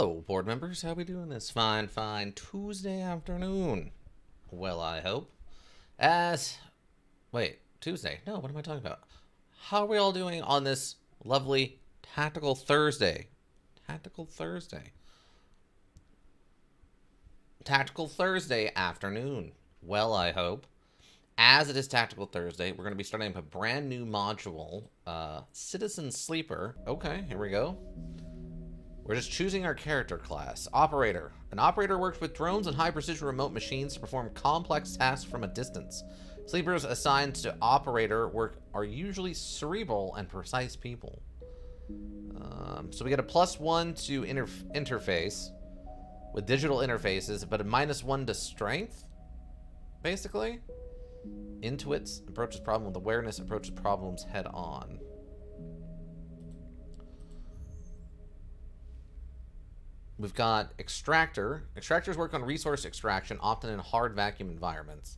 Hello, board members. How we doing this fine Tuesday afternoon? Well, I hope. As wait, Tuesday? No, what am I talking about? How are we all doing on this lovely tactical Thursday? Tactical Thursday. Tactical Thursday afternoon. Well, I hope. As it is Tactical Thursday, we're going to be starting up a brand new module, Citizen Sleeper. Okay, here we go. We're just choosing our character class. Operator. An operator works with drones and high-precision remote machines to perform complex tasks from a distance. Sleepers assigned to operator work are usually cerebral and precise people. So we get a +1 to interface with digital interfaces, but a -1 to strength, basically. Intuits. Approaches problem with awareness. Approaches problems head on. We've got Extractor. Extractors work on resource extraction, often in hard vacuum environments.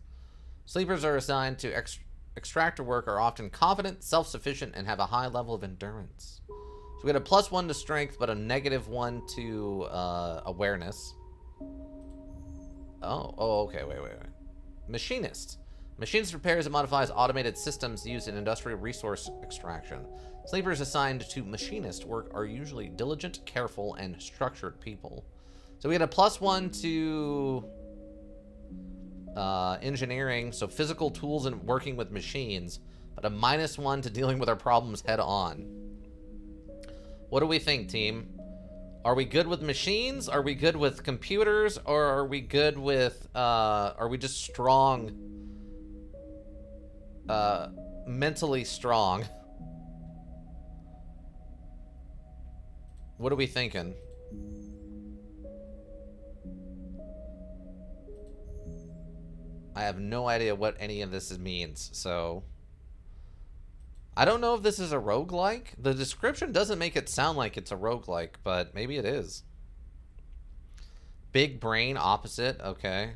Sleepers are assigned to extractor work, are often confident, self-sufficient, and have a high level of endurance. So we had a +1 to strength, but a -1 to awareness. Oh, okay, wait. Machinist. Machinist repairs and modifies automated systems used in industrial resource extraction. Sleepers assigned to machinist work are usually diligent, careful, and structured people. So we had a +1 to engineering, so physical tools and working with machines, but a -1 to dealing with our problems head on. What do we think, team? Are we good with machines? Are we good with computers? Or are we good with, are we just strong, mentally strong? What are we thinking? I have no idea what any of this means, so... I don't know if this is a roguelike. The description doesn't make it sound like it's a roguelike, but maybe it is. Big brain opposite, okay.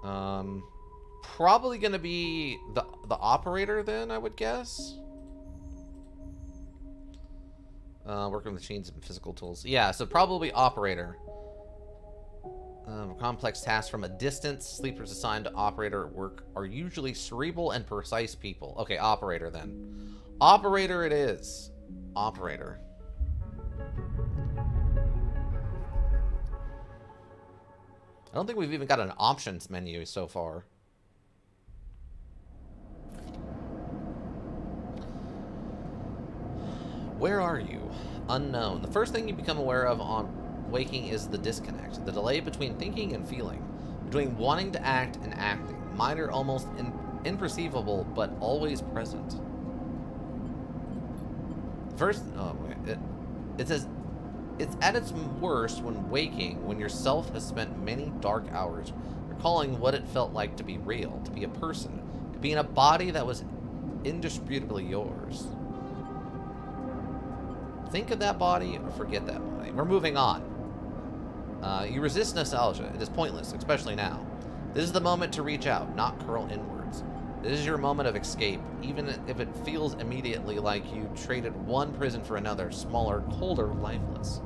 Probably gonna be the operator then, I would guess. Working with machines and physical tools. Yeah, so probably operator. Complex tasks from a distance. Sleepers assigned to operator work are usually cerebral and precise people. Okay, operator then. Operator it is. Operator. I don't think we've even got an options menu so far. Where are you? Unknown. The first thing you become aware of on waking is the disconnect, the delay between thinking and feeling, between wanting to act and acting, minor, almost imperceivable, but always present. First, it says, it's at its worst when waking, when yourself has spent many dark hours recalling what it felt like to be real, to be a person, to be in a body that was indisputably yours. Think of that body or forget that body. We're moving on. You resist nostalgia. It is pointless, especially now. This is the moment to reach out, not curl inwards. This is your moment of escape, even if it feels immediately like you traded one prison for another, smaller, colder, lifeless.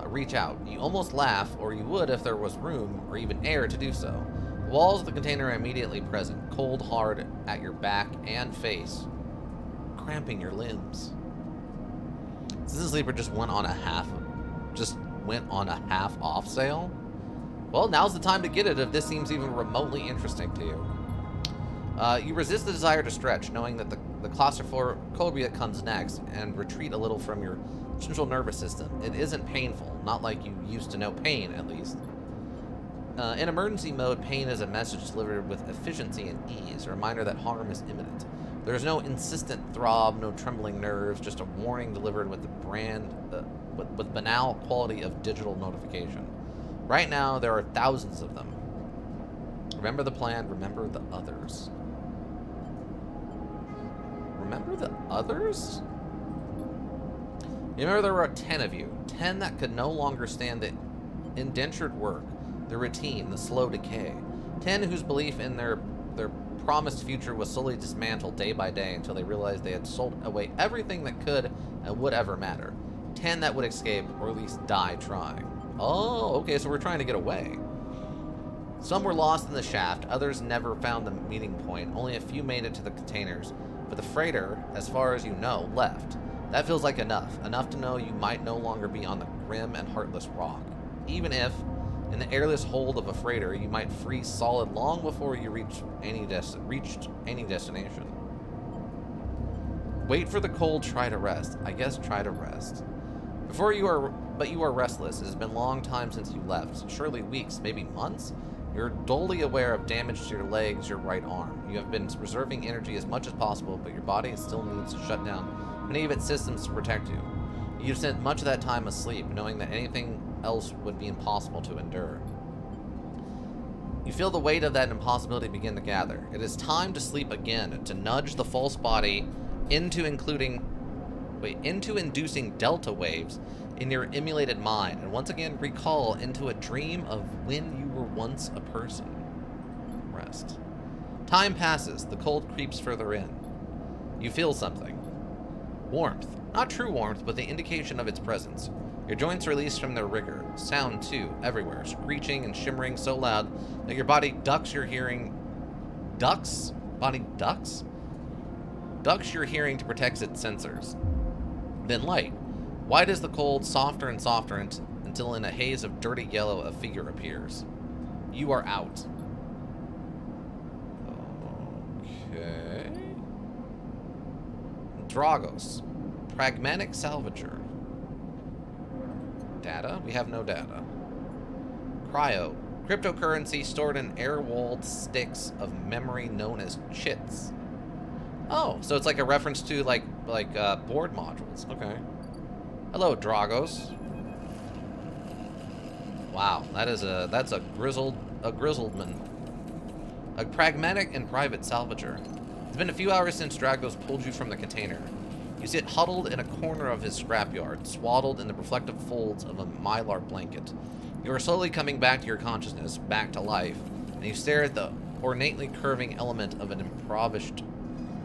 Reach out. You almost laugh, or you would if there was room or even air to do so. The walls of the container are immediately present, cold hard at your back and face, cramping your limbs. Citizen Sleeper just went on a half off sale. Well, now's the time to get it if this seems even remotely interesting to you. You resist the desire to stretch, knowing that the claustrophobia comes next, and retreat a little from your central nervous system. It isn't painful, not like you used to know pain, at least. In emergency mode, pain is a message delivered with efficiency and ease, a reminder that harm is imminent. There is no insistent throb, no trembling nerves, just a warning delivered with the with banal quality of digital notification. Right now, there are thousands of them. Remember the plan, remember the others. Remember the others? Remember there were 10 of you. 10 that could no longer stand the indentured work, the routine, the slow decay. 10 whose belief in their promised future was slowly dismantled day by day until they realized they had sold away everything that could that would ever matter. 10 that would escape, or at least die trying. Oh, okay, so we're trying to get away. Some were lost in the shaft, others never found the meeting point. Only a few made it to the containers. But the freighter, as far as you know, left. That feels like enough. Enough to know you might no longer be on the grim and heartless rock. Even if, in the airless hold of a freighter, you might freeze solid long before you reached any destination. Wait for the cold, try to rest. I guess try to rest. But you are restless. It has been a long time since you left. Surely weeks, maybe months? You're dully aware of damage to your legs, your right arm. You have been reserving energy as much as possible, but your body still needs to shut down many of its systems to protect you. You've spent much of that time asleep, knowing that anything else would be impossible to endure. You feel the weight of that impossibility begin to gather. It is time to sleep again, to nudge the false body into inducing delta waves in your emulated mind, and once again recall into a dream of when you were once a person. Rest. Time passes. The cold creeps further in. You feel something. Warmth. Not true warmth, but the indication of its presence. Your joints release from their rigor. Sound, too, everywhere, screeching and shimmering so loud that your body ducks your hearing. Ducks? Body ducks? Ducks your hearing to protect its sensors. Then light. White as the cold, softer and softer until in a haze of dirty yellow a figure appears. You are out. Okay. Dragos. Pragmatic salvager. Data? We have no data. Cryo. Cryptocurrency stored in air-walled sticks of memory known as chits. Oh, so it's like a reference to like board modules. Okay. Hello, Dragos. Wow, that's a grizzled man. A pragmatic and private salvager. It's been a few hours since Dragos pulled you from the container. You sit huddled in a corner of his scrapyard, swaddled in the reflective folds of a mylar blanket. You are slowly coming back to your consciousness, back to life, and you stare at the ornately curving element of an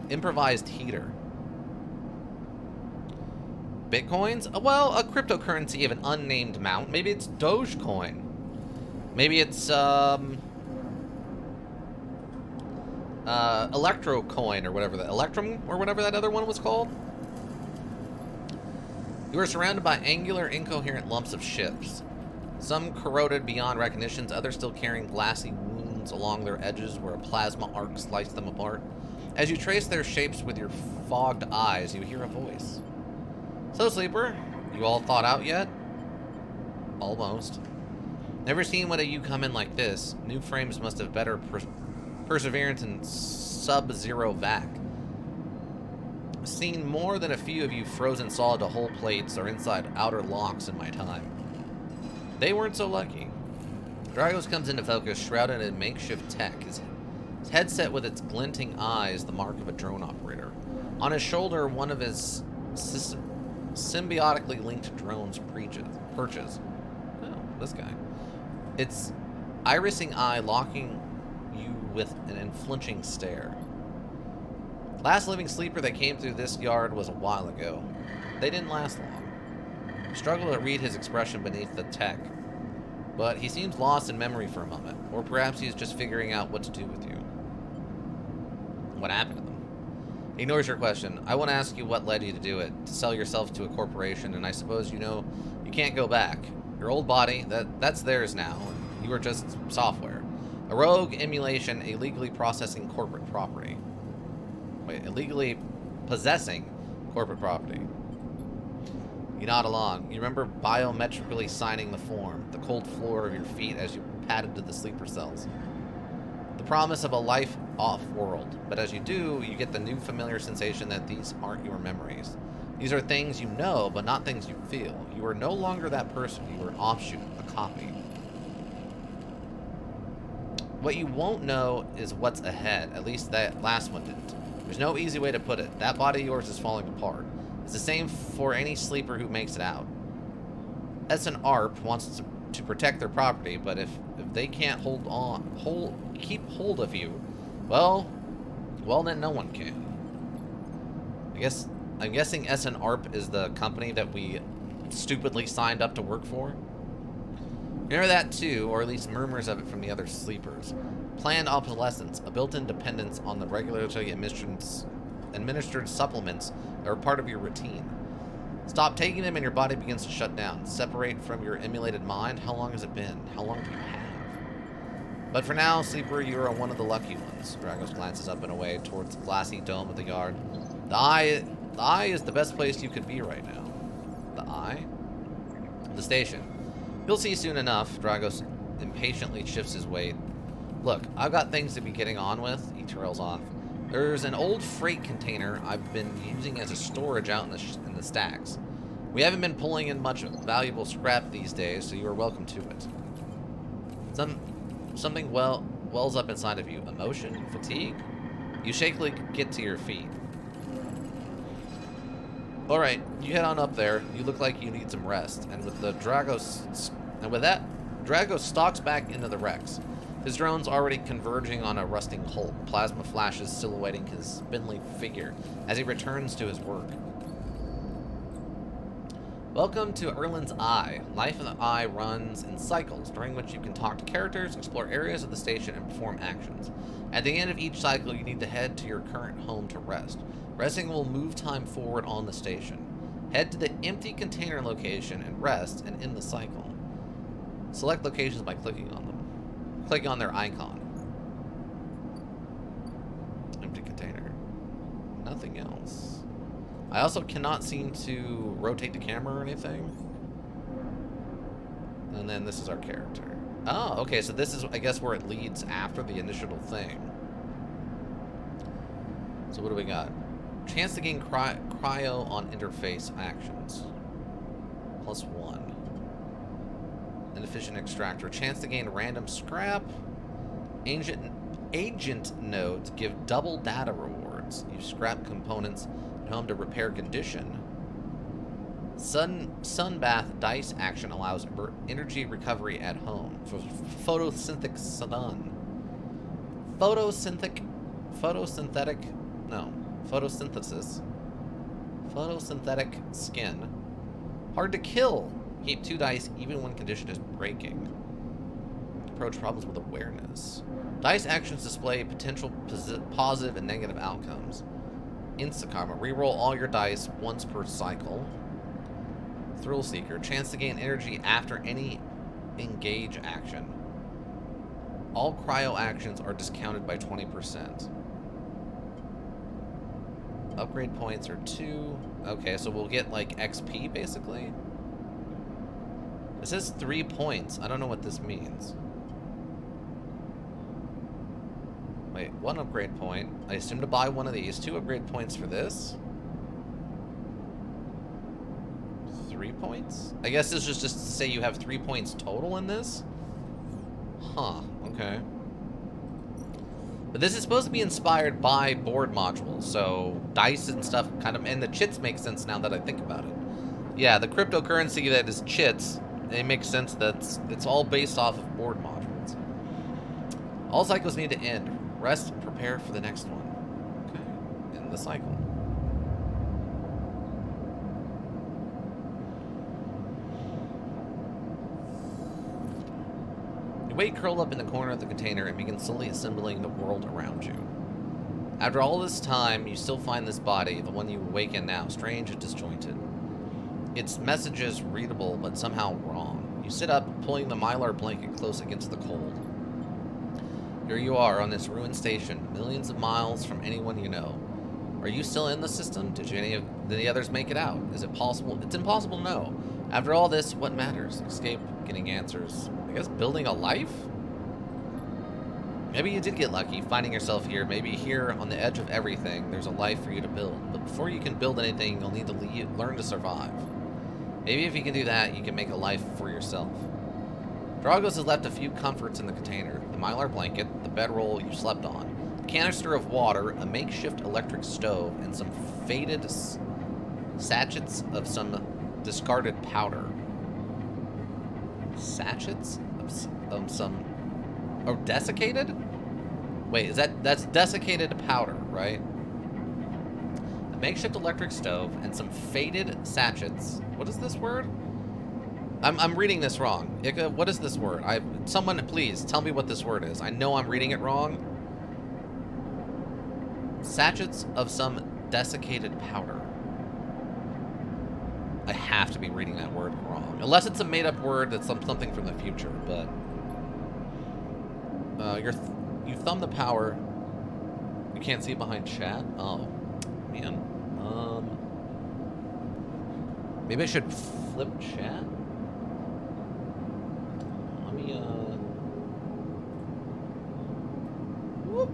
improvised heater. Bitcoins? Well, a cryptocurrency of an unnamed amount. Maybe it's Dogecoin. Maybe it's Electrocoin or whatever that Electrum or whatever that other one was called. You are surrounded by angular, incoherent lumps of ships. Some corroded beyond recognition, others still carrying glassy wounds along their edges where a plasma arc sliced them apart. As you trace their shapes with your fogged eyes, you hear a voice. So, Sleeper, you all thought out yet? Almost. Never seen one of you come in like this. New frames must have better perseverance in sub-zero vac. Seen more than a few of you frozen solid to whole plates or inside outer locks in my time. They weren't so lucky. Dragos comes into focus, shrouded in makeshift tech. His headset with its glinting eyes, the mark of a drone operator. On his shoulder, one of his symbiotically linked drones perches. Oh, this guy. Its irising eye locking you with an unflinching stare. Last living sleeper that came through this yard was a while ago. They didn't last long. You struggle to read his expression beneath the tech, but he seems lost in memory for a moment, or perhaps he's just figuring out what to do with you. What happened to them? He ignores your question. I want to ask you what led you to do it, to sell yourself to a corporation, and I suppose you know you can't go back. Your old body, that's theirs now. You are just software. A rogue emulation, illegally processing corporate property. Wait, illegally possessing corporate property. You nod along. You remember biometrically signing the form, the cold floor of your feet as you padded to the sleeper cells. The promise of a life off-world, but as you do, you get the new familiar sensation that these aren't your memories. These are things you know, but not things you feel. You are no longer that person. You are an offshoot, a copy. What you won't know is what's ahead. At least that last one didn't. There's no easy way to put it. That body of yours is falling apart. It's the same for any sleeper who makes it out. As an ARP wants to protect their property, but if they can't keep hold of you, well, then no one can. I I'm guessing SN ARP is the company that we stupidly signed up to work for. Remember that too, or at least murmurs of it from the other sleepers. Planned obsolescence, a built-in dependence on the regularly administered supplements that are part of your routine. Stop taking them and your body begins to shut down. Separate from your emulated mind. How long has it been? How long do you have? But for now, sleeper, you are one of the lucky ones. Dragos glances up and away towards the glassy dome of the yard. The eye is the best place you could be right now. The eye? The station. You'll see soon enough. Dragos impatiently shifts his weight. Look, I've got things to be getting on with. He trails off. There's an old freight container I've been using as a storage out in the stacks. We haven't been pulling in much valuable scrap these days, so you are welcome to it. Something wells up inside of you. Emotion? Fatigue? You shakily get to your feet. Alright, you head on up there. You look like you need some rest. And with that, Dragos stalks back into the Rex. His drone's already converging on a rusting hulk. Plasma flashes silhouetting his spindly figure as he returns to his work. Welcome to Erlin's Eye. Life in the Eye runs in cycles, during which you can talk to characters, explore areas of the station, and perform actions. At the end of each cycle, you need to head to your current home to rest. Resting will move time forward on the station. Head to the empty container location and rest and end the cycle. Select locations by clicking on them. Click on their icon. Empty container. Nothing else. I also cannot seem to rotate the camera or anything. And then this is our character. Oh, okay, so this is, I guess, where it leads after the initial thing. So what do we got? Chance to gain cryo on interface actions. +1. Inefficient extractor. Chance to gain random scrap. Agent nodes give double data rewards. Use scrap components at home to repair condition. Sun bath dice action allows energy recovery at home. For photosynthetic sun. Photosynthesis. Photosynthetic skin. Hard to kill. Keep 2 dice even when condition is breaking. Approach problems with awareness. Dice actions display potential positive and negative outcomes. Insta-karma. Reroll all your dice once per cycle. Thrill Seeker. Chance to gain energy after any engage action. All cryo actions are discounted by 20%. Upgrade points are 2. Okay, so we'll get like XP basically. It says 3 points. I don't know what this means. Wait, 1 upgrade point. I assume to buy one of these. 2 upgrade points for this. 3 points? I guess this is just to say you have 3 points total in this? Huh, okay. But this is supposed to be inspired by board modules, so dice and stuff kind of, and the chits make sense now that I think about it. Yeah, the cryptocurrency that is chits, it makes sense that it's all based off of board modules. All cycles need to end. Rest and prepare for the next one. Okay, end the cycle. You wait curled up in the corner of the container and begin slowly assembling the world around you. After all this time, you still find this body, the one you awaken now, strange and disjointed. Its messages readable, but somehow wrong. You sit up, pulling the mylar blanket close against the cold. Here you are on this ruined station, millions of miles from anyone you know. Are you still in the system? Did any of the others make it out? Is it possible? It's impossible to know. After all this, what matters? Escape, getting answers. I guess building a life? Maybe you did get lucky, finding yourself here. Maybe here, on the edge of everything, there's a life for you to build. But before you can build anything, you'll need to learn to survive. Maybe if you can do that, you can make a life for yourself. Dragos has left a few comforts in the container. The mylar blanket, the bedroll you slept on, a canister of water, a makeshift electric stove, and some faded sachets of some discarded powder. Sachets of some... Oh, desiccated? Wait, that's desiccated powder, right? makeshift electric stove, and some faded sachets. What is this word? I'm reading this wrong. Ika, what is this word? Someone please tell me what this word is. I know I'm reading it wrong. Sachets of some desiccated powder. I have to be reading that word wrong. Unless it's a made-up word that's something from the future, but... you thumb the power. You can't see behind chat? Oh, man. Maybe I should flip chat? Let me, whoop.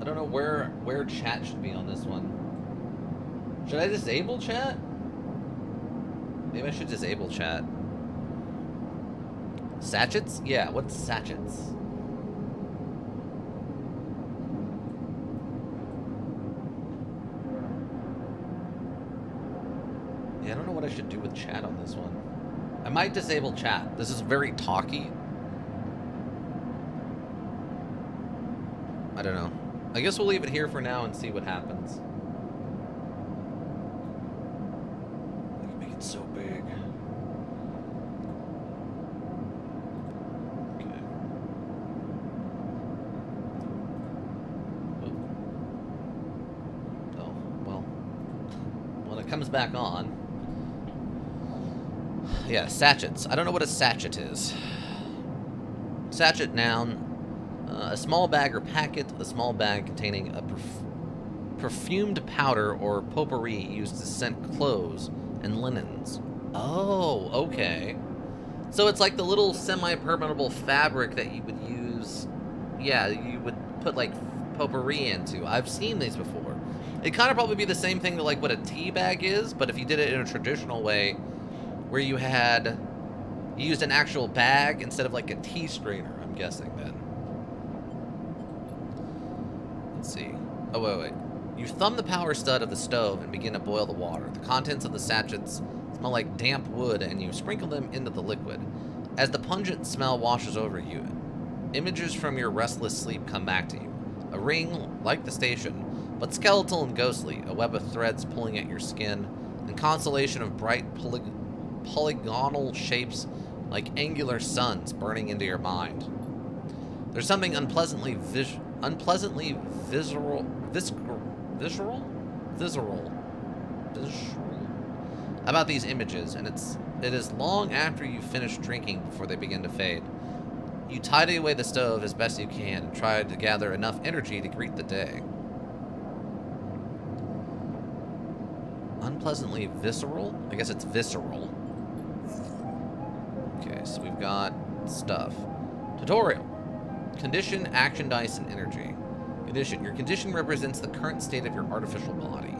I don't know where chat should be on this one. Should I disable chat? Maybe I should disable chat. Sachets? Yeah, what's sachets? Yeah, I don't know what I should do with chat on this one. I might disable chat. This is very talky. I don't know. I guess we'll leave it here for now and see what happens. I can make it so big. Okay. Oh, well. When it comes back on. Yeah, sachets. I don't know what a sachet is. Sachet, noun. A small bag or packet, a small bag containing a perfumed powder or potpourri used to scent clothes and linens. Oh, okay. So it's like the little semi-permeable fabric that you would use, yeah, you would put like potpourri into. I've seen these before. It'd kind of probably be the same thing to like what a tea bag is, but if you did it in a traditional way, where you used an actual bag instead of like a tea strainer, I'm guessing then. Let's see. Oh, wait. You thumb the power stud of the stove and begin to boil the water. The contents of the sachets smell like damp wood, and you sprinkle them into the liquid. As the pungent smell washes over you, images from your restless sleep come back to you. A ring, like the station, but skeletal and ghostly, a web of threads pulling at your skin, and constellation of bright polygonal shapes like angular suns burning into your mind. There's something unpleasantly visceral about these images, and it is long after you finish drinking before they begin to fade. You tidy away the stove as best you can and try to gather enough energy to greet the day. Unpleasantly visceral? I guess it's visceral. Okay, so we've got stuff. Tutorial. Condition, action dice, and energy. Condition. Your condition represents the current state of your artificial body.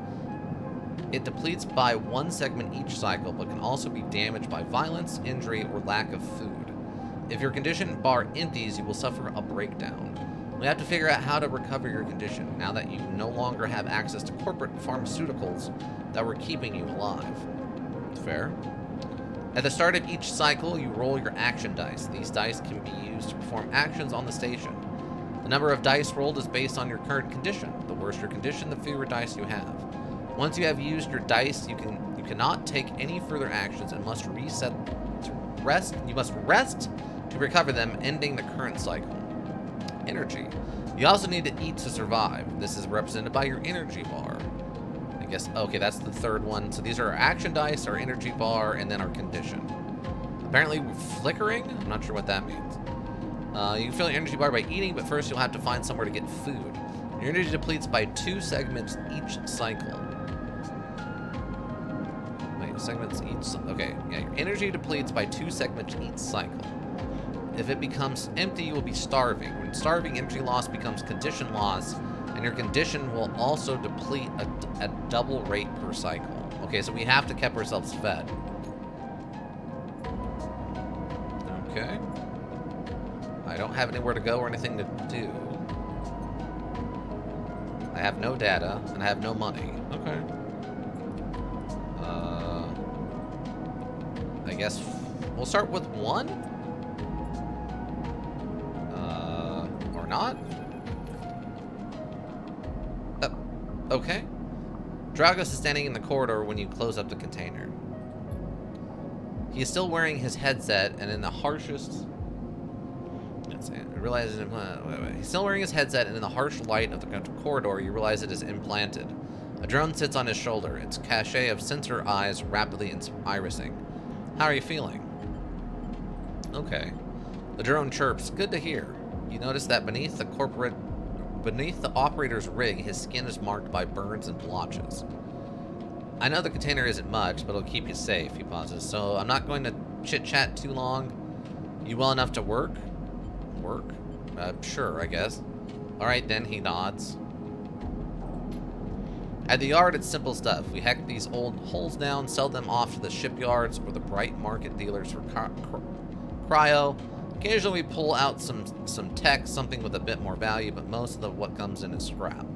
It depletes by one segment each cycle, but can also be damaged by violence, injury, or lack of food. If your condition bar empties, you will suffer a breakdown. We have to figure out how to recover your condition, now that you no longer have access to corporate pharmaceuticals that were keeping you alive. Fair. At the start of each cycle, you roll your action dice. These dice can be used to perform actions on the station. The number of dice rolled is based on your current condition. The worse your condition, the fewer dice you have. Once you have used your dice, you cannot take any further actions and must rest. You must rest to recover them, ending the current cycle. Energy. You also need to eat to survive. This is represented by your energy bar. I guess, okay, that's the third one. So these are our action dice, our energy bar, and then our condition. Apparently flickering? I'm not sure what that means. You can fill your energy bar by eating, but first you'll have to find somewhere to get food. Your energy depletes by 2 segments each cycle. Wait, segments each... Okay, yeah, your energy depletes by 2 segments each cycle. If it becomes empty, you will be starving. When starving, energy loss becomes condition loss, and your condition will also deplete at double rate per cycle. Okay, so we have to keep ourselves fed. Okay. I don't have anywhere to go or anything to do. I have no data, and I have no money. Okay. I guess we'll start with 1? Or not? Okay. Dragos is standing in the corridor when you close up the container. He is still wearing his headset, and in the harshest... He's still wearing his headset, and in the harsh light of the corridor, you realize it is implanted. A drone sits on his shoulder, its cachet of sensor eyes rapidly irising. How are you feeling? Okay. The drone chirps. Good to hear. You notice that beneath the operator's rig, his skin is marked by burns and blotches. I know the container isn't much, but it'll keep you safe, he pauses. So I'm not going to chit-chat too long. You well enough to work? Work? Sure, I guess. Alright then, he nods. At the yard, it's simple stuff. We hack these old hulls down, sell them off to the shipyards or the bright market dealers for cryo. Occasionally we pull out some tech, something with a bit more value, but most of what comes in is scrap.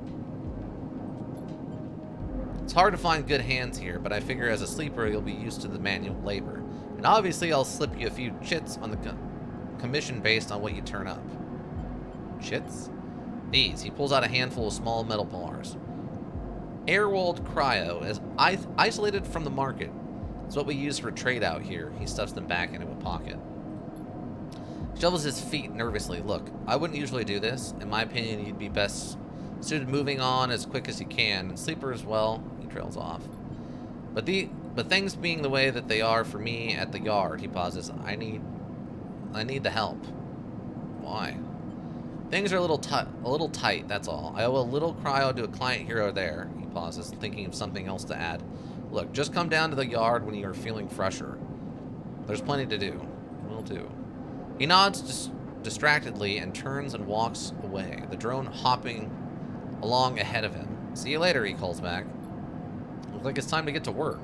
It's hard to find good hands here, but I figure as a sleeper you'll be used to the manual labor. And obviously I'll slip you a few chits on the commission based on what you turn up. Chits? These. He pulls out a handful of small metal bars. Airwalled cryo is isolated from the market. It's what we use for trade out here. He stuffs them back into a pocket. Shovels his feet nervously. Look, I wouldn't usually do this. In my opinion, you'd be best suited moving on as quick as you can. And sleeper as well. He trails off. But things being the way that they are for me at the yard, he pauses. I need the help. Why? Things are a little tight, that's all. I owe a little cryo to a client here or there. He pauses, thinking of something else to add. Look, just come down to the yard when you are feeling fresher. There's plenty to do. Will do. He nods distractedly and turns and walks away, the drone hopping along ahead of him. See you later, he calls back. Looks like it's time to get to work.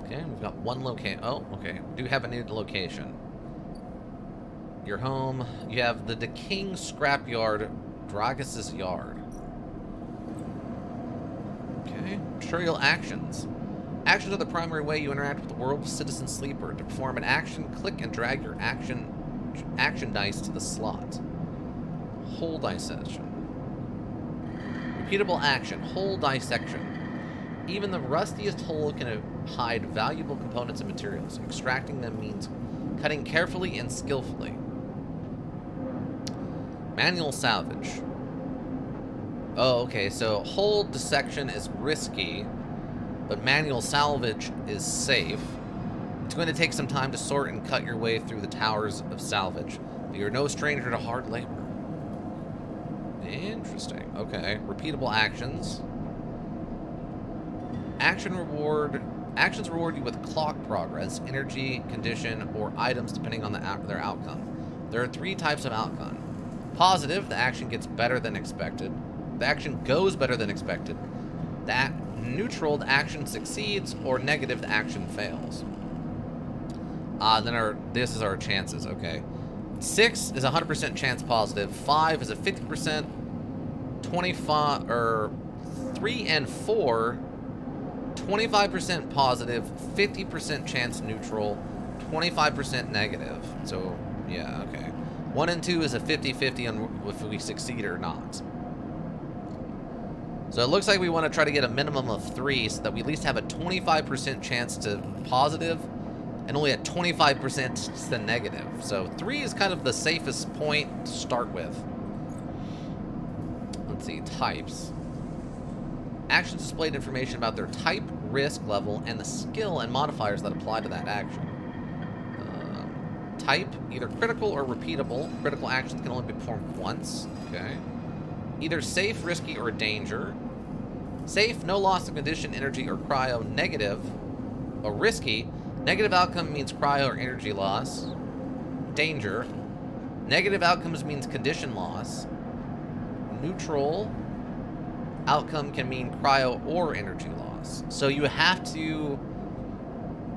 Okay, we've got one location. Oh, okay. We do have a new location. Your home. You have the decaying scrapyard, Dragos' yard. Okay. Tutorial actions. Actions are the primary way you interact with the world of Citizen Sleeper. To perform an action, click and drag your action dice to the slot. Hole dissection. Repeatable action. Hole dissection. Even the rustiest hole can hide valuable components and materials. Extracting them means cutting carefully and skillfully. Manual salvage. Oh, okay, so hole dissection is risky, but manual salvage is safe. It's going to take some time to sort and cut your way through the towers of salvage, but you're no stranger to hard labor. Interesting. Okay, repeatable actions. Actions reward you with clock progress, energy, condition, or items depending on their outcome. There are 3 types of outcome. Positive, the action gets better than expected. The action goes better than expected. Neutral, the action succeeds, or negative, the action fails. This is our chances, okay. 6 is a 100% chance positive. 5 is a 50%. 25, or 3 and 4, 25% positive, 50% chance neutral, 25% negative. So, yeah, okay. 1 and 2 is a 50-50 on if we succeed or not. So it looks like we want to try to get a minimum of 3 so that we at least have a 25% chance to positive and only a 25% to negative. So 3 is kind of the safest point to start with. Let's see, types. Actions displayed information about their type, risk level, and the skill and modifiers that apply to that action. Type, either critical or repeatable. Critical actions can only be performed once. Okay. Either safe, risky, or danger. Safe, no loss of condition, energy, or cryo. Negative, or risky. Negative outcome means cryo or energy loss. Danger. Negative outcomes means condition loss. Neutral outcome can mean cryo or energy loss. So you have to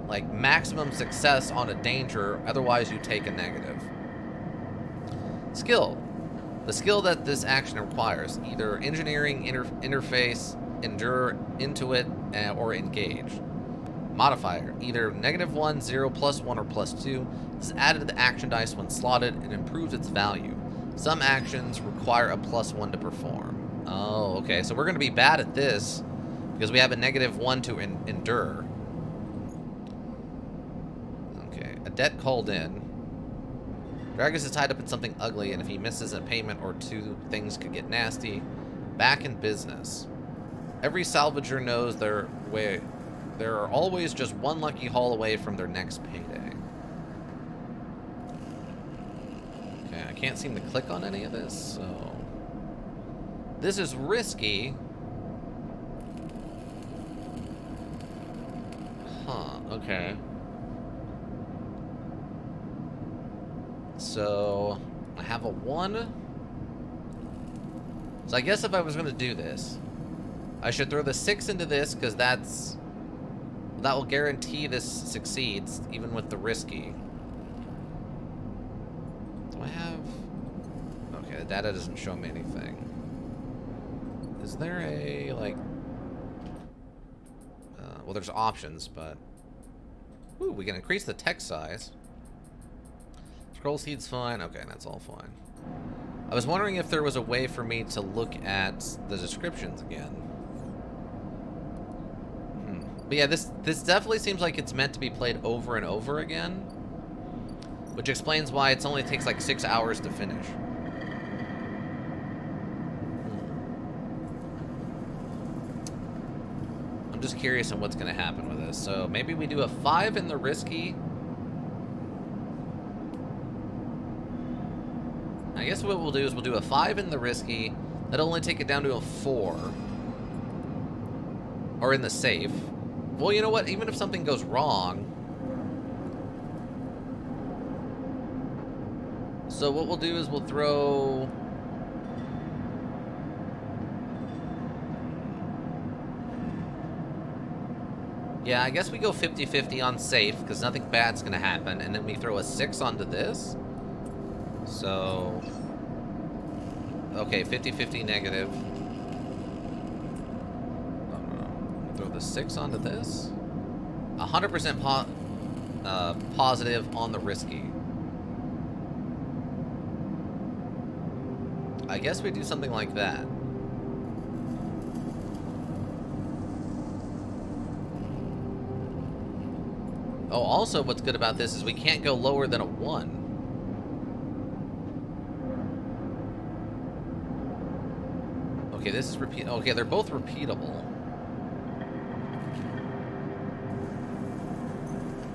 like maximum success on a danger, otherwise you take a negative. Skill. The skill that this action requires, either engineering, interface, endure, intuit, or engage. Modifier, either -1, 0, +1, or +2. This is added to the action dice when slotted and improves its value. Some actions require a +1 to perform. Oh, Okay, so we're going to be bad at this because we have a -1 to endure. Okay, a debt called in. Dragus is tied up in something ugly, and if he misses a payment or two, things could get nasty. Back in business. Every salvager knows they're always just one lucky haul away from their next payday. Okay, I can't seem to click on any of this, so... This is risky. Huh, okay. So, I have a 1. So I guess if I was going to do this, I should throw the 6 into this, because that will guarantee this succeeds, even with the risky. Do I have... Okay, the data doesn't show me anything. Is there a, like... well, there's options, but... Ooh, we can increase the text size. Scroll speed's fine. Okay, that's all fine. I was wondering if there was a way for me to look at the descriptions again. But yeah, this definitely seems like it's meant to be played over and over again. Which explains why it only takes like 6 hours to finish. I'm just curious on what's going to happen with this. So maybe we do a 5 in the risky. I guess what we'll do is we'll do a 5 in the risky. That'll only take it down to a 4. Or in the safe. Well, you know what? Even if something goes wrong... So what we'll do is we'll throw... Yeah, I guess we go 50-50 on safe, because nothing bad's going to happen. And then we throw a 6 onto this. So... Okay, 50-50 negative. Throw the 6 onto this. 100% positive on the risky. I guess we do something like that. Oh, also what's good about this is we can't go lower than a 1. Okay, this is repeat. Okay, they're both repeatable.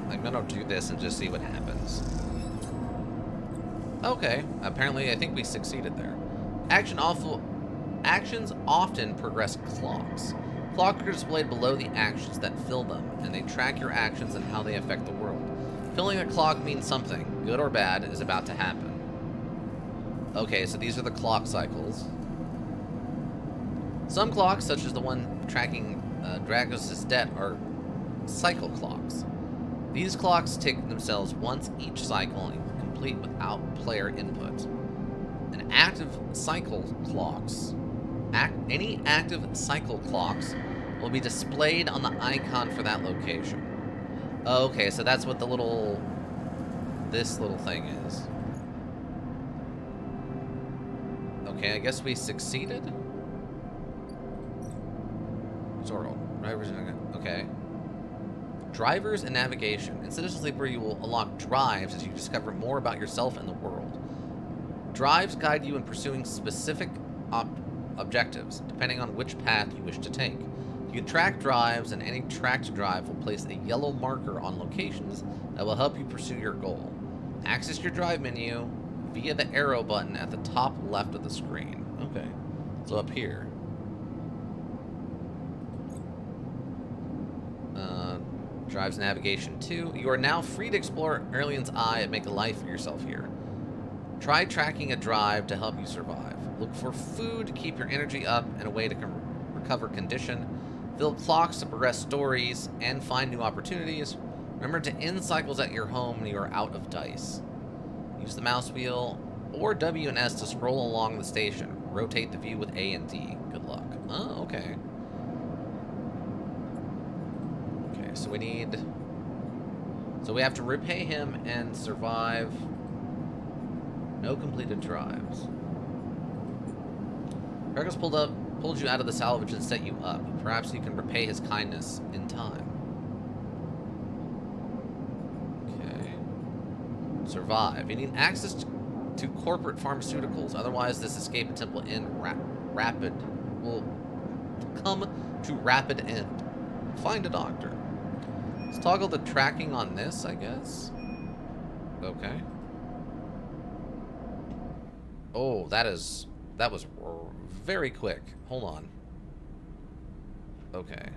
I'm gonna do this and just see what happens. Okay, apparently I think we succeeded there. Actions often progress clocks. Clocks are displayed below the actions that fill them, and they track your actions and how they affect the world. Filling a clock means something, good or bad, is about to happen. Okay, so these are the clock cycles. Some clocks, such as the one tracking Dragus' debt, are cycle clocks. These clocks tick themselves once each cycle and complete without player input. Any active cycle clocks will be displayed on the icon for that location. Okay, so that's what this little thing is. Okay, I guess we succeeded? Sort of. Okay. Drivers and navigation. In Citizen Sleeper, you will unlock drives as you discover more about yourself and the world. Drives guide you in pursuing specific objectives, depending on which path you wish to take. You can track drives, and any tracked drive will place a yellow marker on locations that will help you pursue your goal. Access your drive menu via the arrow button at the top left of the screen. Okay. So up here. Drives navigation 2. You are now free to explore Erlian's Eye and make a life for yourself here. Try tracking a drive to help you survive. Look for food to keep your energy up and a way to recover condition. Fill clocks to progress stories and find new opportunities. Remember to end cycles at your home when you are out of dice. Use the mouse wheel or W and S to scroll along the station. Rotate the view with A and D. Good luck. Oh, okay. Okay, so we have to repay him and survive. No completed drives. Dragus pulled up Pulled you out of the salvage and set you up. Perhaps you can repay his kindness in time. Okay. Survive. You need access to corporate pharmaceuticals. Otherwise, this escape attempt will end will come to rapid end. Find a doctor. Let's toggle the tracking on this, I guess. Okay. Oh, that was very quick. Hold on. Okay.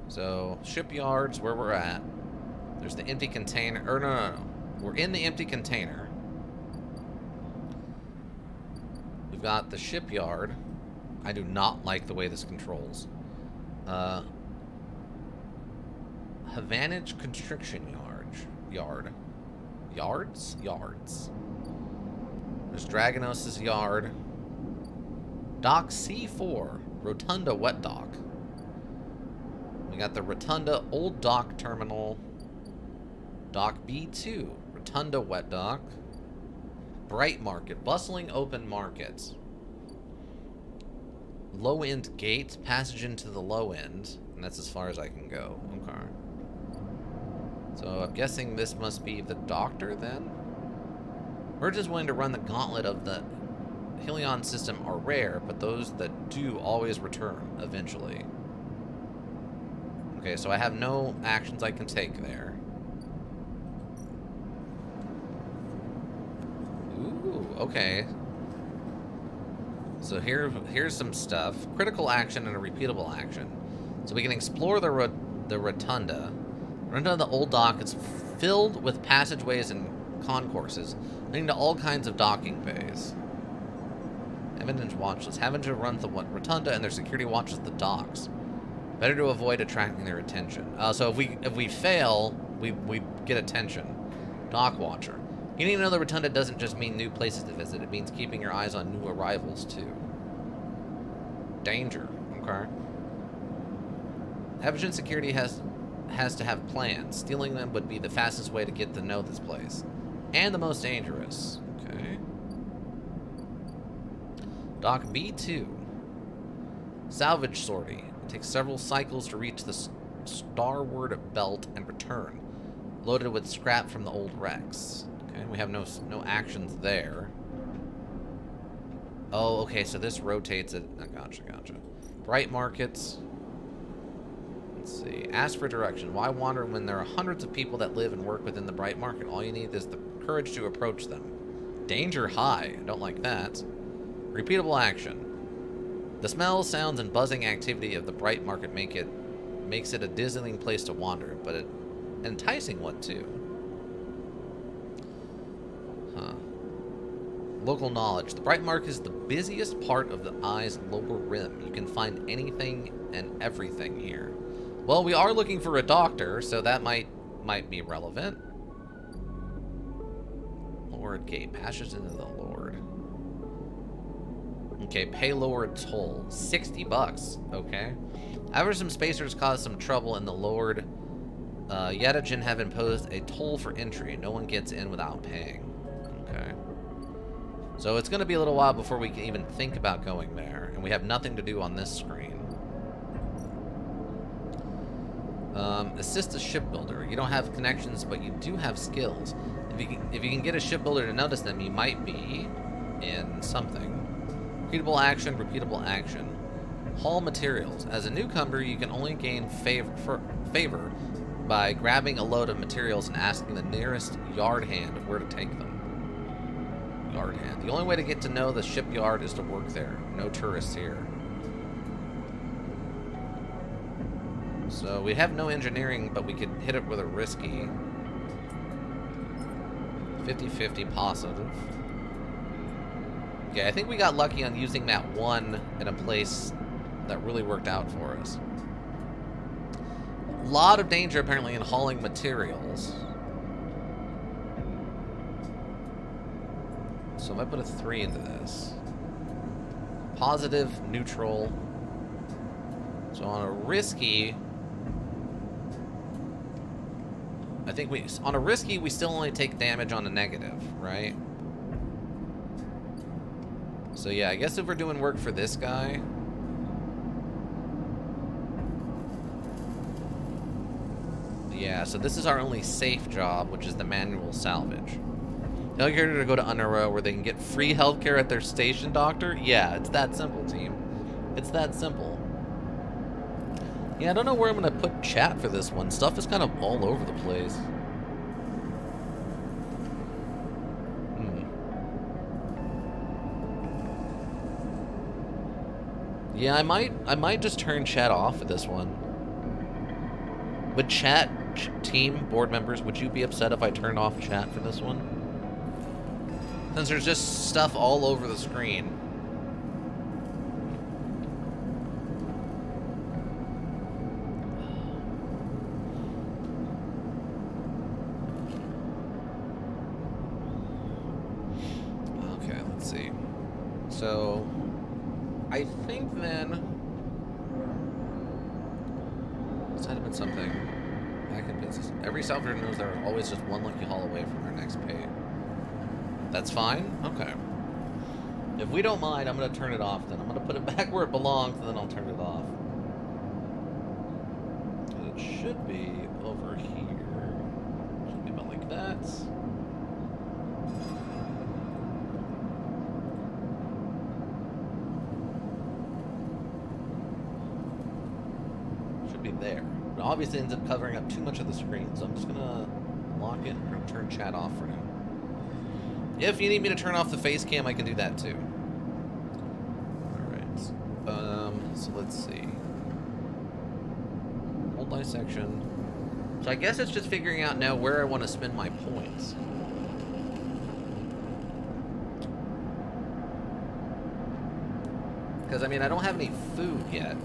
So, shipyards, where we're at. There's the empty container. Or no. We're in the empty container. We've got the shipyard. I do not like the way this controls. Havanage Constriction Yard. Yards? There's Dragonos' yard. Dock C4. Rotunda Wet Dock. We got the Rotunda Old Dock Terminal. Dock B2. Rotunda Wet Dock. Bright Market. Bustling open markets. Low end gate. Passage into the low end. And that's as far as I can go. Okay. So I'm guessing this must be the doctor then? Merges willing to run the gauntlet of the Helion system are rare, but those that do always return eventually. Okay, so I have no actions I can take there. Ooh, okay. So here's some stuff. Critical action and a repeatable action. So we can explore the Rotunda. Rotunda, the old dock, is filled with passageways and concourses, leading to all kinds of docking bays. Evidence watchlist. Having to run the Rotunda and their security watches the docks. Better to avoid attracting their attention. So if we fail, we get attention. Dock watcher. Getting to know the Rotunda doesn't just mean new places to visit. It means keeping your eyes on new arrivals too. Danger. Okay. Habitant security has to have plans. Stealing them would be the fastest way to get to know this place. And the most dangerous. Okay. Dock B2. Salvage sortie. It takes several cycles to reach the starward belt and return. Loaded with scrap from the old wrecks. Okay, we have no actions there. Oh, okay, so this rotates it. Oh, gotcha. Bright markets. Let's see. Ask for direction. Why wander when there are hundreds of people that live and work within the bright market? All you need is the courage to approach them. Danger high. I don't like that. Repeatable action. The smells, sounds, and buzzing activity of the bright market makes it a dizzying place to wander, but an enticing one too. Huh. Local knowledge. The bright market is the busiest part of the eye's lower rim. You can find anything and everything here. Well, we are looking for a doctor, so that might be relevant. Lord Gate. Passage into the Lord. Okay, pay lower toll. $60. Okay. However, some spacers caused some trouble in the Lord. Yetagen have imposed a toll for entry. No one gets in without paying. Okay. So it's going to be a little while before we can even think about going there. And we have nothing to do on this screen. Assist a shipbuilder. You don't have connections, but you do have skills. If you can get a shipbuilder to notice them, you might be in something. Repeatable action. Haul materials. As a newcomer, you can only gain favor by grabbing a load of materials and asking the nearest yard hand where to take them. Yard hand. The only way to get to know the shipyard is to work there. No tourists here. So we have no engineering, but we could hit it with a risky 50-50 positive. Okay, I think we got lucky on using that one in a place that really worked out for us. A lot of danger apparently in hauling materials. So if I put a 3 into this. Positive, neutral. So on a risky... I think on a risky, we still only take damage on a negative, right? So yeah, I guess if we're doing work for this guy... Yeah, so this is our only safe job, which is the manual salvage. Tell your character to go to Unaro where they can get free healthcare at their station doctor? Yeah, it's that simple, team. It's that simple. Yeah, I don't know where I'm going to put chat for this one. Stuff is kind of all over the place. Yeah, I might just turn chat off for this one. Would chat, team, board members, would you be upset if I turned off chat for this one? Since there's just stuff all over the screen. Okay, let's see. So, I think then... This might have been something. Back in business. Every salvager knows they're always just one lucky haul away from their next pay. That's fine? Okay. If we don't mind, I'm going to turn it off then. I'm going to put it back where it belongs, and then I'll turn it off. It should be over here. Should be about like that. Should be there. But obviously it ends up covering up too much of the screen, so I'm just going to lock it and turn chat off for now. If you need me to turn off the face cam, I can do that too. Alright. So let's see. Hold dissection. So I guess it's just figuring out now where I want to spend my points. Because, I mean, I don't have any food yet.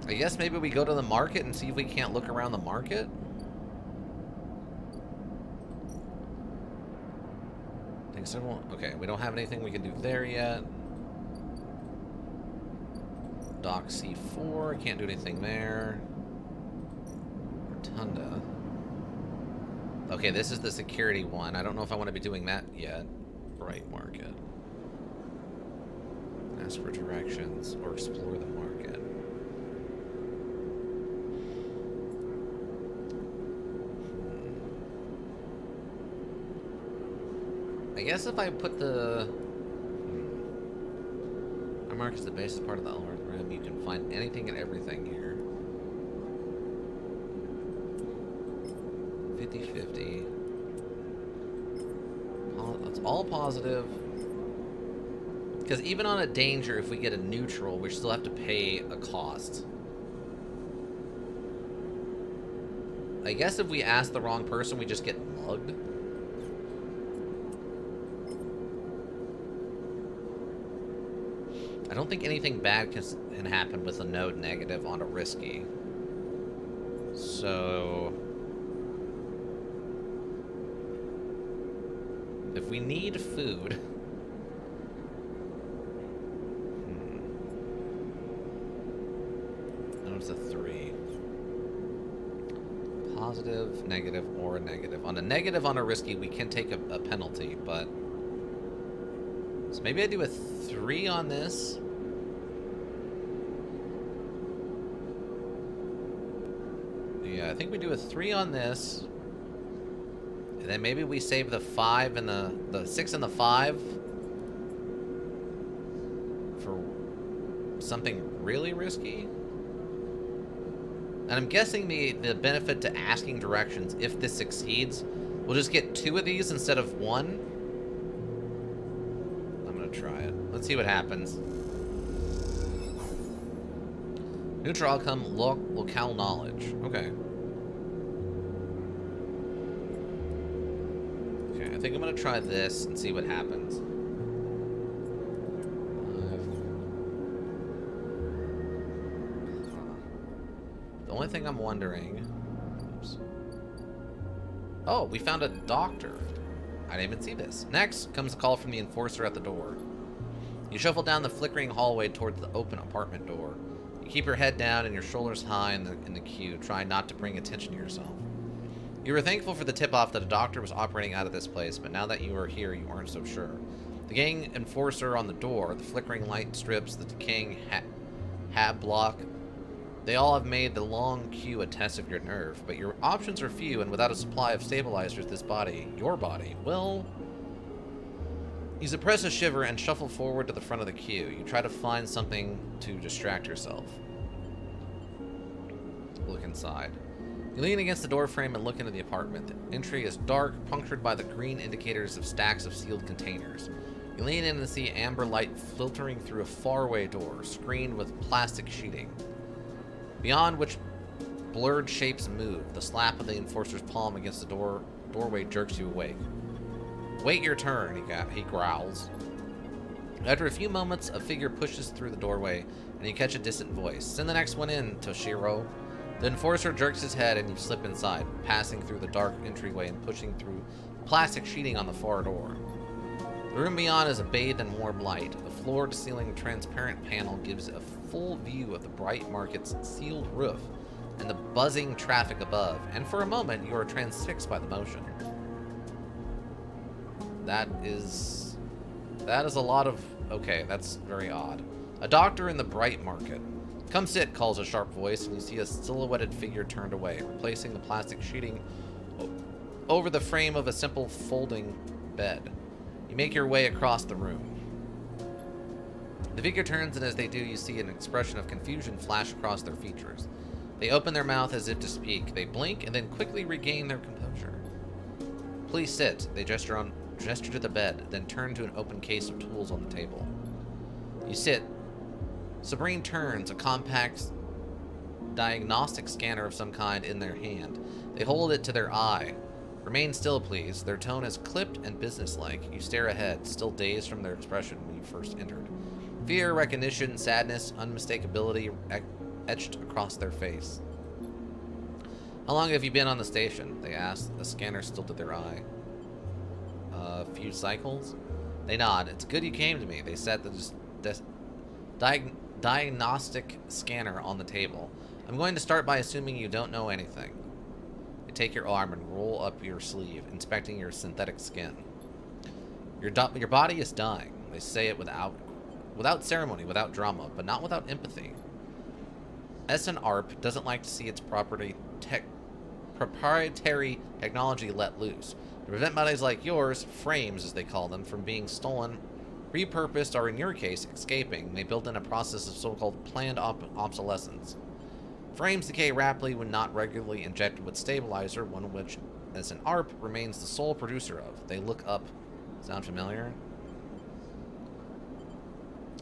I guess maybe we go to the market and see if we can't look around the market? Okay, we don't have anything we can do there yet. Dock C4, can't do anything there. Rotunda. Okay, this is the security one. I don't know if I want to be doing that yet. Bright market. Ask for directions or explore the market. I guess if I put the... Our market is the basis part of the algorithm. You can find anything and everything here. 50-50. It's all positive. Because even on a danger, if we get a neutral, we still have to pay a cost. I guess if we ask the wrong person, we just get mugged. I don't think anything bad can happen with a node negative on a risky. So... if we need food... No, it's a 3. Positive, negative, or a negative. On a negative on a risky, we can take a penalty, but... So maybe I do a 3 on this. Yeah, I think we do a 3 on this. And then maybe we save the 5 and the 6 and the 5 for something really risky. And I'm guessing the benefit to asking directions, if this succeeds, we'll just get 2 of these instead of 1. Try it. Let's see what happens. Neutral outcome, locale knowledge. Okay. Okay, I think I'm gonna try this and see what happens. The only thing I'm wondering... Oops. Oh, we found a doctor. I didn't even see this. Next comes a call from the enforcer at the door. You shuffle down the flickering hallway towards the open apartment door. You keep your head down and your shoulders high in the queue, trying not to bring attention to yourself. You were thankful for the tip-off that a doctor was operating out of this place, but now that you are here, you aren't so sure. The gang enforcer on the door, the flickering light strips, the decaying hab block, they all have made the long queue a test of your nerve, but your options are few, and without a supply of stabilizers, this body, your body, will... You suppress a shiver and shuffle forward to the front of the queue. You try to find something to distract yourself. Look inside. You lean against the door frame and look into the apartment. The entry is dark, punctured by the green indicators of stacks of sealed containers. You lean in and see amber light filtering through a faraway door, screened with plastic sheeting, beyond which blurred shapes move. The slap of the enforcer's palm against the doorway jerks you awake. Wait your turn, he growls. After a few moments, a figure pushes through the doorway, and you catch a distant voice. Send the next one in, Toshiro. The enforcer jerks his head, and you slip inside, passing through the dark entryway and pushing through plastic sheeting on the far door. The room beyond is bathed in warm light. The floor-to-ceiling transparent panel gives a full view of the Bright Market's sealed roof and the buzzing traffic above, and for a moment you are transfixed by the motion. That is a lot of... Okay, that's very odd. A doctor in the Bright Market. Come sit, calls a sharp voice, and you see a silhouetted figure turned away, replacing the plastic sheeting over the frame of a simple folding bed. You make your way across the room. The figure turns, and as they do, you see an expression of confusion flash across their features. They open their mouth as if to speak. They blink and then quickly regain their composure. Please sit. They gesture to the bed, then turn to an open case of tools on the table. You sit. Sabrine turns, a compact diagnostic scanner of some kind in their hand. They hold it to their eye. Remain still, please. Their tone is clipped and businesslike. You stare ahead, still dazed from their expression when you first entered. Fear, recognition, sadness, unmistakability etched across their face. How long have you been on the station? They ask, the scanner still to their eye. A few cycles? They nod. It's good you came to me. They set the diagnostic scanner on the table. I'm going to start by assuming you don't know anything. They take your arm and roll up your sleeve, inspecting your synthetic skin. Your body is dying. They say it without ceremony, without drama, but not without empathy. SN-ARP doesn't like to see its proprietary technology let loose. To prevent bodies like yours, frames as they call them, from being stolen, repurposed, or in your case, escaping, they built in a process of so-called planned obsolescence. Frames decay rapidly when not regularly injected with stabilizer, one of which SN-ARP remains the sole producer of. They look up. Sound familiar?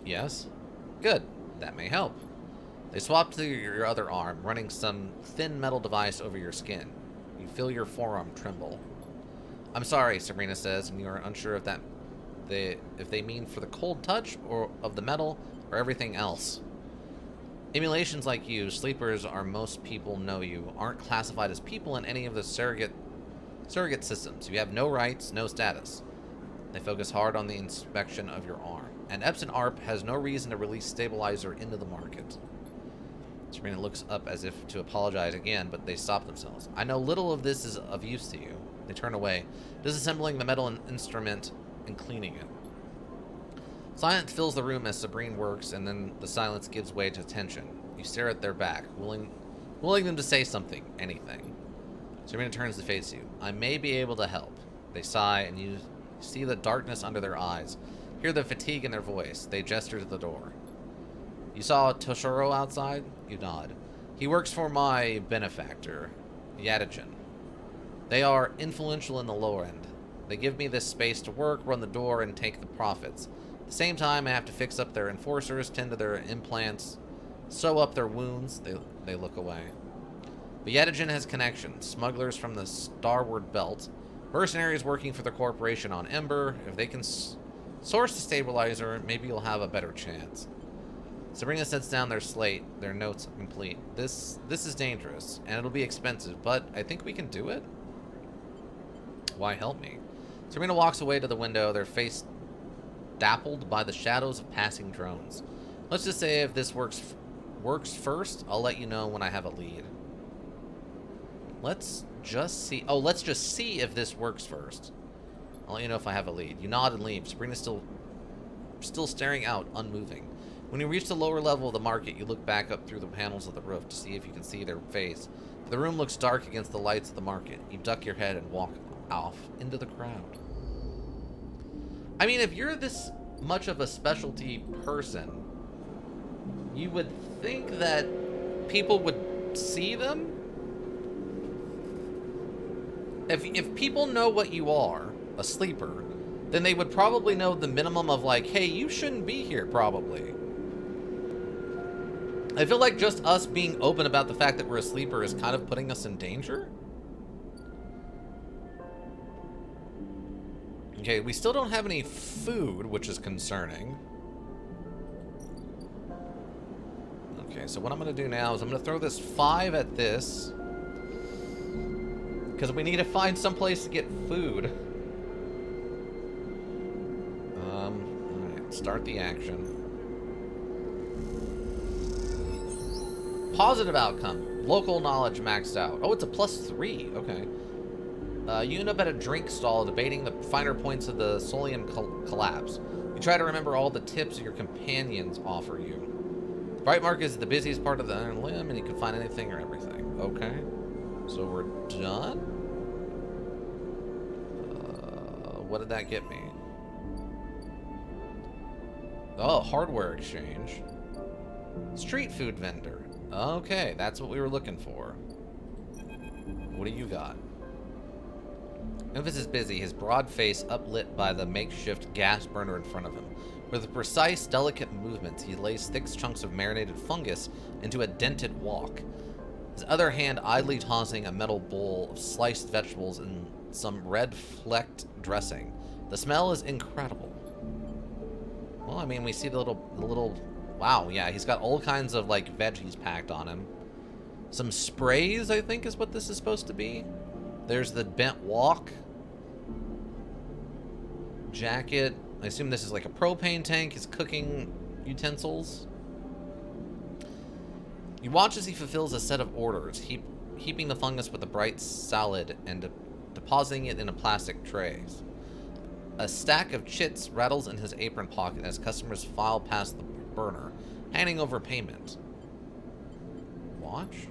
Yes? Good. That may help. They swap to your other arm, running some thin metal device over your skin. You feel your forearm tremble. I'm sorry, Sabrina says, and you are unsure if they mean for the cold touch or of the metal or everything else. Emulations like you, sleepers are most people know you, aren't classified as people in any of the surrogate systems. You have no rights, no status. They focus hard on the inspection of your arm. And SN-ARP has no reason to release stabilizer into the market. Sabrina looks up as if to apologize again, but they stop themselves. I know little of this is of use to you. They turn away, disassembling the metal instrument and cleaning it. Silence fills the room as Sabrine works, and then the silence gives way to tension. You stare at their back, willing them to say something, anything. Sabrina turns to face you. I may be able to help. They sigh, and you see the darkness under their eyes. Hear the fatigue in their voice. They gesture to the door. You saw Toshiro outside? You nod. He works for my benefactor, Yatagin. They are influential in the lower end. They give me this space to work, run the door, and take the profits. At the same time, I have to fix up their enforcers, tend to their implants, sew up their wounds. They look away. But Yatagin has connections. Smugglers from the Starward Belt. Mercenaries working for the corporation on Ember. If they can source the stabilizer, maybe you'll have a better chance. Sabrina sets down their slate, their notes complete. This is dangerous, and it'll be expensive, but I think we can do it. Why help me? Sabrina walks away to the window, their face dappled by the shadows of passing drones. Let's just say if this works first, I'll let you know when I have a lead. Let's just see if this works first. I'll let you know if I have a lead. You nod and leave. Sabrina still still staring out, unmoving. When you reach the lower level of the market, you look back up through the panels of the roof to see if you can see their face. The room looks dark against the lights of the market. You duck your head and walk off into the crowd. I mean, if you're this much of a specialty person, you would think that people would see them? If people know what you are, a sleeper, then they would probably know the minimum of like, hey, you shouldn't be here, probably. I feel like just us being open about the fact that we're a sleeper is kind of putting us in danger. Okay, we still don't have any food, which is concerning. Okay, so what I'm going to do now is I'm going to throw this 5 at this. Because we need to find some place to get food. Alright, start the action. Positive outcome. Local knowledge maxed out. Oh, it's a +3. Okay. You end up at a drink stall debating the finer points of the Solium collapse. You try to remember all the tips your companions offer you. The Bright Mark is the busiest part of the Iron Limb, and you can find anything or everything. Okay. So we're done? What did that get me? Oh, hardware exchange. Street food vendor. Okay, that's what we were looking for. What do you got? Memphis is busy, his broad face uplit by the makeshift gas burner in front of him. With precise, delicate movements, he lays thick chunks of marinated fungus into a dented wok. His other hand idly tossing a metal bowl of sliced vegetables and some red-flecked dressing. The smell is incredible. Well, I mean, we see the little... Wow, yeah, he's got all kinds of, like, veggies packed on him. Some sprays, I think, is what this is supposed to be. There's the bent wok. Jacket. I assume this is like a propane tank. His cooking utensils. You watch as he fulfills a set of orders, heaping the fungus with a bright salad and depositing it in a plastic tray. A stack of chits rattles in his apron pocket as customers file past the burner, handing over payment. Watch?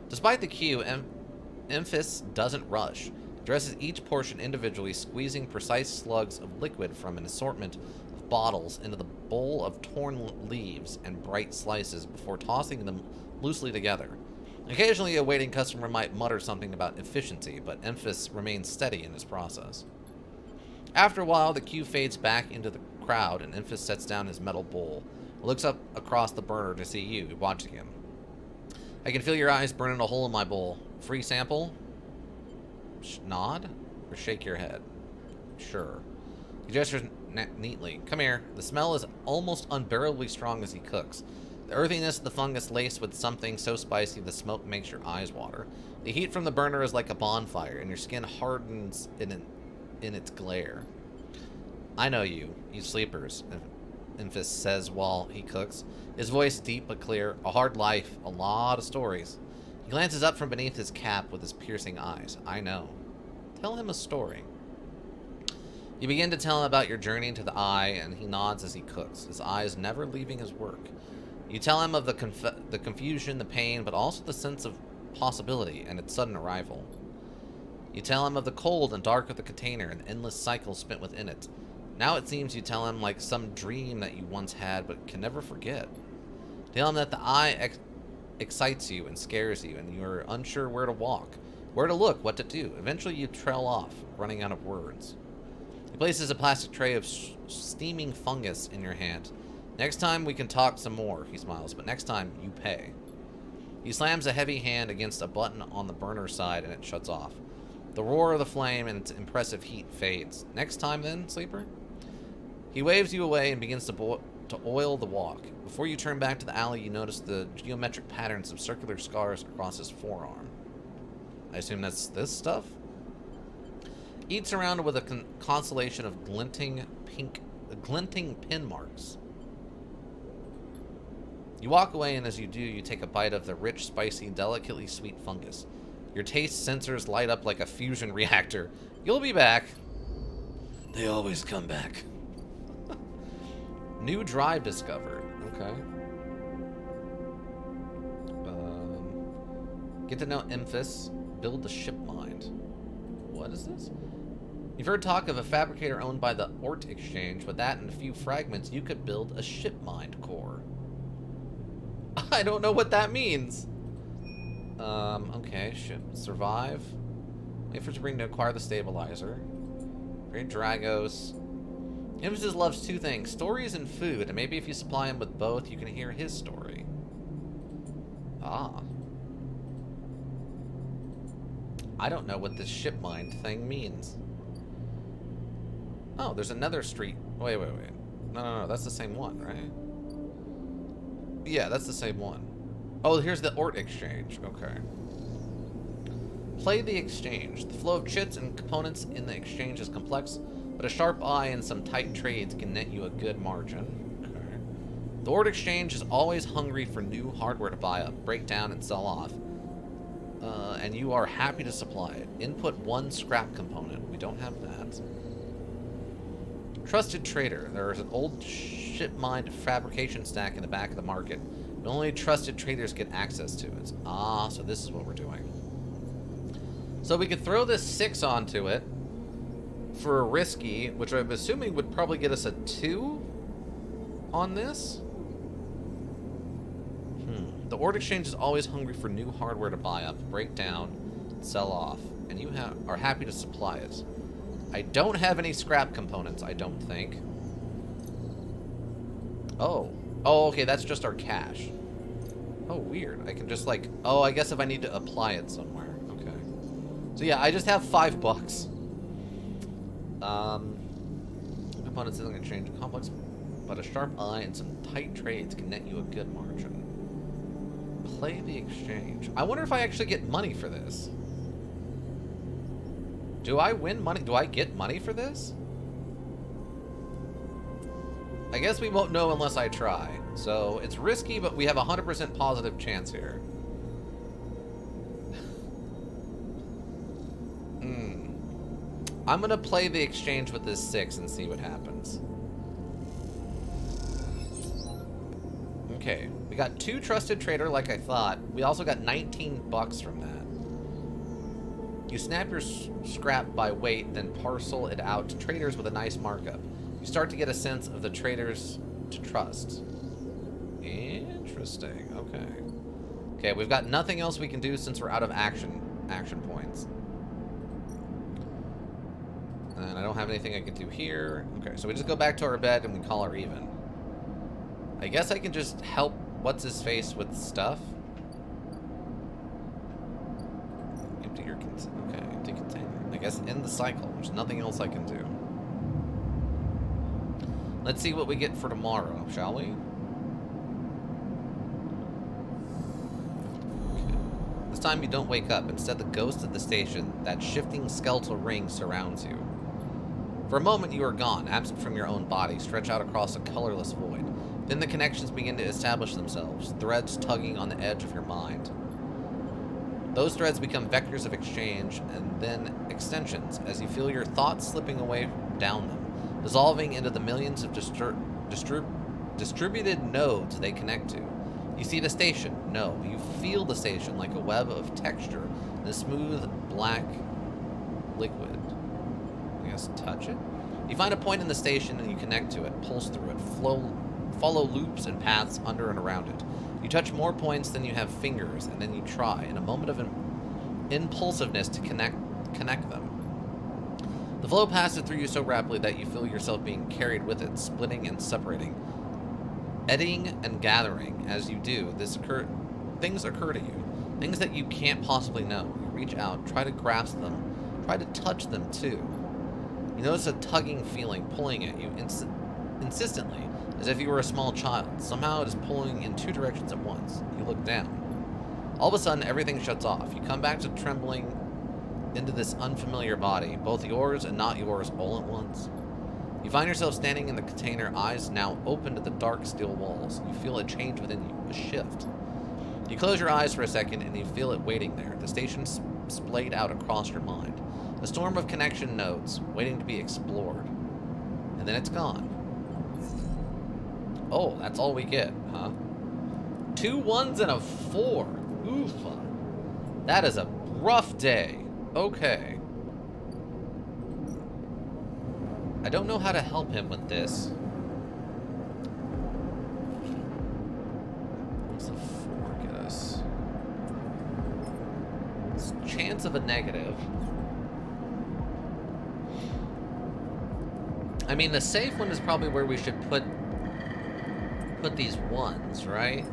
Despite the queue, Memphis doesn't rush. He dresses each portion individually, squeezing precise slugs of liquid from an assortment of bottles into the bowl of torn leaves and bright slices before tossing them loosely together. Occasionally, a waiting customer might mutter something about efficiency, but Memphis remains steady in his process. After a while, the queue fades back into the crowd, and Memphis sets down his metal bowl. He looks up across the burner to see you watching him. I can feel your eyes burning a hole in my bowl. Free sample? Nod? Or shake your head? Sure. He gestures neatly. Come here. The smell is almost unbearably strong as he cooks. The earthiness of the fungus laced with something so spicy the smoke makes your eyes water. The heat from the burner is like a bonfire, and your skin hardens in its glare. I know you sleepers, Memphis says while he cooks. His voice deep but clear. A hard life, a lot of stories. He glances up from beneath his cap with his piercing eyes. I know. Tell him a story. You begin to tell him about your journey to the Eye, and he nods as he cooks, his eyes never leaving his work. You tell him of the confusion, the pain, but also the sense of possibility and its sudden arrival. You tell him of the cold and dark of the container and endless cycles spent within it. Now it seems you tell him like some dream that you once had but can never forget. Tell him that the Eye excites you and scares you, and you're unsure where to walk, where to look, what to do. Eventually you trail off, running out of words. He places a plastic tray of steaming fungus in your hand. Next time we can talk some more, he smiles, but next time you pay. He slams a heavy hand against a button on the burner side and it shuts off. The roar of the flame and its impressive heat fades. Next time then, sleeper? He waves you away and begins to oil the wok. Before you turn back to the alley, you notice the geometric patterns of circular scars across his forearm. I assume that's this stuff? Each surrounded with a constellation of glinting pin marks. You walk away, and as you do, you take a bite of the rich, spicy, delicately sweet fungus. Your taste sensors light up like a fusion reactor. You'll be back. They always come back. New drive discovered. Okay. Get to know Emphis. Build the ship mind. What is this? You've heard talk of a fabricator owned by the Ort Exchange. With that and a few fragments, you could build a ship mind core. I don't know what that means. Okay, ship. Survive. Wait for Spring to acquire the stabilizer. Great Dragos. Emphasis loves two things, stories and food, and maybe if you supply him with both, you can hear his story. Ah. I don't know what this ship mind thing means. Oh, there's another street. Wait. No, that's the same one, right? Yeah, that's the same one. Oh, here's the Ort Exchange. Okay. Play the exchange. The flow of chits and components in the exchange is complex, but a sharp eye and some tight trades can net you a good margin. Okay. The Ort Exchange is always hungry for new hardware to buy up, break down, and sell off. And you are happy to supply it. Input 1 scrap component. We don't have that. Trusted trader. There is an old ship mind fabrication stack in the back of the market. But only trusted traders get access to it. Ah, so this is what we're doing. So we could throw this 6 onto it for a risky, which I'm assuming would probably get us a 2 on this. The Ort Exchange is always hungry for new hardware to buy up, break down, sell off, and you are happy to supply it. I don't have any scrap components, I don't think. Oh, okay, that's just our cash. Oh, weird. I can just like, oh, I guess if I need to apply it somewhere. Okay. So yeah, I just have $5. Components in the exchange complex, but a sharp eye and some tight trades can net you a good margin. Play the exchange. I wonder if I actually get money for this. Do I win money? Do I get money for this? I guess we won't know unless I try. So it's risky, but we have a 100% positive chance here. I'm gonna play the exchange with this 6 and see what happens. Okay, we got 2 trusted trader like I thought. We also got $19 from that. You snap your scrap by weight, then parcel it out to traders with a nice markup. You start to get a sense of the traders to trust. Interesting, okay. Okay, we've got nothing else we can do since we're out of action points. And I don't have anything I can do here. Okay, so we just go back to our bed and we call her even. I guess I can just help what's-his-face with stuff. Empty your container. Okay, empty container. I guess end the cycle. There's nothing else I can do. Let's see what we get for tomorrow, shall we? Okay. This time you don't wake up. Instead, the ghost of the station, that shifting skeletal ring, surrounds you. For a moment, you are gone, absent from your own body, stretched out across a colorless void. Then the connections begin to establish themselves, threads tugging on the edge of your mind. Those threads become vectors of exchange, and then extensions, as you feel your thoughts slipping away down them, dissolving into the millions of distributed nodes they connect to. You see the station. No, you feel the station like a web of texture in a smooth, black liquid. I guess touch it? You find a point in the station and you connect to it, pulse through it, follow loops and paths under and around it. You touch more points than you have fingers, and then you try, in a moment of impulsiveness, to connect them. The flow passes through you so rapidly that you feel yourself being carried with it, splitting and separating, eddying and gathering. As you do, things occur to you, things that you can't possibly know. You reach out, try to grasp them, try to touch them too. You notice a tugging feeling pulling at you insistently, as if you were a small child. Somehow it is pulling in 2 directions at once. You look down. All of a sudden, everything shuts off. You come back to trembling into this unfamiliar body, both yours and not yours all at once. You find yourself standing in the container, eyes now open to the dark steel walls. You feel a change within you, a shift. You close your eyes for a second and you feel it waiting there, the station splayed out across your mind. A storm of connection nodes, waiting to be explored. And then it's gone. Oh, that's all we get, huh? 2 1s and a 4. Oof. That is a rough day. Okay. I don't know how to help him with this. What's a 4 get us? It's chance of a negative. I mean, the safe one is probably where we should put these ones, right?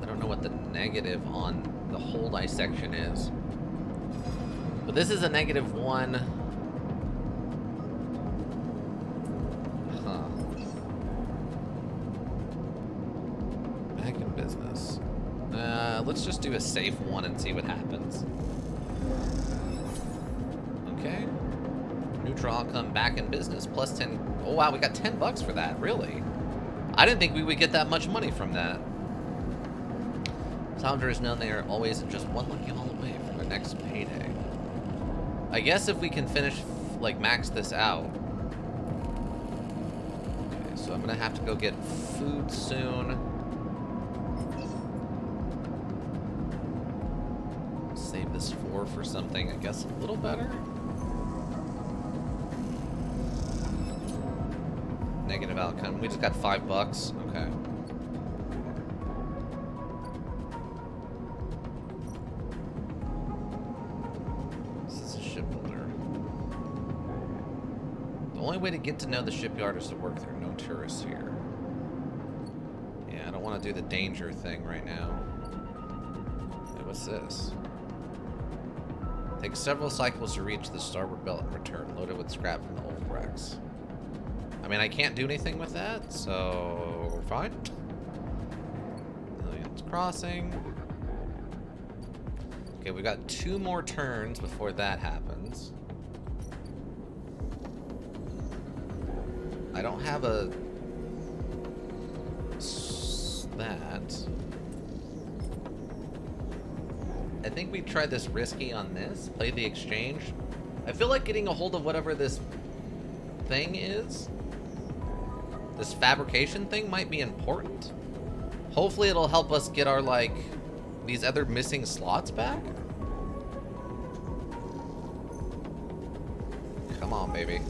I don't know what the negative on the whole dissection is. But this is a -1. Huh. Back in business. Let's just do a safe one and see what happens. Okay. Neutral outcome, back in business, plus 10. Oh wow, we got 10 bucks for that, really? I didn't think we would get that much money from that. Salvagers know they are always just one lucky haul away from their next payday. I guess if we can finish, like, max this out. Okay, so I'm gonna have to go get food soon. Save this 4 for something, I guess, a little better. Negative outcome. We just got 5 bucks. Okay. This is a shipbuilder. The only way to get to know the shipyard is to work there. No tourists here. Yeah, I don't want to do the danger thing right now. Hey, what's this? Takes several cycles to reach the starboard belt and return, loaded with scrap from the old wrecks. I mean, I can't do anything with that, so fine. Millions crossing. Okay, we got 2 more turns before that happens. I don't have a that. I think we tried this risky on this. Play the exchange. I feel like getting a hold of whatever this thing is, this fabrication thing, might be important. Hopefully it'll help us get our, like, these other missing slots back. Come on, baby.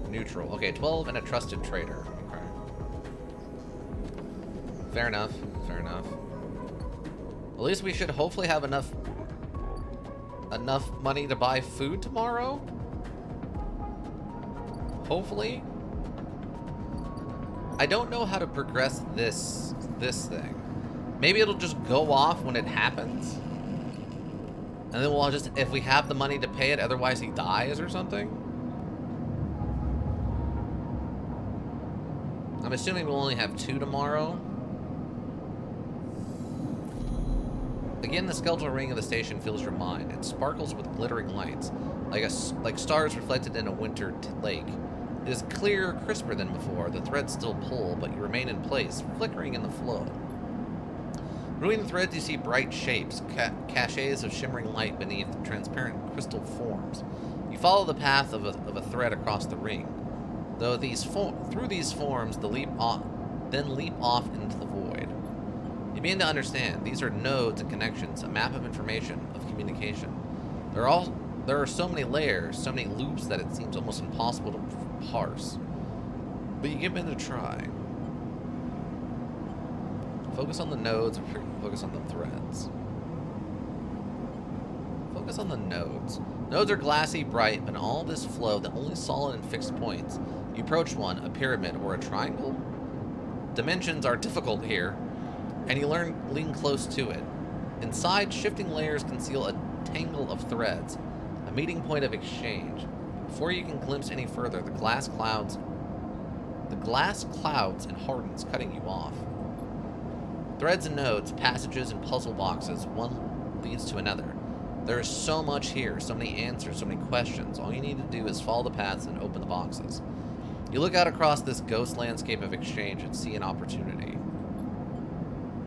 Neutral. Okay, 12 and a trusted trader. Okay. Fair enough. Fair enough. At least we should hopefully have enough money to buy food tomorrow. Hopefully. I don't know how to progress this thing. Maybe it'll just go off when it happens. And then we'll just, if we have the money to pay it, otherwise he dies or something. I'm assuming we'll only have 2 tomorrow. Again, the skeletal ring of the station fills your mind. It sparkles with glittering lights, like stars reflected in a winter lake. It is clearer, crisper than before. The threads still pull, but you remain in place, flickering in the flow. Between the threads, you see bright shapes, cachets of shimmering light beneath transparent crystal forms. You follow the path of a thread across the ring. Though through these forms, leap off into the void. You begin to understand. These are nodes and connections, a map of information, of communication. There are so many layers, so many loops that it seems almost impossible to parse. But you give it a try. Focus on the nodes, or focus on the threads. Focus on the nodes. Nodes are glassy, bright, but in all this flow, the only solid and fixed points. You approach one, a pyramid or a triangle. Dimensions are difficult here, and you lean close to it. Inside, shifting layers conceal a tangle of threads, a meeting point of exchange. Before you can glimpse any further, the glass clouds and hardens, cutting you off. Threads and nodes, passages and puzzle boxes, one leads to another. There is so much here, so many answers, so many questions. All you need to do is follow the paths and open the boxes. You look out across this ghost landscape of exchange and see an opportunity.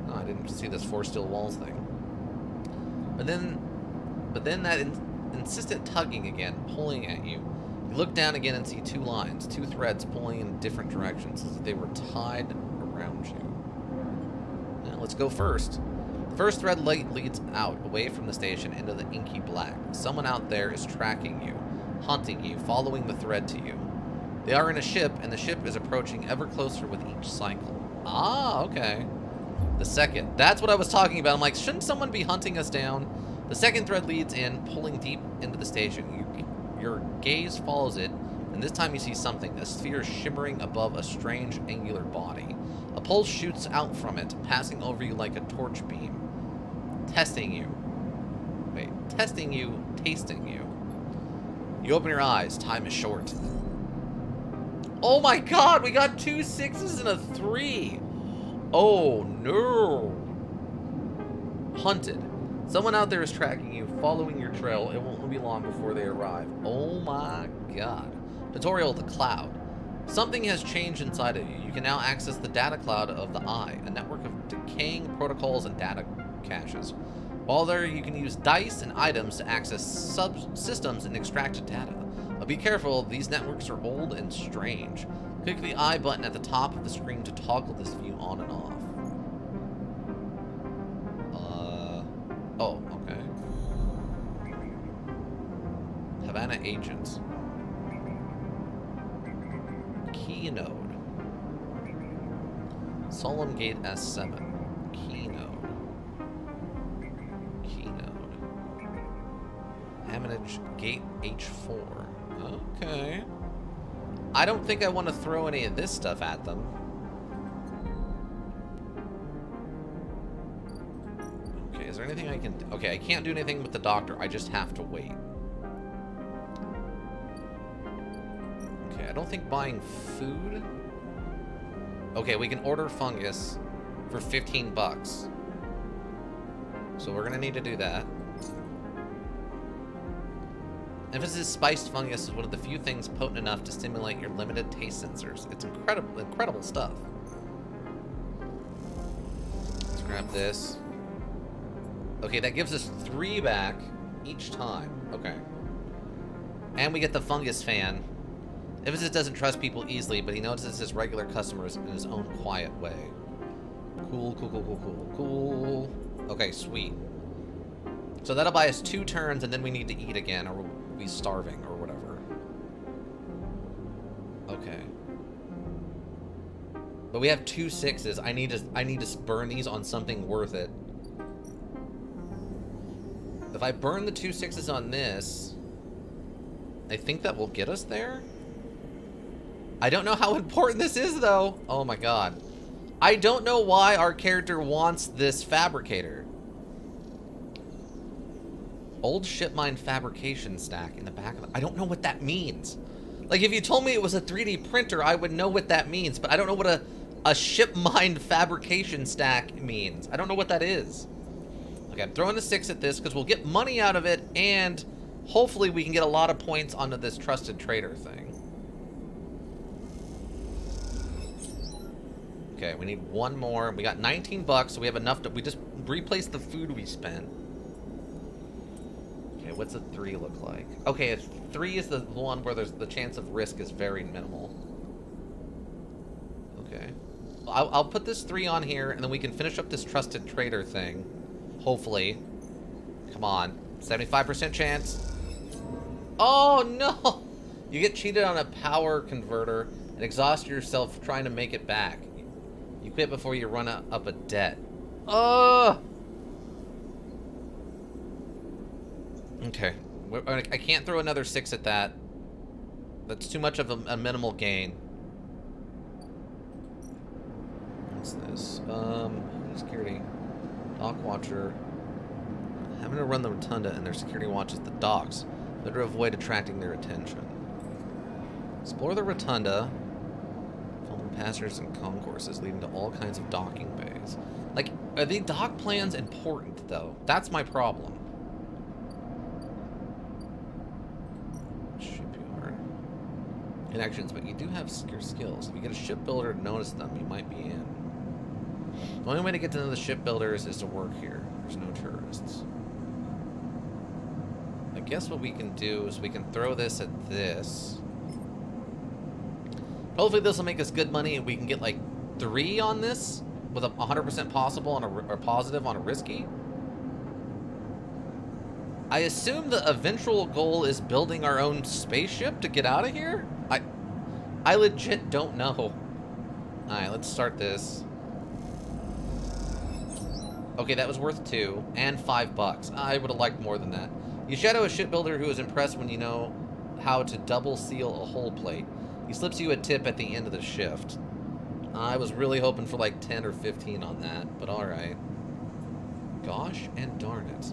No, I didn't see this four steel walls thing. But then that insistent tugging again, pulling at you. You look down again and see two lines, two threads pulling in different directions as if they were tied around you. Now, let's go first. The first thread leads out, away from the station, into the inky black. Someone out there is tracking you, hunting you, following the thread to you. They are in a ship, and the ship is approaching ever closer with each cycle. Ah, okay. The second. That's what I was talking about. I'm like, shouldn't someone be hunting us down? The second thread leads in, pulling deep into the station. Your gaze follows it, and this time you see something. A sphere shimmering above a strange angular body. A pulse shoots out from it, passing over you like a torch beam. Testing you. Wait, testing you, tasting you. You open your eyes. Time is short. Oh my god, we got 2 6s and a 3. Oh no. Hunted. Someone out there is tracking you, following your trail. It won't be long before they arrive. Oh my god. Tutorial, the cloud. Something has changed inside of you. You can now access the data cloud of the Eye, a network of decaying protocols and data caches. While there, you can use dice and items to access subsystems and extract data. But be careful, these networks are old and strange. Click the I button at the top of the screen to toggle this view on and off. Oh, okay. Havana agents. Keynode. Solemn Gate S7. Keynode. Keynode. Hamanage Gate H4. Okay. I don't think I want to throw any of this stuff at them. Okay, is there anything I can do? Okay, I can't do anything with the doctor. I just have to wait. Okay, I don't think buying food... Okay, we can order fungus for 15 bucks. So we're gonna need to do that. Emphasis spiced fungus is one of the few things potent enough to stimulate your limited taste sensors. It's incredible stuff. Let's grab this. Okay, that gives us 3 back each time. Okay. And we get the fungus fan. Emphasis doesn't trust people easily, but he notices his regular customers in his own quiet way. Cool, cool, cool, cool, cool, cool. Okay, sweet. So that'll buy us 2 turns, and then we need to eat again, or we'll be starving, or whatever. Okay. But we have 2 6s. I need to burn these on something worth it. If I burn the 2 6s on this, I think that will get us there. I don't know how important this is, though. Oh my god. I don't know why our character wants this fabricator. Old ship mine fabrication stack in the back of it. I don't know what that means. Like, if you told me it was a 3D printer, I would know what that means. But I don't know what a ship mine fabrication stack means. I don't know what that is. Okay, I'm throwing a 6 at this because we'll get money out of it. And hopefully we can get a lot of points onto this trusted trader thing. Okay, we need 1 more. We got 19 bucks, so we have enough to... We just replaced the food we spent. Okay, what's a 3 look like? Okay, 3 is the one where there's the chance of risk is very minimal. Okay. I'll put this 3 on here, and then we can finish up this trusted trader thing. Hopefully. Come on. 75% chance. Oh, no! You get cheated on a power converter and exhaust yourself trying to make it back. You quit before you run up a debt. Oh! Okay. I can't throw another 6 at that. That's too much of a minimal gain. What's this? Security. Dock watcher. Having to run the rotunda and their security watches the docks. Better avoid attracting their attention. Explore the rotunda. Passengers and concourses leading to all kinds of docking bays. Like, are the dock plans important, though? That's my problem. Shipyard. Connections, but you do have your skills. If you get a shipbuilder to notice them, you might be in. The only way to get to the shipbuilders is to work here. There's no tourists. I guess what we can do is we can throw this at this. Hopefully this will make us good money and we can get like 3 on this with a 100% possible on a, or positive on a risky. I assume the eventual goal is building our own spaceship to get out of here? I legit don't know. Alright, let's start this. Okay, that was worth 2 and $5. I would have liked more than that. You shadow a shipbuilder who is impressed when you know how to double seal a hull plate. He slips you a tip at the end of the shift. I was really hoping for like 10 or 15 on that, but alright. Gosh and darn it.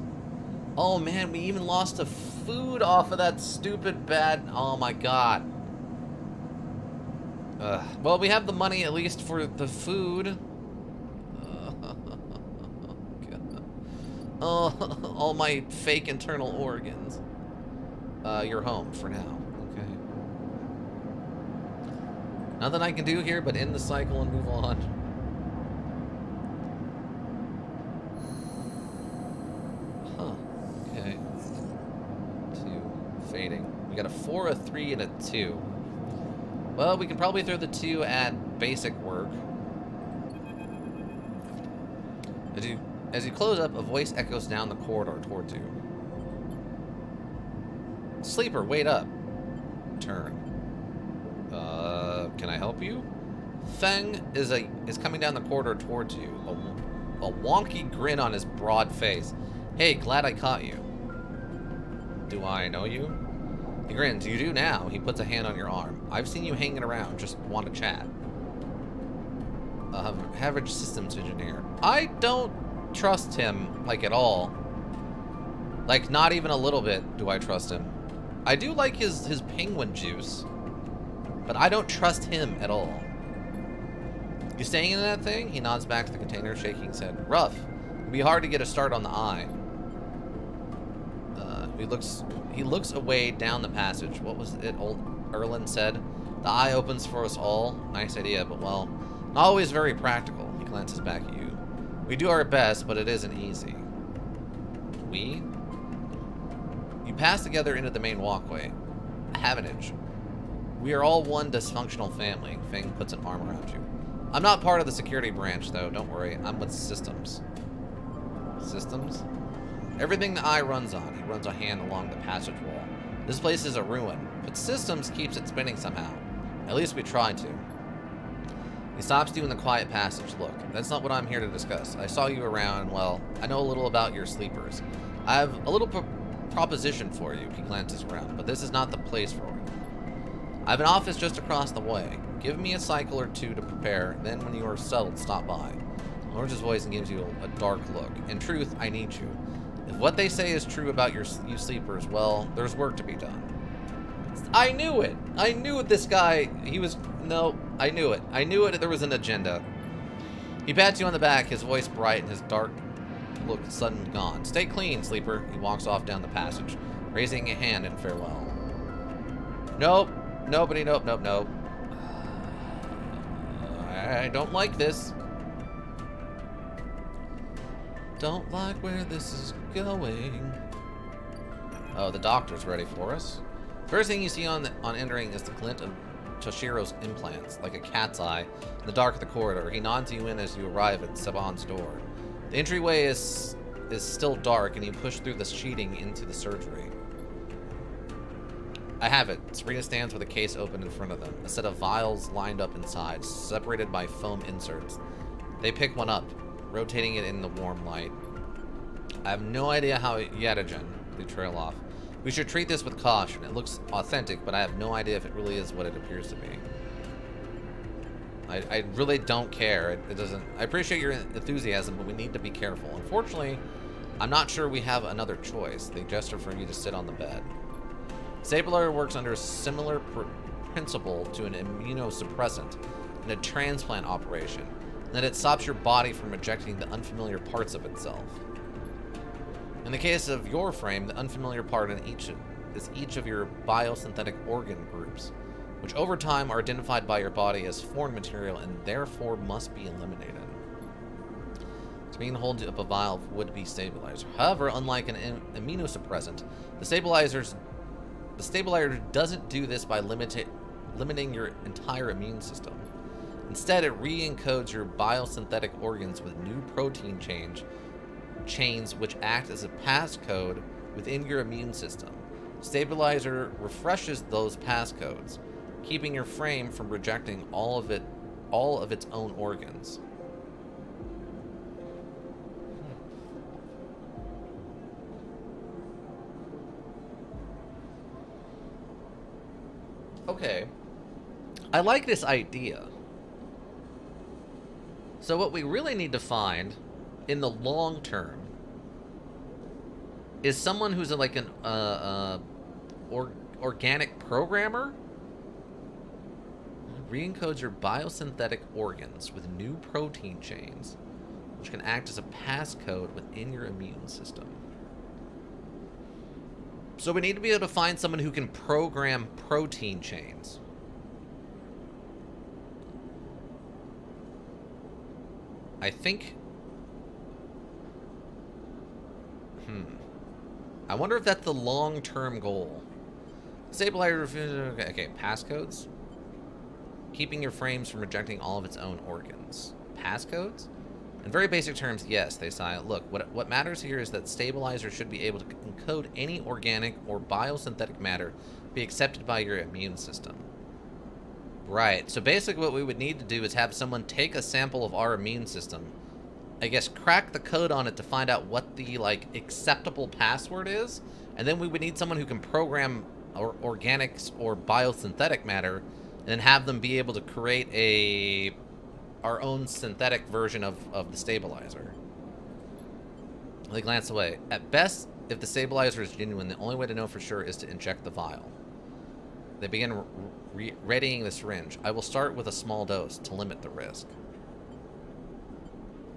Oh man, we even lost the food off of that stupid bad... Oh my god. Well, we have the money at least for the food. Oh, all my fake internal organs. You're home for now. Okay. Nothing I can do here but end the cycle and move on. Huh. Okay. 2. Fading. We got a 4, a 3, and a 2. Well, we can probably throw the 2 at basic work. As you close up, a voice echoes down the corridor towards you. Sleeper, wait up. Turn. Can I help you? Feng is coming down the corridor towards you. A wonky grin on his broad face. Hey, glad I caught you. Do I know you? He grins. You do now. He puts a hand on your arm. I've seen you hanging around. Just want to chat. Average systems engineer. I don't trust him, like, at all. Like, not even a little bit do I trust him. I do like his penguin juice, but I don't trust him at all. You staying in that thing? He nods back to the container, shaking his head. Rough. It'd be hard to get a start on the eye. He looks away down the passage. What was it old Erlen said? The eye opens for us all. Nice idea, but well, not always very practical. He glances back at you. We do our best, but it isn't easy. We? You pass together into the main walkway. Havenage. We are all one dysfunctional family. Feng puts an arm around you. I'm not part of the security branch, though. Don't worry. I'm with systems. Systems? Everything the eye runs on. He runs a hand along the passage wall. This place is a ruin, but systems keeps it spinning somehow. At least we try to. He stops you in the quiet passage. Look, that's not what I'm here to discuss. I saw you around, and well, I know a little about your sleepers. I have a little proposition for you. He glances around, but this is not the place for it. I have an office just across the way. Give me a cycle or 2 to prepare, then when you are settled, stop by. He lowers his voice and gives you a dark look. In truth, I need you. If what they say is true about you sleepers, well, there's work to be done. I knew it! I knew this guy, no, I knew it. I knew it, there was an agenda. He pats you on the back, his voice bright and his dark look suddenly gone. Stay clean, sleeper. He walks off down the passage, raising a hand in farewell. Nope. Nobody, nope. I don't like this. Don't like where this is going. Oh, the doctor's ready for us. First thing you see on entering is the glint of Toshiro's implants, like a cat's eye, in the dark of the corridor. He nods you in as you arrive at Saban's door. The entryway is still dark, and you push through the sheeting into the surgery. I have it. Serena stands with a case open in front of them. A set of vials lined up inside, separated by foam inserts. They pick one up, rotating it in the warm light. I have no idea how Yatagen. They trail off. We should treat this with caution. It looks authentic, but I have no idea if it really is what it appears to be. I really don't care. It doesn't... I appreciate your enthusiasm, but we need to be careful. Unfortunately, I'm not sure we have another choice. They gesture for you to sit on the bed. Stapler works under a similar principle to an immunosuppressant in a transplant operation, and that it stops your body from ejecting the unfamiliar parts of itself. In the case of your frame, the unfamiliar part is each of your biosynthetic organ groups, which over time are identified by your body as foreign material and therefore must be eliminated. Sabine holds up a vial of would-be stabilizer. However, unlike an immunosuppressant, the stabilizer doesn't do this by limiting your entire immune system. Instead, it re-encodes your biosynthetic organs with new protein chains which act as a passcode within your immune system. Stabilizer refreshes those passcodes, keeping your frame from rejecting all of its own organs. Okay. I like this idea. So what we really need to find in the long term is someone who's like an organic programmer. Re-encodes your biosynthetic organs with new protein chains, which can act as a passcode within your immune system. So we need to be able to find someone who can program protein chains. I think... I wonder if that's the long-term goal. Stabilizer... Okay, passcodes. Keeping your frames from rejecting all of its own organs. Passcodes? In very basic terms, yes, they say. Look, what matters here is that stabilizer should be able to encode any organic or biosynthetic matter be accepted by your immune system. Right, so basically what we would need to do is have someone take a sample of our immune system, I guess crack the code on it to find out what the, like, acceptable password is, and then we would need someone who can program organics or biosynthetic matter, and then have them be able to create our own synthetic version of the stabilizer. They glance away. At best, if the stabilizer is genuine, the only way to know for sure is to inject the vial. They begin readying the syringe. I will start with a small dose to limit the risk.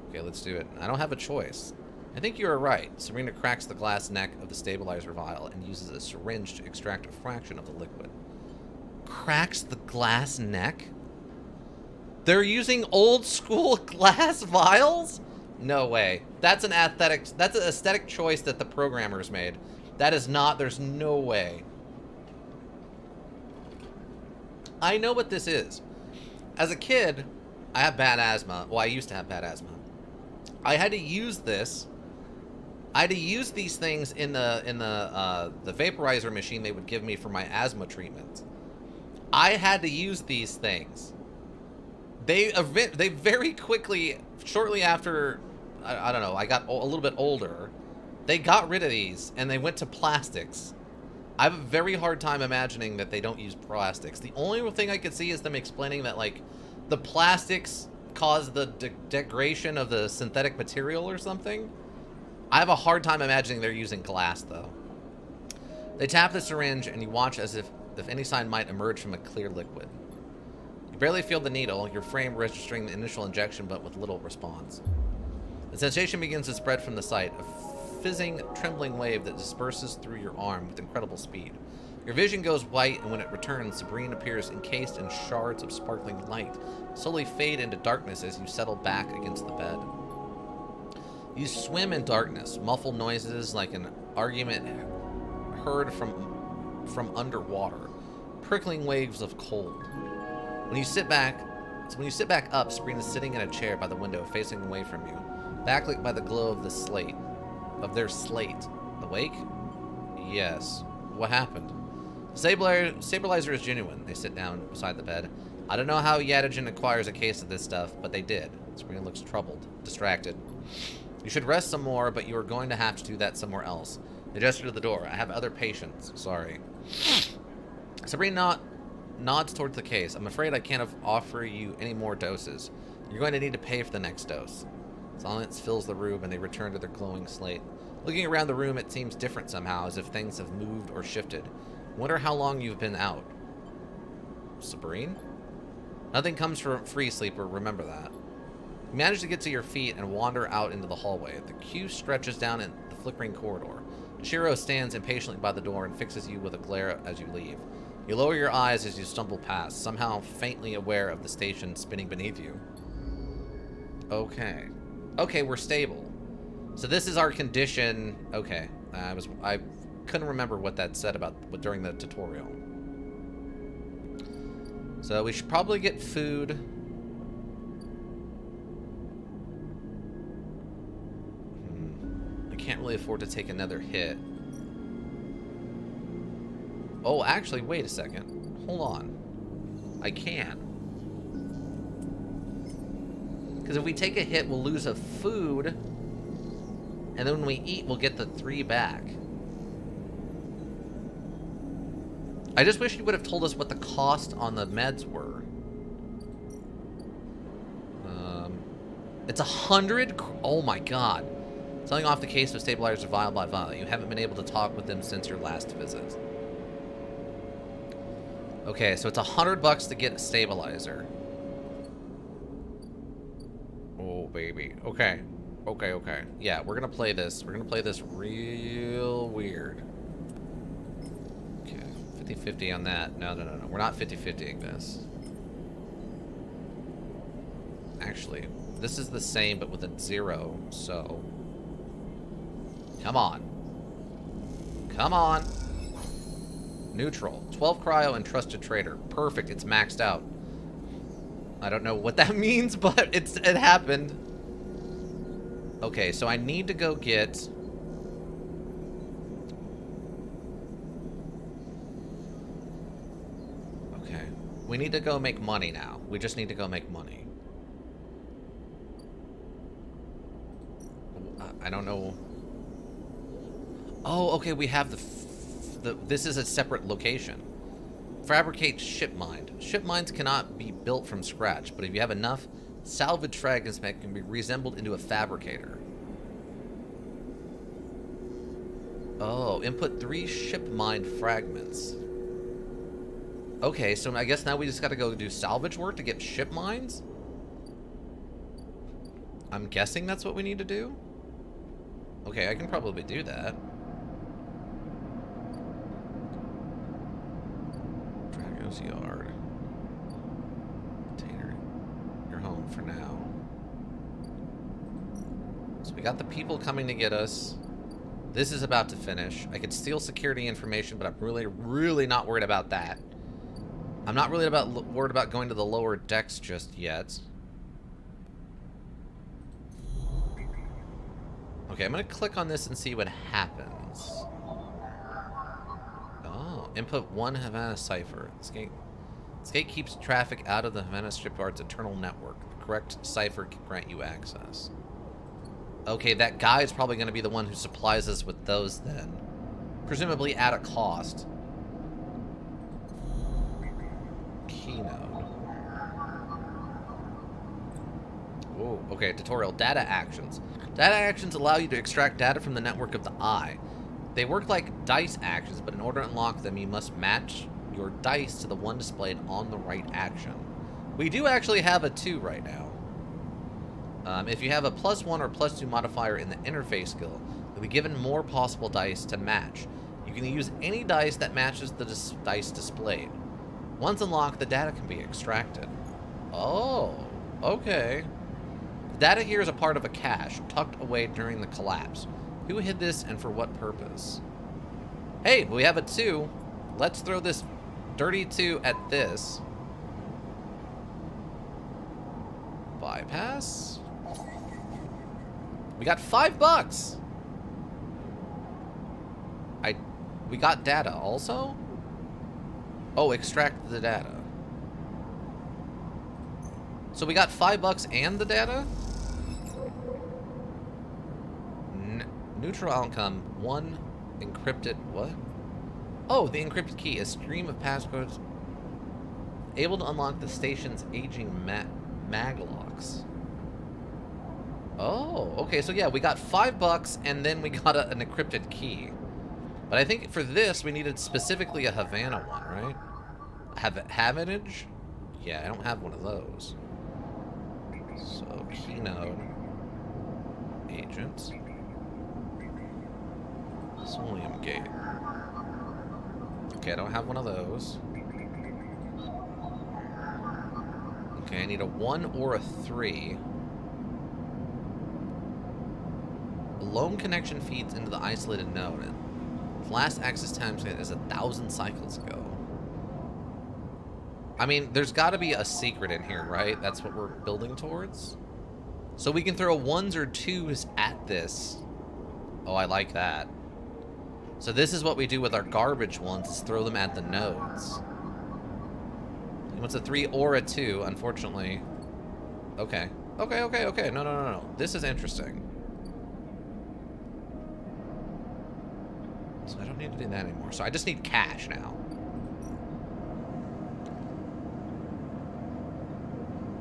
Okay, let's do it. I don't have a choice. I think you are right. Sabrina cracks the glass neck of the stabilizer vial and uses a syringe to extract a fraction of the liquid. Cracks the glass neck? They're using old school glass vials? No way. That's an aesthetic choice that the programmers made. That is not, there's no way. I know what this is. As a kid, I have bad asthma. Well, I used to have bad asthma. I had to use this. I had to use these things in the vaporizer machine they would give me for my asthma treatment. I had to use these things. They very quickly, shortly after, I don't know, I got a little bit older, they got rid of these and they went to plastics. I have a very hard time imagining that they don't use plastics. The only thing I could see is them explaining that, like, the plastics cause the degradation of the synthetic material or something. I have a hard time imagining they're using glass, though. They tap the syringe, and you watch as if any sign might emerge from a clear liquid. You barely feel the needle, your frame registering the initial injection, but with little response. The sensation begins to spread from the site, a fizzing, trembling wave that disperses through your arm with incredible speed. Your vision goes white, and when it returns, Sabrine appears encased in shards of sparkling light, slowly fade into darkness as you settle back against the bed. You swim in darkness, muffled noises like an argument heard from underwater, prickling waves of cold. When you sit back up, Sabrine is sitting in a chair by the window, facing away from you, backlit by the glow of their slate. Awake? Yes. What happened? Stabilizer is genuine. They sit down beside the bed. I don't know how Yadagen acquires a case of this stuff, but they did. Sabrina looks troubled, distracted. You should rest some more, but you are going to have to do that somewhere else. They gesture to the door. I have other patients. Sorry. Sabrina nods towards the case. I'm afraid I can't offer you any more doses. You're going to need to pay for the next dose. Silence fills the room, and they return to their glowing slate. Looking around the room, it seems different somehow, as if things have moved or shifted. Wonder how long you've been out. Sabrine? Nothing comes for free, sleeper. Remember that. You manage to get to your feet and wander out into the hallway. The queue stretches down in the flickering corridor. Shiro stands impatiently by the door and fixes you with a glare as you leave. You lower your eyes as you stumble past, somehow faintly aware of the station spinning beneath you. Okay. Okay, we're stable. So this is our condition. Okay. I couldn't remember what that said about during the tutorial. So we should probably get food. I can't really afford to take another hit. Oh, actually, wait a second. Hold on. I can. Because if we take a hit, we'll lose a food. And then when we eat, we'll get the 3 back. I just wish you would have told us what the cost on the meds were. It's 100? Oh my god. Something off the case of stabilizers are viable. You haven't been able to talk with them since your last visit. Okay, so it's $100 to get a stabilizer. Oh, baby. Okay. Okay. Yeah, we're gonna play this. We're gonna play this real weird. Okay, 50-50 on that. No. We're not 50-50ing this. Actually, this is the same, but with a 0, so... Come on. Come on. Neutral. 12 cryo and trusted trader. Perfect, it's maxed out. I don't know what that means, but it happened. Okay, so I need to go get... Okay. We need to go make money now. We just need to go make money. I don't know. Oh, okay, we have this is a separate location. Fabricate ship mine. Ship mines cannot be built from scratch, but if you have enough, salvage fragments can be reassembled into a fabricator. Oh, input 3 ship mine fragments. Okay, so I guess now we just gotta go do salvage work to get ship mines? I'm guessing that's what we need to do? Okay, I can probably do that. Drago's Yard. Container. You're home for now. So we got the people coming to get us. This is about to finish. I could steal security information, but I'm really not worried about that. I'm not really worried about going to the lower decks just yet. Okay, I'm going to click on this and see what happens. Oh, input 1 Havana cipher. This gate keeps traffic out of the Havana shipyard's internal network. The correct cipher can grant you access. Okay, that guy is probably going to be the one who supplies us with those then. Presumably at a cost. Keynote. Oh, okay, tutorial. Data actions. Data actions allow you to extract data from the network of the eye. They work like dice actions, but in order to unlock them, you must match your dice to the one displayed on the right action. We do actually have a 2 right now. If you have a +1 or +2 modifier in the interface skill, you'll be given more possible dice to match. You can use any dice that matches the dice displayed. Once unlocked, the data can be extracted. Oh, okay. The data here is a part of a cache, tucked away during the collapse. Who hid this and for what purpose? Hey, we have a 2. Let's throw this dirty 2 at this. Bypass. We got $5. We got data also? Oh, extract the data. So we got $5 and the data? Neutral outcome. 1 encrypted. What? Oh, the encrypted key. A stream of passcodes. Able to unlock the station's aging maglocks. Oh, okay. So yeah, we got $5 and then we got an encrypted key. But I think for this, we needed specifically a Havana one, right? Havanage? Yeah, I don't have one of those. So, keynote. Agent. Solium gate. Okay, I don't have one of those. Okay, I need a 1 or a 3. lone connection feeds into the isolated node. The last access time is 1,000 cycles ago. I mean, there's got to be a secret in here, right? That's what we're building towards. So we can throw 1s or 2s at this. Oh, I like that. So this is what we do with our garbage ones, is throw them at the nodes. What's a 3 or a 2, unfortunately. Okay. Okay. No. This is interesting. So I don't need to do that anymore. So I just need cash now.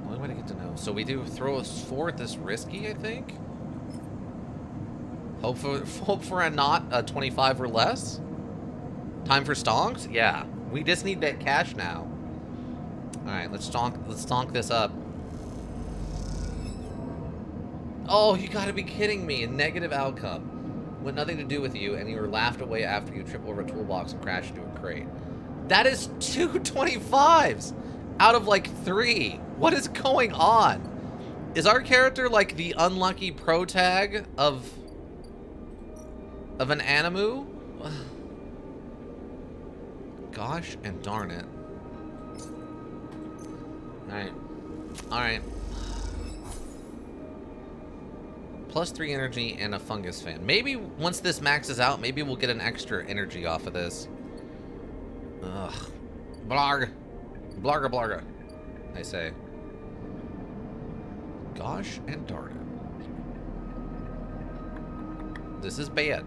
Only way to get to know. So we do throw us forward this risky, I think. Hope for a not a 25 or less. Time for stonks? Yeah. We just need that cash now. Alright, let's stonk this up. Oh, you gotta be kidding me. A negative outcome. With nothing to do with you, and you were laughed away after you trip over a toolbox and crash into a crate. That is 2 25s out of like 3. What is going on? Is our character like the unlucky pro tag of an Animu? Gosh and darn it. Alright. +3 energy and a fungus fan. Maybe once this maxes out, maybe we'll get an extra energy off of this. Ugh. Blarg. Blarga. I say. Gosh and darn it. This is bad.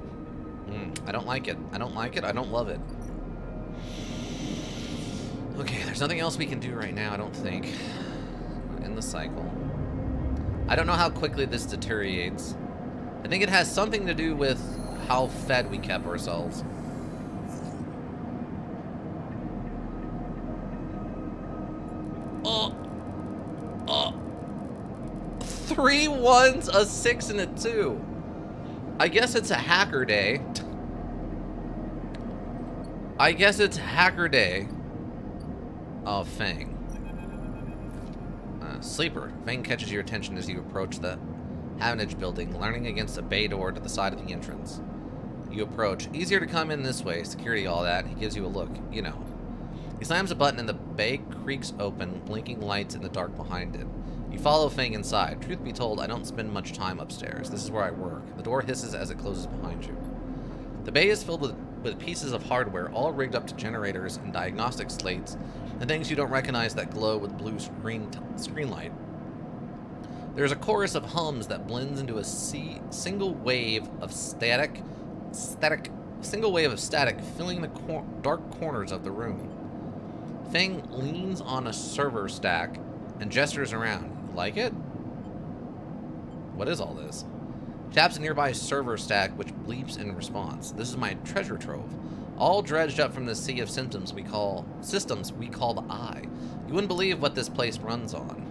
I don't like it. I don't love it. Okay, there's nothing else we can do right now, I don't think. In the cycle. I don't know how quickly this deteriorates. I think it has something to do with how fed we kept ourselves. Oh. 3 1s, a 6, and a 2. I guess it's a hacker day. Oh, Fang. Sleeper. Fang catches your attention as you approach the Havenage building, leaning against a bay door to the side of the entrance. You approach. Easier to come in this way. Security, all that. He gives you a look. You know. He slams a button and the bay creaks open, blinking lights in the dark behind it. You follow Fang inside. Truth be told, I don't spend much time upstairs. This is where I work. The door hisses as it closes behind you. The bay is filled with pieces of hardware, all rigged up to generators and diagnostic slates, and things you don't recognize that glow with blue screen light. There's a chorus of hums that blends into a single wave of static, filling the dark corners of the room. Fang leans on a server stack and gestures around. You like it? What is all this? Taps a nearby server stack, which bleeps in response. This is my treasure trove, all dredged up from the sea of systems we call the Eye. You wouldn't believe what this place runs on.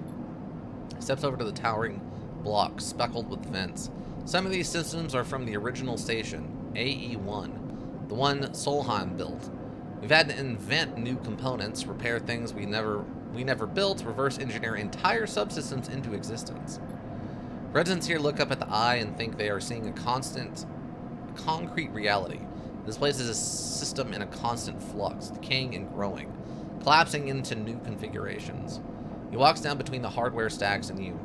He steps over to the towering block, speckled with vents. Some of these systems are from the original station, AE1, the one Solheim built. We've had to invent new components, repair things we never built, reverse engineer entire subsystems into existence. Residents here look up at the Eye and think they are seeing a concrete reality. This place is a system in a constant flux, decaying and growing, collapsing into new configurations. He walks down between the hardware stacks and you.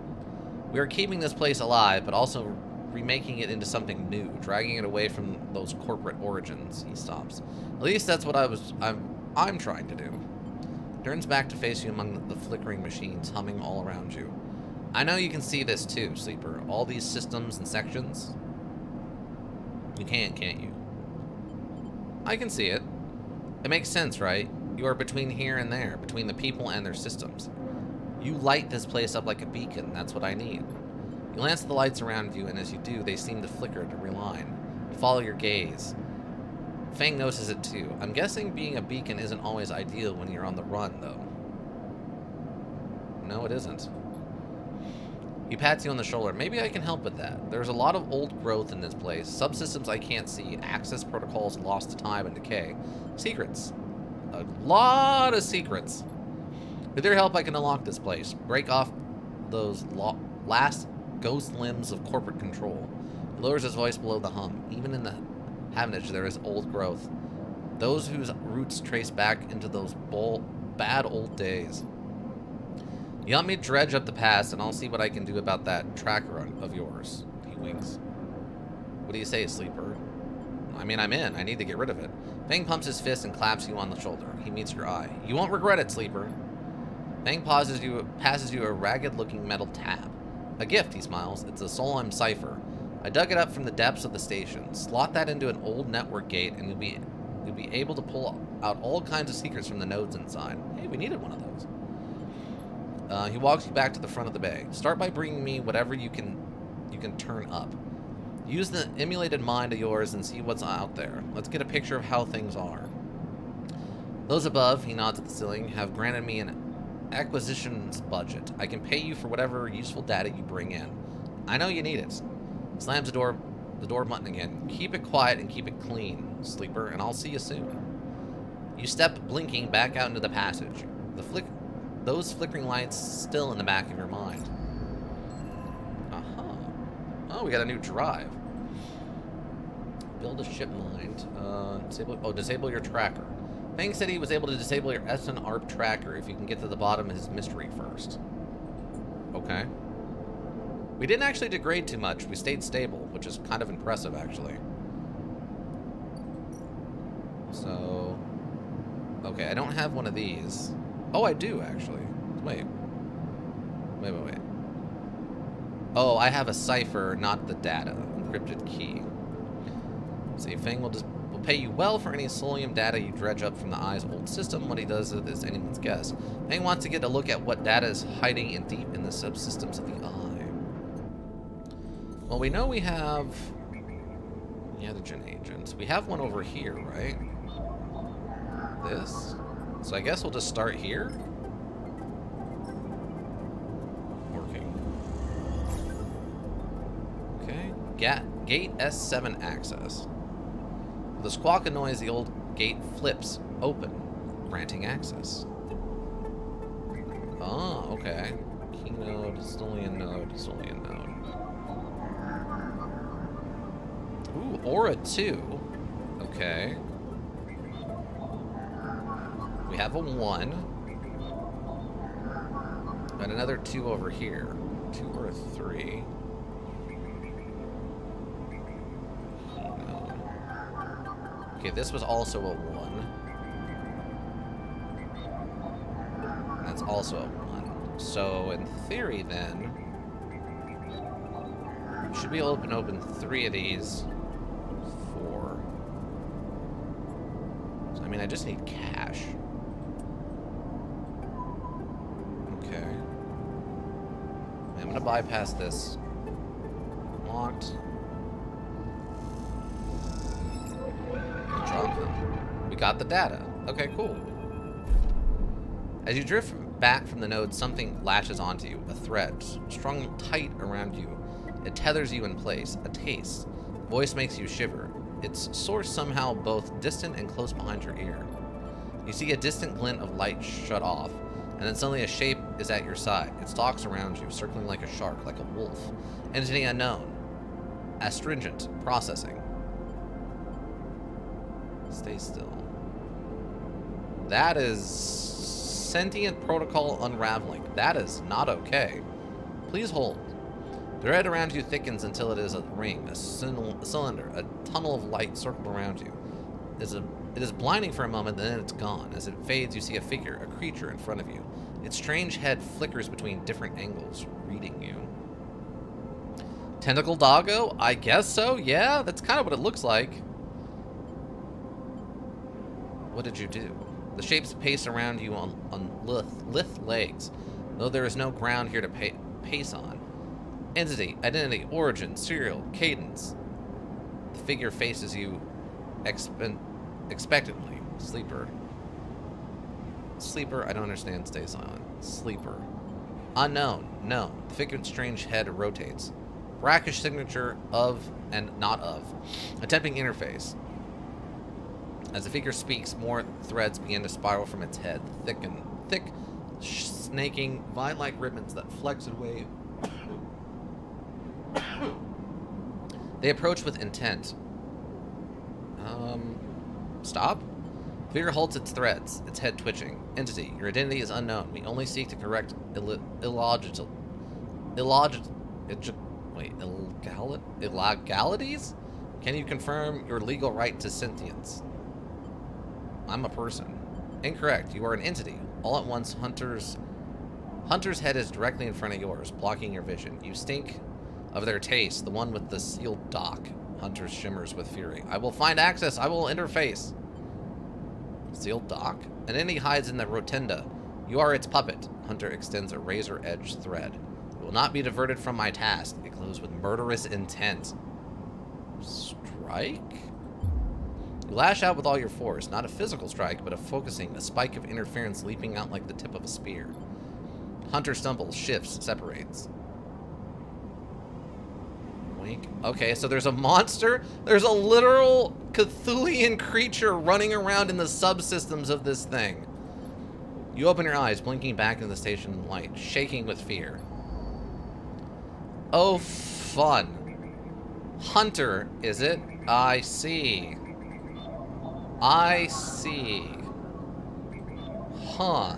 We are keeping this place alive, but also remaking it into something new, dragging it away from those corporate origins. He stops. At least that's what I'm trying to do. Turns back to face you among the flickering machines humming all around you. I know you can see this too, Sleeper. All these systems and sections. You can't you? I can see it. It makes sense, right? You are between here and there, between the people and their systems. You light this place up like a beacon. That's what I need. You glance at the lights around you, and as you do, they seem to flicker, to realign, to follow your gaze. Fang notices it too. I'm guessing being a beacon isn't always ideal when you're on the run, though. No, it isn't. He pats you on the shoulder. Maybe I can help with that. There's a lot of old growth in this place. Subsystems I can't see. Access protocols lost to time and decay. Secrets. A lot of secrets. With your help, I can unlock this place. Break off those last ghost limbs of corporate control. He lowers his voice below the hum. Even in the Havenage there is old growth. Those whose roots trace back into those bad old days. You want me to dredge up the past, and I'll see what I can do about that tracker of yours. He winks. What do you say, Sleeper? I mean, I'm in. I need to get rid of it. Fang pumps his fist and claps you on the shoulder. He meets your eye. You won't regret it, Sleeper. Fang passes you a ragged-looking metal tab. A gift, he smiles. It's a Solheim cipher. I dug it up from the depths of the station. Slot that into an old network gate, and you'll be able to pull out all kinds of secrets from the nodes inside. Hey, we needed one of those. He walks you back to the front of the bay. Start by bringing me whatever you can turn up. Use the emulated mind of yours and see what's out there. Let's get a picture of how things are. Those above, he nods at the ceiling, have granted me an acquisitions budget. I can pay you for whatever useful data you bring in. I know you need it. Slams the door button again. Keep it quiet and keep it clean, Sleeper, and I'll see you soon. You step blinking back out into the passage. Those flickering lights still in the back of your mind. Oh, we got a new drive. Build a ship mind. Disable your tracker. Fang said he was able to disable your Essen ARP tracker if you can get to the bottom of his mystery first. Okay. We didn't actually degrade too much. We stayed stable, which is kind of impressive, actually. So... Okay, I don't have one of these. Oh, I do, actually. Wait. Oh, I have a cipher, not the data. Encrypted key. See, Fang will pay you well for any Solium data you dredge up from the Eye's old system. What he does is anyone's guess. Fang wants to get a look at what data is hiding in deep in the subsystems of the Eye. Well, we know we have the antigen agents. We have one over here, right? This. So I guess we'll just start here. Working. Okay. Gate S7 access. With a squawk of noise, the old gate flips open, granting access. Oh, okay. Key node, Solian node, Solian node. Ooh, Aura 2. Okay. We have a 1. And another 2 over here. 2 or a 3. Okay, this was also a 1. And that's also a 1. So, in theory, then, we should be able to open 3 of these. 4. So, I mean, I just need cash. Okay. I'm gonna bypass this. Locked. We got the data. Okay, cool. As you drift back from the node, something latches onto you. A thread, strung tight around you. It tethers you in place. A taste. Voice makes you shiver. Its source somehow both distant and close behind your ear. You see a distant glint of light shut off, and then suddenly a shape is at your side. It stalks around you, circling like a shark, like a wolf. Entity unknown. Astringent. Processing. Stay still. That is sentient protocol unraveling. That is not okay. Please hold. The red around you thickens until it is a ring, a cylinder, a tunnel of light circled around you. It is blinding for a moment, then it's gone. As it fades, you see a figure, a creature in front of you. Its strange head flickers between different angles, reading you. Tentacle doggo? I guess so, yeah? That's kind of what it looks like. What did you do? The shapes pace around you on lithe legs, though there is no ground here to pace on. Entity, identity, origin, serial, cadence. The figure faces you expectantly. Sleeper. Sleeper, I don't understand, stay silent. Sleeper. Unknown, known. The figure's strange head rotates. Brackish signature of and not of. Attempting interface. As the figure speaks, more threads begin to spiral from its head. Thick, snaking, vine-like ribbons that flex and wave. They approach with intent. Stop? Fear halts its threads, its head twitching. Entity, your identity is unknown. We only seek to correct illegalities? Can you confirm your legal right to sentience? I'm a person. Incorrect. You are an entity. All at once, Hunter's head is directly in front of yours, blocking your vision. You stink of their taste, the one with the sealed dock. Hunter shimmers with fury. I will find access. I will interface. Sealed dock? An entity hides in the rotunda. You are its puppet. Hunter extends a razor-edged thread. It will not be diverted from my task. It glows with murderous intent. Strike? You lash out with all your force. Not a physical strike, but a focusing, a spike of interference leaping out like the tip of a spear. Hunter stumbles, shifts, separates. Wink. Okay, so there's a monster. There's a literal Cthulhian creature running around in the subsystems of this thing. You open your eyes, blinking back in the station light, shaking with fear. Oh, fun. Hunter, is it? I see. I see. Huh.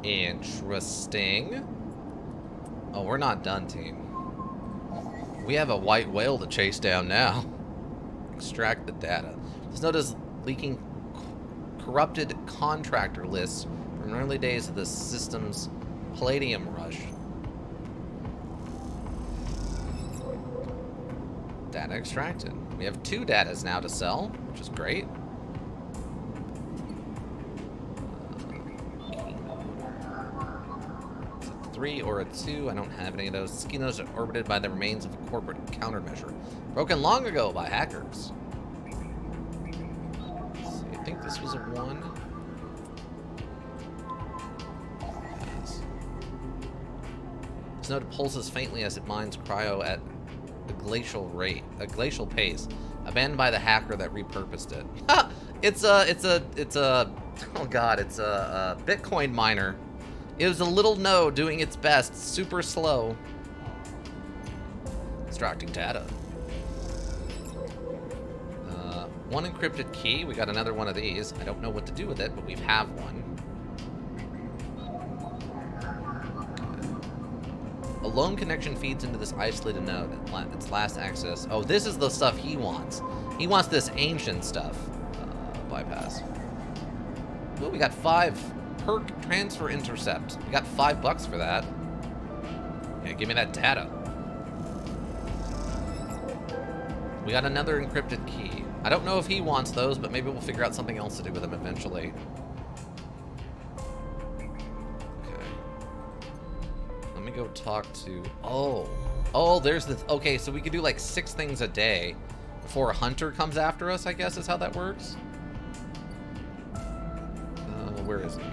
Interesting. Oh, we're not done, team. We have a white whale to chase down now. Extract the data. This note is leaking corrupted contractor lists from early days of the system's palladium rush. Data extracted. We have 2 datas now to sell, which is great. It's a 3 or a 2. I don't have any of those. Ski nodes are orbited by the remains of a corporate countermeasure, broken long ago by hackers. Let's see, I think this was a 1. Yes. This node pulses faintly as it mines cryo at a glacial pace, abandoned by the hacker that repurposed it. It's a oh god, it's a Bitcoin miner. It was a little node doing its best, super slow. Extracting data. 1 encrypted key. We got another one of these. I don't know what to do with it, but we have one. A lone connection feeds into this isolated node. Its last access. Oh, this is the stuff he wants. He wants this ancient stuff. Bypass. Oh, we got 5 perk transfer intercept. We got $5 for that. Yeah, give me that data. We got another encrypted key. I don't know if he wants those, but maybe we'll figure out something else to do with them eventually. Go talk to... Oh, there's this... Okay, so we could do like 6 things a day before a hunter comes after us, I guess is how that works. Where is he?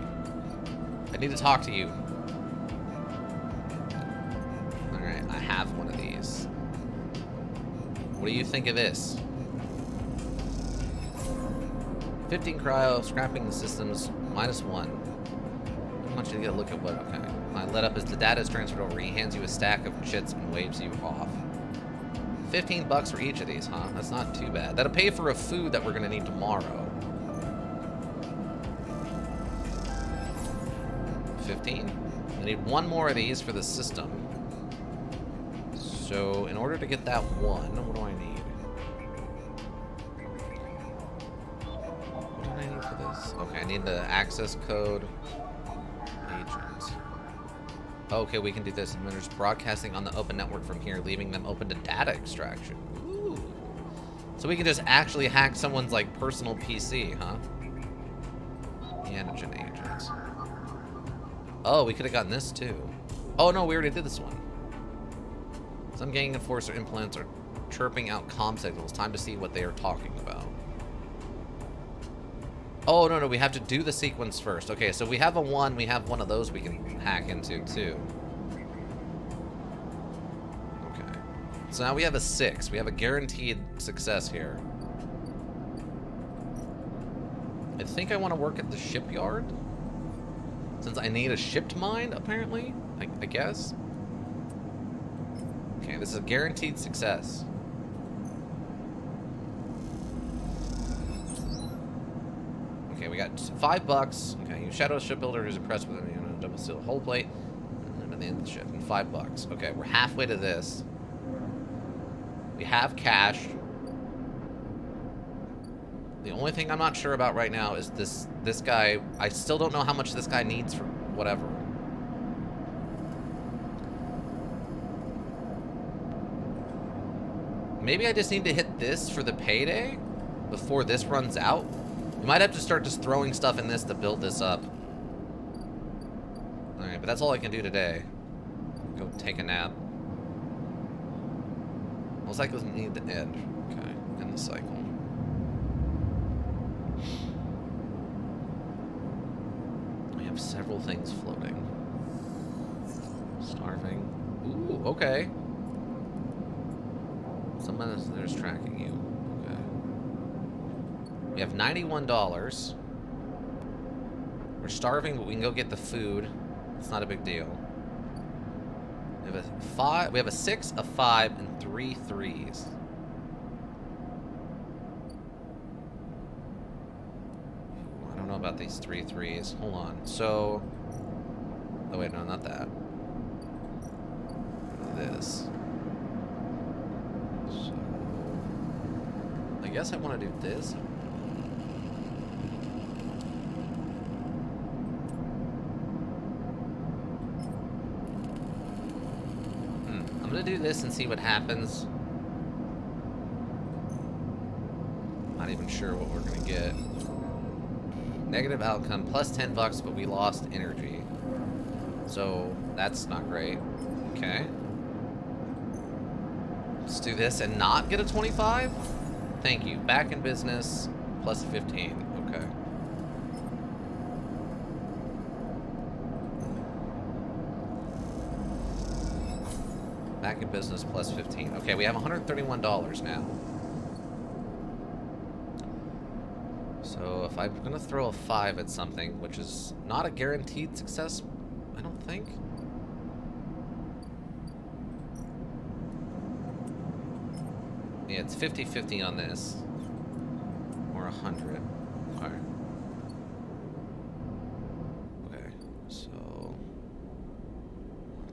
I need to talk to you. Alright, I have one of these. What do you think of this? 15 cryo, scrapping the systems, -1. I want you to get a look at what... Okay. I let up as the data is transferred over. He hands you a stack of chits and waves you off. $15 for each of these, huh? That's not too bad. That'll pay for a food that we're gonna need tomorrow. 15. I need 1 more of these for the system. So, in order to get that 1, what do I need? What do I need for this? Okay, I need the access code. Okay, we can do this. And just broadcasting on the open network from here, leaving them open to data extraction. Ooh. So we can just actually hack someone's, like, personal PC, huh? Antigen agents. Oh, we could have gotten this, too. Oh, no, we already did this one. Some gang enforcer implants are chirping out comm signals. Time to see what they are talking about. Oh, no, we have to do the sequence first. Okay, so we have a 1. We have one of those we can hack into, too. Okay. So now we have a 6. We have a guaranteed success here. I think I want to work at the shipyard. Since I need a ship to mine, apparently. I guess. Okay, this is a guaranteed success. Okay, we got $5. Okay, you shadow shipbuilder who's impressed with it, you know, double seal hull plate, and then the end of the ship, and $5. Okay, we're halfway to this. We have cash. The only thing I'm not sure about right now is this guy. I still don't know how much this guy needs for whatever. Maybe I just need to hit this for the payday before this runs out. We might have to start just throwing stuff in this to build this up. Alright, but that's all I can do today. Go take a nap. Well, cycles need to end. Okay, end the cycle. We have several things floating. Starving. Ooh, okay. Someone there's tracking you. Okay. We have $91. We're starving, but we can go get the food. It's not a big deal. We have a 5. We have a 6, a 5, and 3 3s. I don't know about these 3 3s. Hold on. So. Oh wait, no, not that. This. So. I guess I want to do this. I'm gonna do this and see what happens. Not even sure what we're gonna get. Negative outcome, plus $10, but we lost energy. So that's not great. Okay. Let's do this and not get a 25? Thank you. Back in business, plus 15. Okay. Back in business, plus 15. Okay, we have $131 now. So if I'm gonna throw a 5 at something, which is not a guaranteed success, I don't think. Yeah, it's 50-50 on this. Or 100. Alright. Okay, so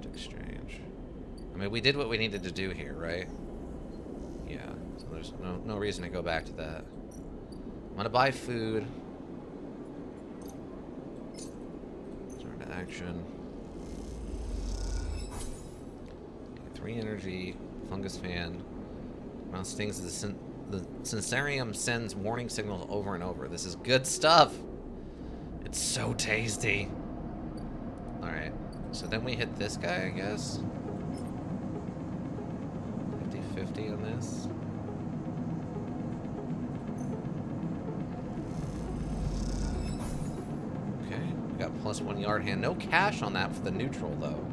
exchange. I mean, we did what we needed to do here, right? Yeah, so there's no reason to go back to that. I'm gonna buy food. Start to action. 3 energy, fungus fan. Mount stings. The Sensorium sends warning signals over and over. This is good stuff. It's so tasty. Alright, so then we hit this guy, I guess. 50-50 on this. Okay, we got +1 yard hand. No cash on that for the neutral, though.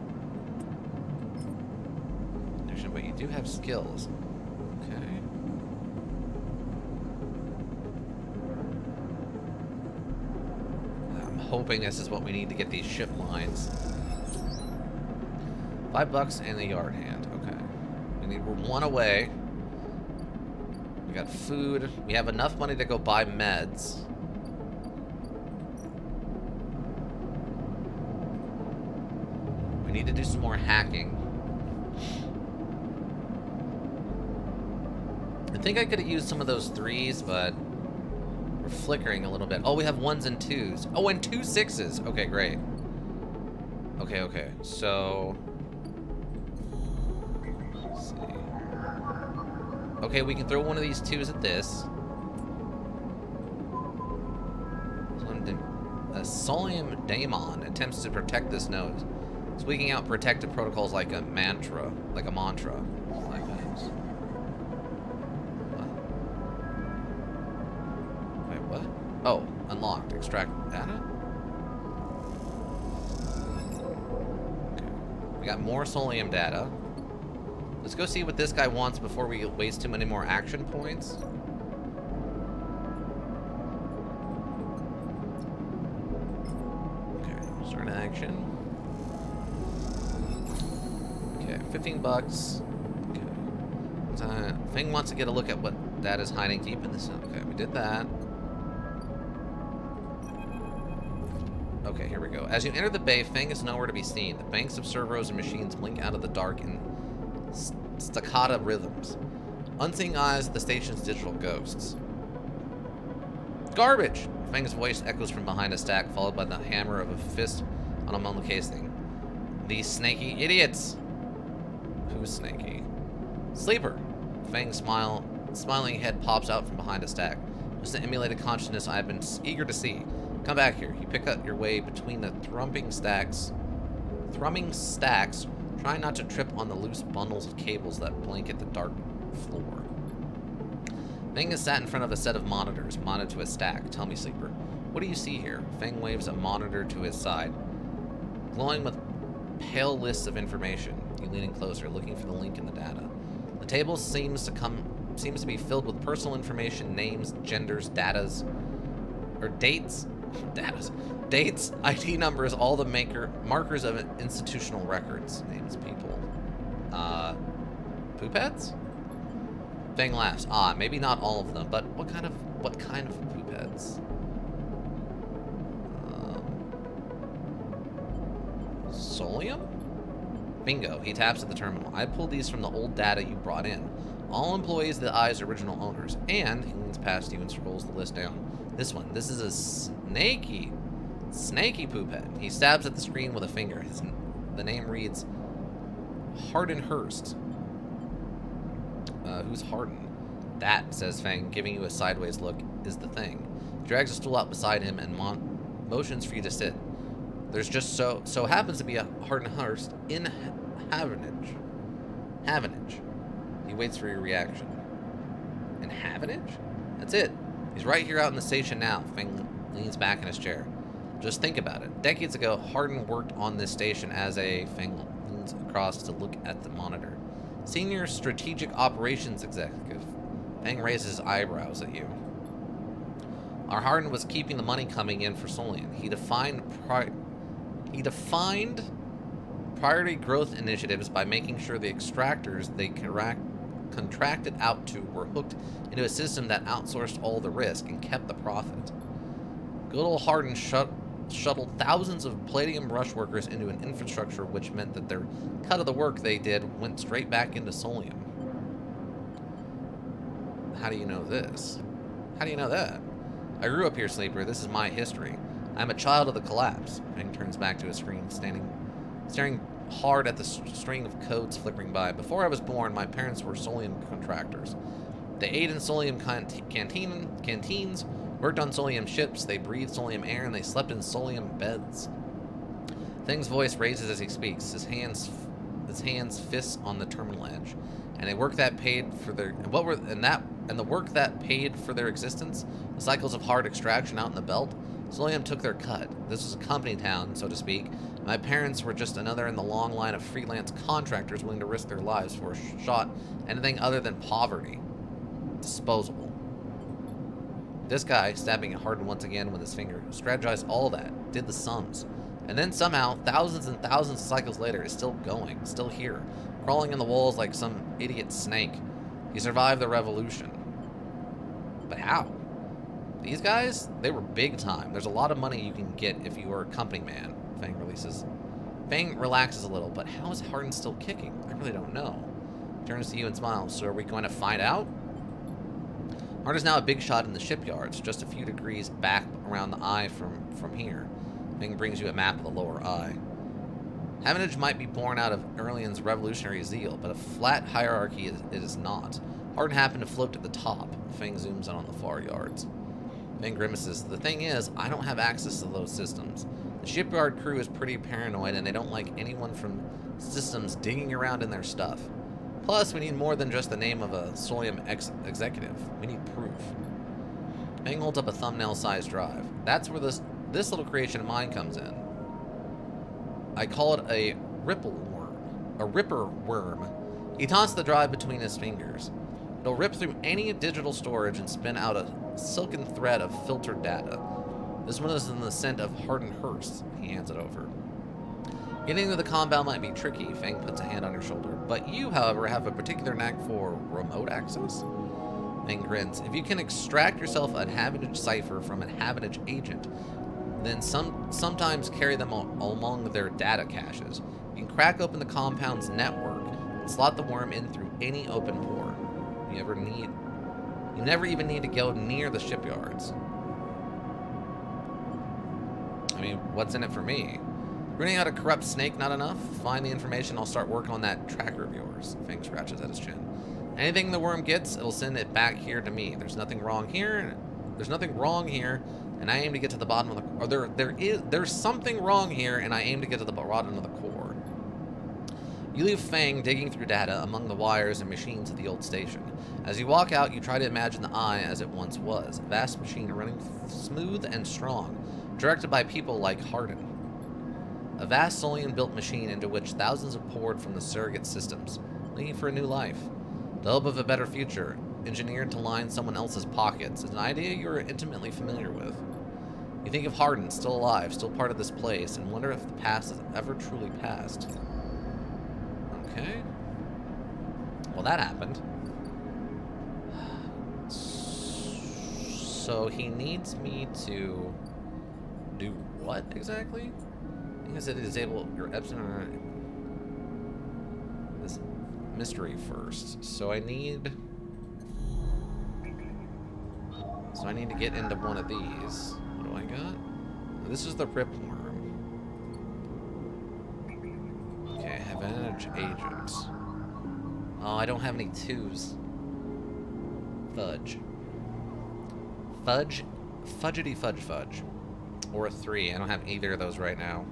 But you do have skills. Okay. I'm hoping this is what we need to get these ship lines. $5 and a yard hand. Okay. We're 1 away. We got food. We have enough money to go buy meds. We need to do some more hacking. I think I could have used some of those 3s, but we're flickering a little bit. Oh, we have 1s and 2s. Oh, and 2 6s. Okay, great. Okay. So, let's see. Okay, we can throw one of these 2s at this. A Solium Daemon attempts to protect this node, squeaking out protective protocols like a mantra. Like a mantra. Oh, unlocked. Extract data? Okay. We got more Solium data. Let's go see what this guy wants before we waste too many more action points. Okay, start action. Okay, $15. Feng wants to get a look at what that is hiding deep in this. Okay, we did that. Okay, here we go. As you enter the bay, Feng is nowhere to be seen. The banks of servos and machines blink out of the dark in staccato rhythms. Unseeing eyes, the station's digital ghosts. Garbage! Feng's voice echoes from behind a stack, followed by the hammer of a fist on a metal casing. These snaky idiots! Who's snaky? Sleeper! Feng's smiling head pops out from behind a stack. Just an emulated consciousness I've been eager to see. Come back here. You pick up your way between the thrumming stacks, trying not to trip on the loose bundles of cables that blanket the dark floor. Feng is sat in front of a set of monitors, mounted to a stack. Tell me, Sleeper, what do you see here? Feng waves a monitor to his side, glowing with pale lists of information. You lean in closer, looking for the link in the data. The table seems to be filled with personal information, names, genders, dates, ID numbers, all the markers of institutional records. Names, people. Poop heads? Feng laughs. Ah, maybe not all of them, but what kind of poop heads? Solium? Bingo. He taps at the terminal. I pulled these from the old data you brought in. All employees of the Eye's original owners. And he leans past you and scrolls the list down. This one. This is a snaky poop head. He stabs at the screen with a finger. The name reads Hardin Hurst. Who's Hardin? That, says Feng, giving you a sideways look, is the thing. He drags a stool out beside him and motions for you to sit. There's just so happens to be a Hardin Hurst in Havenage. He waits for your reaction. In Havenage? That's it. He's right here out in the station now. Feng leans back in his chair. Just think about it. Decades ago, Hardin worked on this station as a... Feng leans across to look at the monitor. Senior Strategic Operations Executive. Feng raises his eyebrows at you. Our Hardin was keeping the money coming in for Solian. He defined priority growth initiatives by making sure the extractors they contracted out to were hooked into a system that outsourced all the risk and kept the profit. Good old Hardin shuttled thousands of Palladium Rush workers into an infrastructure which meant that their cut of the work they did went straight back into Solium. How do you know this? How do you know that? I grew up here, Sleeper. This is my history. I'm a child of the collapse. Feng turns back to his screen, staring hard at the string of codes flickering by. Before I was born, my parents were Solium contractors. They ate in Solium canteens, worked on Solium ships, they breathed Solium air, and they slept in Solium beds. Feng's voice raises as he speaks, his hands fists on the terminal edge. And the work that paid for their existence, the cycles of hard extraction out in the belt, Solium took their cut. This was a company town, so to speak. My parents were just another in the long line of freelance contractors willing to risk their lives for a shot anything other than poverty. Disposable. This guy, stabbing at Hardin once again with his finger, strategized all that, did the sums. And then somehow, thousands and thousands of cycles later, is still going, still here, crawling in the walls like some idiot snake. He survived the revolution. But how? These guys, they were big time. There's a lot of money you can get if you are a company man, Feng relaxes a little, but how is Hardin still kicking? I really don't know. He turns to you and smiles. So are we going to find out? Hardin's now a big shot in the shipyards, just a few degrees back around the eye from here. Feng brings you a map of the lower eye. Havenage might be born out of Erlian's revolutionary zeal, but a flat hierarchy it is not. Hardin happened to float at the top. Feng zooms in on the far yards. Feng grimaces. The thing is, I don't have access to those systems. The shipyard crew is pretty paranoid, and they don't like anyone from systems digging around in their stuff. Plus, we need more than just the name of a Solium executive. We need proof. Feng holds up a thumbnail-sized drive. That's where this little creation of mine comes in. I call it a ripple worm. A ripper worm. He taunts the drive between his fingers. It'll rip through any digital storage and spin out a silken thread of filtered data. This one is in the scent of Hardin Hurst. He hands it over. Getting to the compound might be tricky, Fang puts a hand on her shoulder. But you, however, have a particular knack for remote access? Fang grins. If you can extract yourself a Habitage cipher from a Habitage agent, then sometimes carry them along their data caches. You can crack open the compound's network and slot the worm in through any open pore. You never even need to go near the shipyards. I mean, what's in it for me? Running out a corrupt snake not enough? Find the information, I'll start working on that tracker of yours. Fang scratches at his chin. Anything the worm gets, it'll send it back here to me. There's nothing wrong here. There's nothing wrong here, and I aim to get to the bottom of the... Or there's something wrong here, and I aim to get to the bottom of the core. You leave Fang digging through data among the wires and machines at the old station. As you walk out, you try to imagine the Eye as it once was. A vast machine running smooth and strong, directed by people like Hardin. A vast Solian-built machine into which thousands have poured from the surrogate systems, looking for a new life. The hope of a better future, engineered to line someone else's pockets, is an idea you are intimately familiar with. You think of Hardin, still alive, still part of this place, and wonder if the past has ever truly passed. Okay. Well, that happened. So he needs me to do what exactly? Because it is able your Epsilon this mystery first. So I need to get into one of these. What do I got? This is the Ripworm. Okay, Advantage Agents. Oh, I don't have any 2s. Fudge. Fudgety fudge. Or a 3. I don't have either of those right now.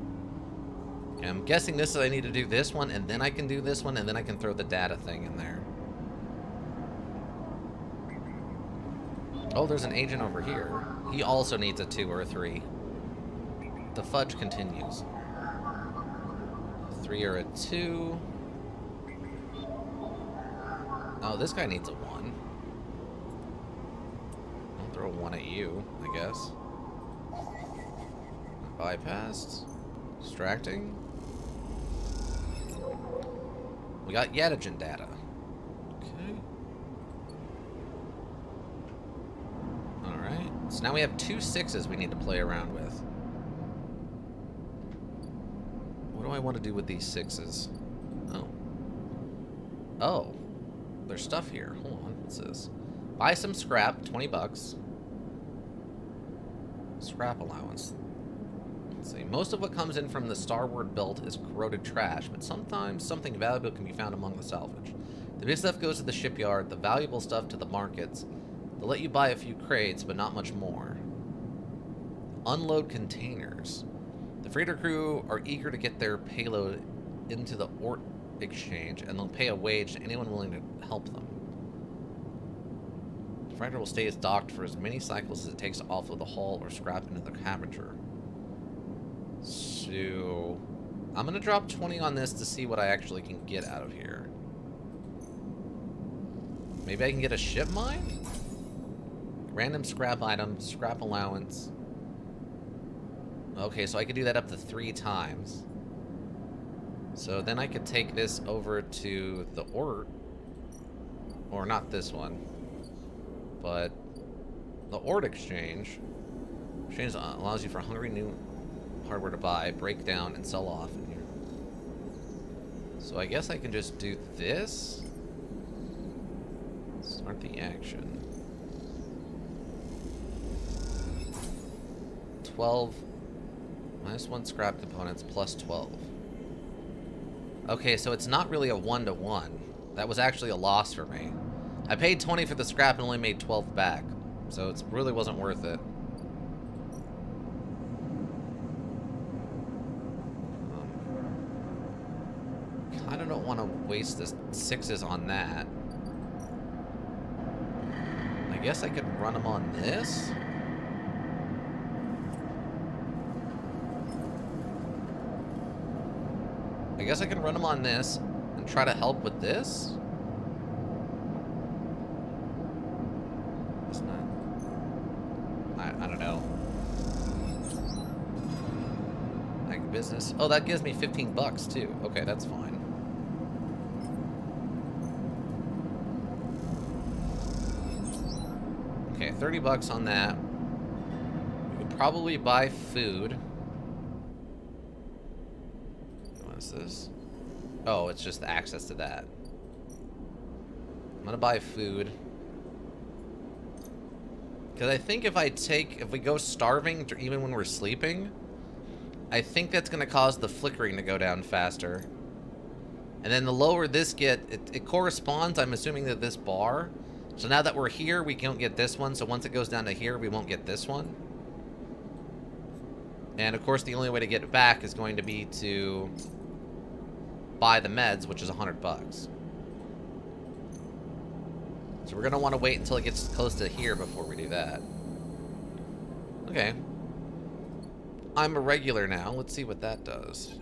Okay, I'm guessing this is I need to do this one, and then I can do this one, and then I can throw the data thing in there. Oh, there's an agent over here. He also needs a 2 or a 3. The fudge continues. 3 or a 2. Oh, this guy needs a 1. I'll throw a 1 at you, I guess. Bypassed. Distracting. We got Yadagen data. Okay. Alright. So now we have 2 6s we need to play around with. What do I want to do with these 6s? Oh. Oh. There's stuff here. Hold on. What's this? Buy some scrap. 20 bucks. Scrap allowance. Let's see. Most of what comes in from the Starward Belt is corroded trash, but sometimes something valuable can be found among the salvage. The big stuff goes to the shipyard, the valuable stuff to the markets. They'll let you buy a few crates, but not much more. Unload containers. The freighter crew are eager to get their payload into the Ort exchange, and they'll pay a wage to anyone willing to help them. The freighter will stay as docked for as many cycles as it takes to offload the hull or scrap into the Harbinger. So, I'm going to drop 20 on this to see what I actually can get out of here. Maybe I can get a ship mine? Random scrap item, scrap allowance. Okay, so I could do that up to 3 times. So then I could take this over to the Ort. Or not this one. But the Ort exchange. Exchange allows you for hungry new hardware to buy, break down, and sell off. So I guess I can just do this. Start the action. 12. Minus 1 scrap components plus 12. Okay, so it's not really a 1-to-1. That was actually a loss for me. I paid 20 for the scrap and only made 12 back. So it really wasn't worth it. I don't want to waste the 6s on that. I guess I could run them on this. I guess I can run them on this and try to help with this. It's not. I don't know. business. Oh, that gives me 15 bucks too. Okay, that's fine. Okay, 30 bucks on that. We could probably buy food. What is this? Oh, it's just access to that. I'm gonna buy food. Because I think if we go starving, even when we're sleeping, I think that's gonna cause the flickering to go down faster. And then the lower this it corresponds, I'm assuming, to this bar. So now that we're here, we don't get this one. So once it goes down to here, we won't get this one. And of course, the only way to get it back is going to be to buy the meds, which is 100 bucks. So we're going to want to wait until it gets close to here before we do that. Okay. I'm a regular now. Let's see what that does.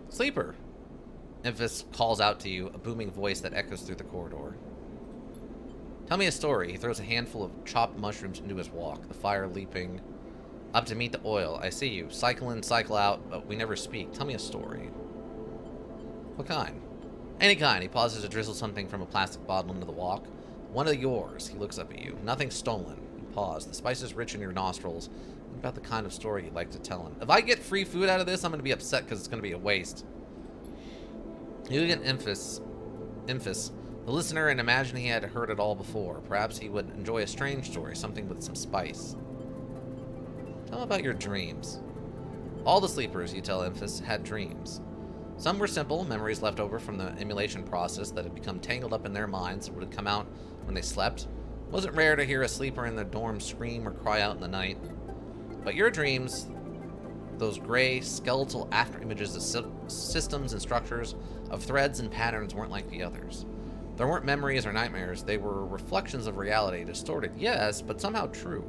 Sleeper. Enfys calls out to you, a booming voice that echoes through the corridor. Tell me a story. He throws a handful of chopped mushrooms into his walk, the fire leaping up to meet the oil. I see you. Cycle in, cycle out, but we never speak. Tell me a story. What kind? Any kind. He pauses to drizzle something from a plastic bottle into the wok. One of yours. He looks up at you. Nothing stolen. You pause. The spice is rich in your nostrils. What about the kind of story you'd like to tell him? If I get free food out of this, I'm going to be upset because it's going to be a waste. You get Enfys, the listener, and imagine he had heard it all before. Perhaps he would enjoy a strange story, something with some spice. Tell him about your dreams. All the sleepers, you tell Enfys, had dreams. Some were simple, memories left over from the emulation process that had become tangled up in their minds and would come out when they slept. It wasn't rare to hear a sleeper in the dorm scream or cry out in the night. But your dreams, those gray, skeletal after-images of systems and structures, of threads and patterns, weren't like the others. There weren't memories or nightmares. They were reflections of reality, distorted, yes, but somehow true.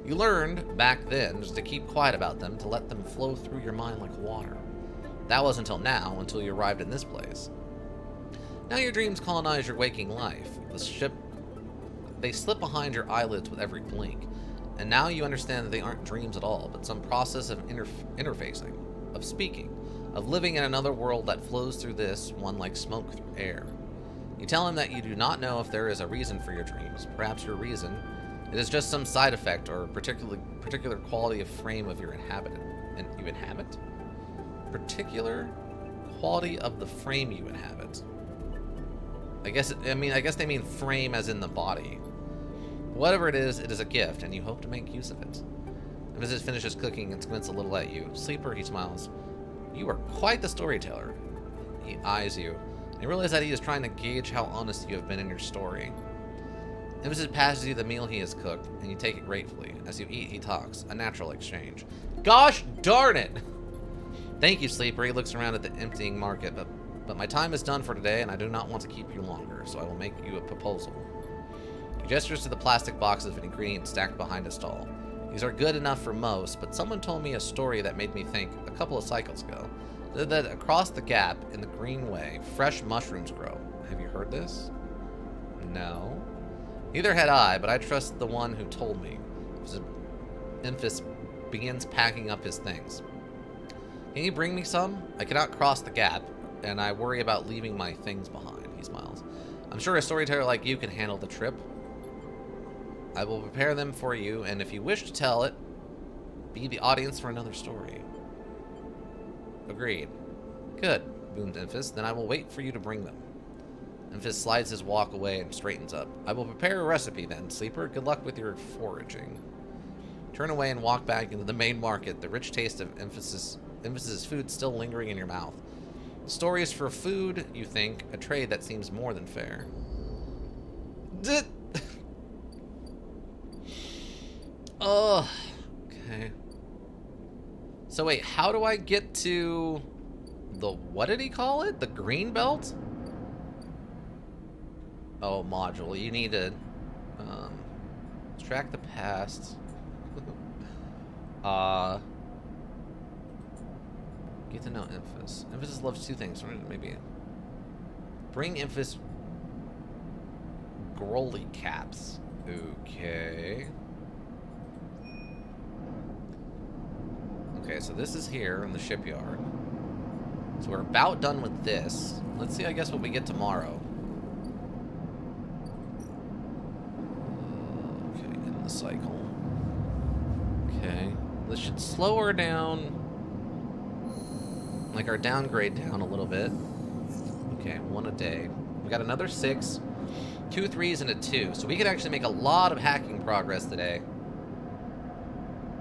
You learned, back then, just to keep quiet about them, to let them flow through your mind like water. That was until now, until you arrived in this place. Now your dreams colonize your waking life. They slip behind your eyelids with every blink. And now you understand that they aren't dreams at all, but some process of interfacing, of speaking, of living in another world that flows through this one like smoke through air. You tell him that you do not know if there is a reason for your dreams. Perhaps your reason, it is just some side effect or particular quality of frame of your inhabitant. And you inhabit? Particular quality of the frame you inhabit. I guess they mean frame as in the body. Whatever it is a gift, and you hope to make use of it. Enfys finishes cooking and squints a little at you. Sleeper, he smiles. You are quite the storyteller. He eyes you. You realize that he is trying to gauge how honest you have been in your story. Enfys passes you the meal he has cooked, and you take it gratefully. As you eat, he talks. A natural exchange. Gosh darn it! Thank you, Sleeper. He looks around at the emptying market, but my time is done for today, and I do not want to keep you longer, so I will make you a proposal. He gestures to the plastic boxes of ingredients stacked behind a stall. These are good enough for most, but someone told me a story that made me think a couple of cycles ago. That across the gap in the Greenway, fresh mushrooms grow. Have you heard this? No. Neither had I, but I trust the one who told me. Enfys begins packing up his things. Can you bring me some? I cannot cross the gap, and I worry about leaving my things behind. He smiles. I'm sure a storyteller like you can handle the trip. I will prepare them for you, and if you wish to tell it, be the audience for another story. Agreed. Good, boomed Enfys. Then I will wait for you to bring them. Enfys slides his walk away and straightens up. I will prepare a recipe then, Sleeper. Good luck with your foraging. Turn away and walk back into the main market, the rich taste of Enfys's food still lingering in your mouth. Stories for food, you think, a trade that seems more than fair. Oh, okay. So wait, how do I get to the, what did he call it? The green belt? Oh, module. You need to track the past. Get to know Enfys. Enfys loves two things. Maybe bring Enfys Grolly caps. Okay. Okay, so this is here in the shipyard. So we're about done with this. Let's see, I guess, what we get tomorrow. Okay, in the cycle. Okay. This should slow her down. Like our downgrade down a little bit. Okay, 1 a day. We got another 6. 2 3s and a 2. So we could actually make a lot of hacking progress today.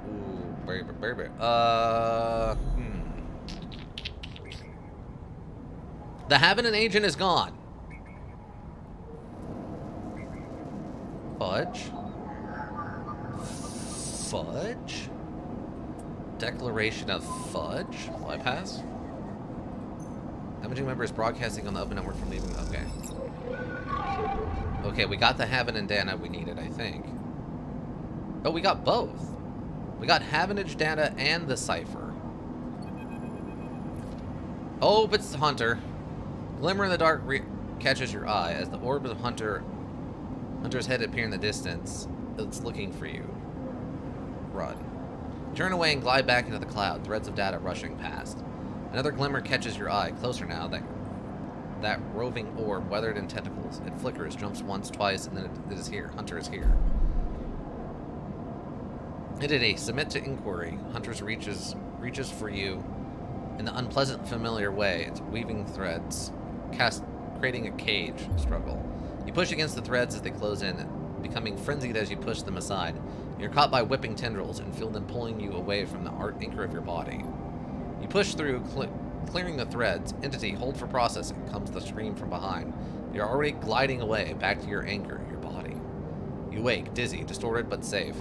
Ooh, baby. The Haven agent is gone. Fudge. Declaration of fudge. Bypass. Imaging member is broadcasting on the open network from leaving. Okay. Okay, we got the Haven and Dana we needed, I think. Oh, we got both. We got Havenage Dana and the Cipher. Oh, but it's the Hunter. Glimmer in the dark catches your eye as the orb of Hunter's head appear in the distance. It's looking for you. Run. Turn away and glide back into the cloud, threads of data rushing past. Another glimmer catches your eye, closer now, that roving orb, weathered in tentacles. It flickers, jumps once, twice, and then it is here. Hunter is here. Hit it a submit to inquiry. Hunter reaches for you in the unpleasant, familiar way. It's weaving threads, creating a cage struggle. You push against the threads as they close in, becoming frenzied as you push them aside. You're caught by whipping tendrils and feel them pulling you away from the anchor of your body. You push through, clearing the threads. Entity, hold for processing, comes the scream from behind. You're already gliding away, back to your anchor, your body. You wake, dizzy, distorted but safe.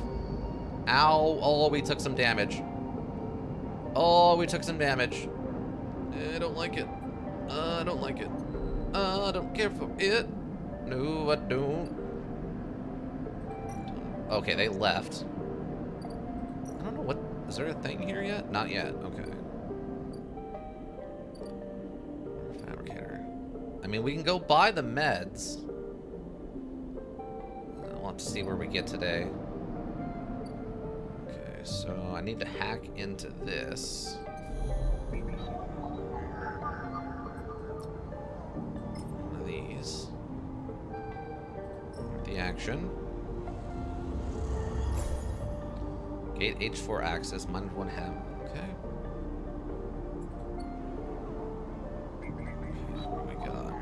Ow! Oh, we took some damage. Oh, we took some damage. I don't like it. I don't like it. I don't care for it. No, I don't. Okay, they left. I don't know what... Is there a thing here yet? Not yet. Okay. Fabricator. I mean, we can go buy the meds. We'll have to see where we get today. Okay, so I need to hack into this. One of these. The action. Gate H4 access, -1 half. Okay. What do we got?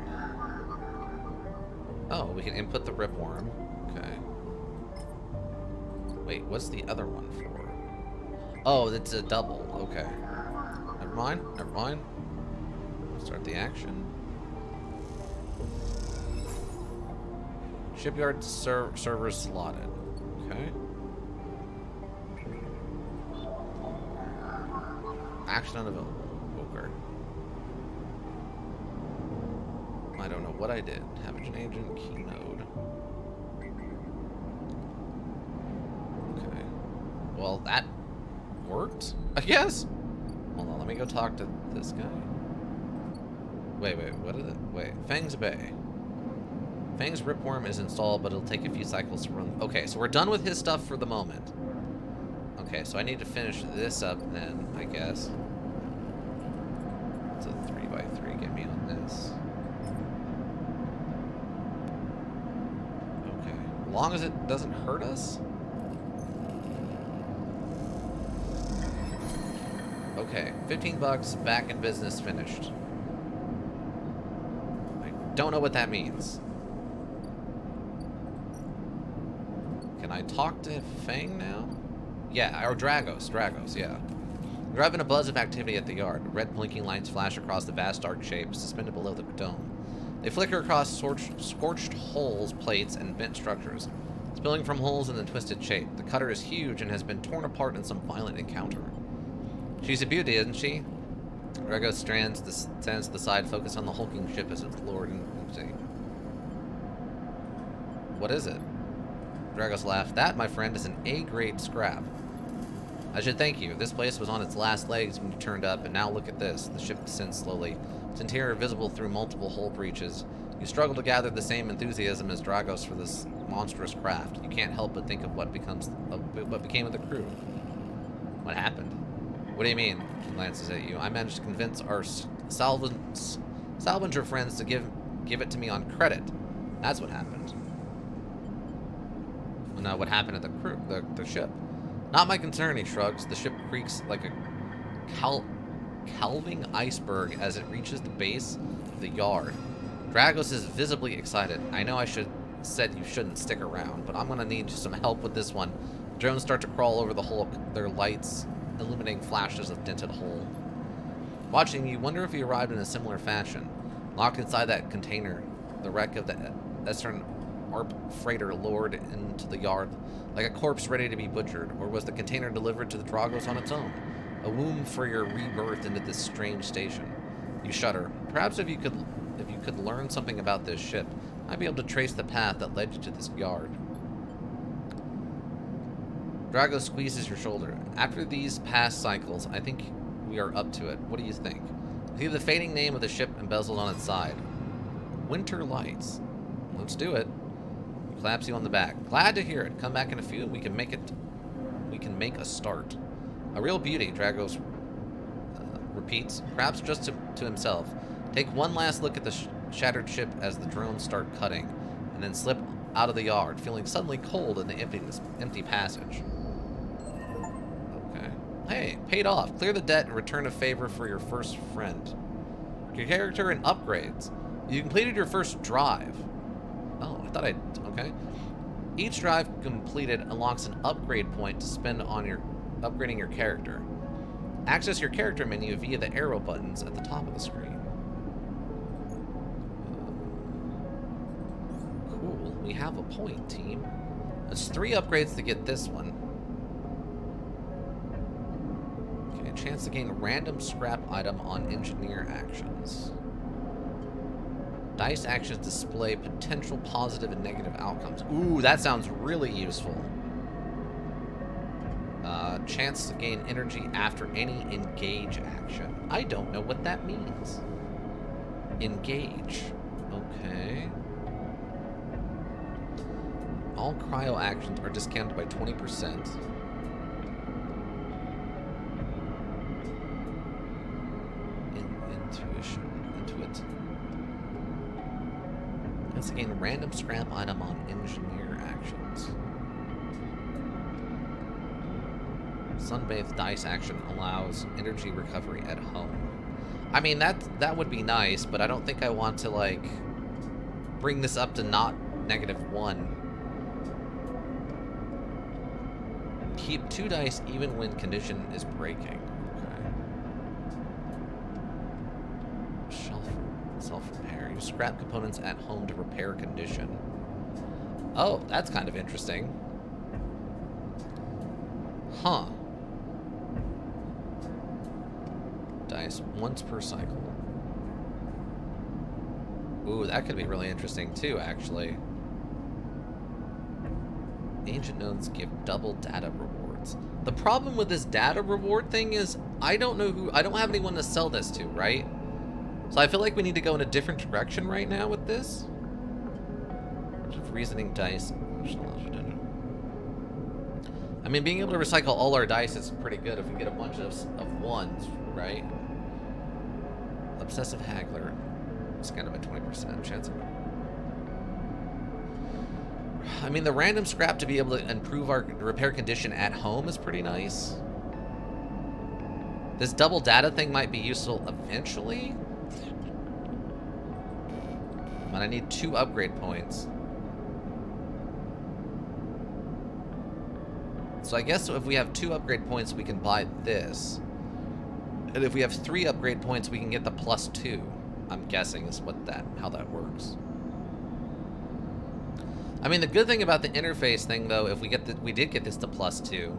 Oh, we can input the ripworm. Okay. Wait, what's the other one for? Oh, it's a double. Okay. Never mind. Never mind. Start the action. Shipyard servers slotted. Okay. Action unavailable. Okay. I don't know what I did. Havenage agent, key node. Okay. Well, that worked, I guess. Hold on, let me go talk to this guy. Wait, what is it? Wait, Fang's Bay. Fang's ripworm is installed, but it'll take a few cycles to run. Okay, so we're done with his stuff for the moment. Okay, so I need to finish this up then, I guess. It's a 3x3. Get me on this. Okay. As long as it doesn't hurt us. Okay, 15 bucks, back in business, finished. I don't know what that means. Can I talk to Fang now? Yeah, or Dragos, yeah. You're having a buzz of activity at the yard. Red blinking lights flash across the vast dark shape suspended below the dome. They flicker across scorched holes, plates, and bent structures, spilling from holes in the twisted shape. The cutter is huge and has been torn apart in some violent encounter. She's a beauty, isn't she? Dragos stands to the side, focused on the hulking ship as it's lowered into. What is it? Dragos laughed. That, my friend, is an A-grade scrap. I should thank you. This place was on its last legs when you turned up, and now look at this. The ship descends slowly, its interior visible through multiple hull breaches. You struggle to gather the same enthusiasm as Dragos for this monstrous craft. You can't help but think of what became of the crew. What happened? What do you mean? He glances at you. I managed to convince our salvager friends to give it to me on credit. That's what happened. Well, no, what happened at the ship? Not my concern, he shrugs. The ship creaks like a calving iceberg as it reaches the base of the yard. Dragos is visibly excited. I know I said you shouldn't stick around, but I'm gonna need some help with this one. Drones start to crawl over the hulk, their lights illuminating flashes of dented hull. Watching, you wonder if he arrived in a similar fashion. Locked inside that container, the wreck of the Eastern ARP freighter lowered into the yard like a corpse ready to be butchered, or was the container delivered to the Dragos on its own? A womb for your rebirth into this strange station. You shudder. Perhaps if you could learn something about this ship, I'd be able to trace the path that led you to this yard. Drago squeezes your shoulder. After these past cycles, I think we are up to it. What do you think? See the fading name of the ship embezzled on its side. Winter Lights. Let's do it. He claps you on the back. Glad to hear it. Come back in a few and we can make a start. A real beauty, Dragos repeats, perhaps just to himself. Take one last look at the shattered ship as the drones start cutting, and then slip out of the yard, feeling suddenly cold in the empty passage. Okay. Hey, paid off. Clear the debt and return a favor for your first friend. Your character and upgrades. You completed your first drive. Oh, I thought okay. Each drive completed unlocks an upgrade point to spend on upgrading your character. Access your character menu via the arrow buttons at the top of the screen. Cool. We have a point, team. There's 3 upgrades to get this one. Okay, a chance to gain a random scrap item on engineer actions. Dice actions display potential positive and negative outcomes. Ooh, that sounds really useful. Chance to gain energy after any engage action. I don't know what that means. Engage. Okay. All cryo actions are discounted by 20%. Intuit. Chance to gain a random scrap item on engineer actions. Sunbathe dice action allows energy recovery at home. I mean, that would be nice, but I don't think I want to, like, bring this up to not -1. Keep 2 dice even when condition is breaking. Okay. Self-repair. Use scrap components at home to repair condition. Oh, that's kind of interesting. Huh. Dice once per cycle. Ooh, that could be really interesting too, actually. Ancient nodes give double data rewards. The problem with this data reward thing is I don't have anyone to sell this to, right? So I feel like we need to go in a different direction right now with this. Reasoning dice. I mean, being able to recycle all our dice is pretty good if we get a bunch of ones, right? Obsessive Haggler. It's kind of a 20% chance of... I mean, the random scrap to be able to improve our repair condition at home is pretty nice. This double data thing might be useful eventually. But I need 2 upgrade points. So I guess if we have 2 upgrade points, we can buy this. And if we have 3 upgrade points, we can get the +2. I'm guessing is how that works. I mean, the good thing about the interface thing, though, if we did get this to +2,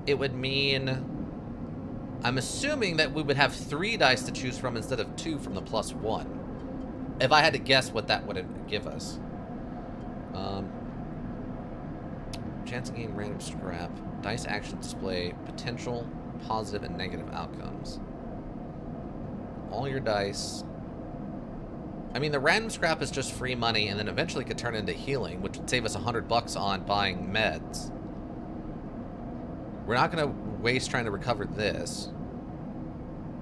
it would mean, I'm assuming that we would have 3 dice to choose from instead of 2 from the +1. If I had to guess what that would give us. Chance to gain random scrap. Dice actions display potential positive and negative outcomes. All your dice. I mean, the random scrap is just free money, and then eventually could turn into healing, which would save us $100 on buying meds. We're not going to waste trying to recover this.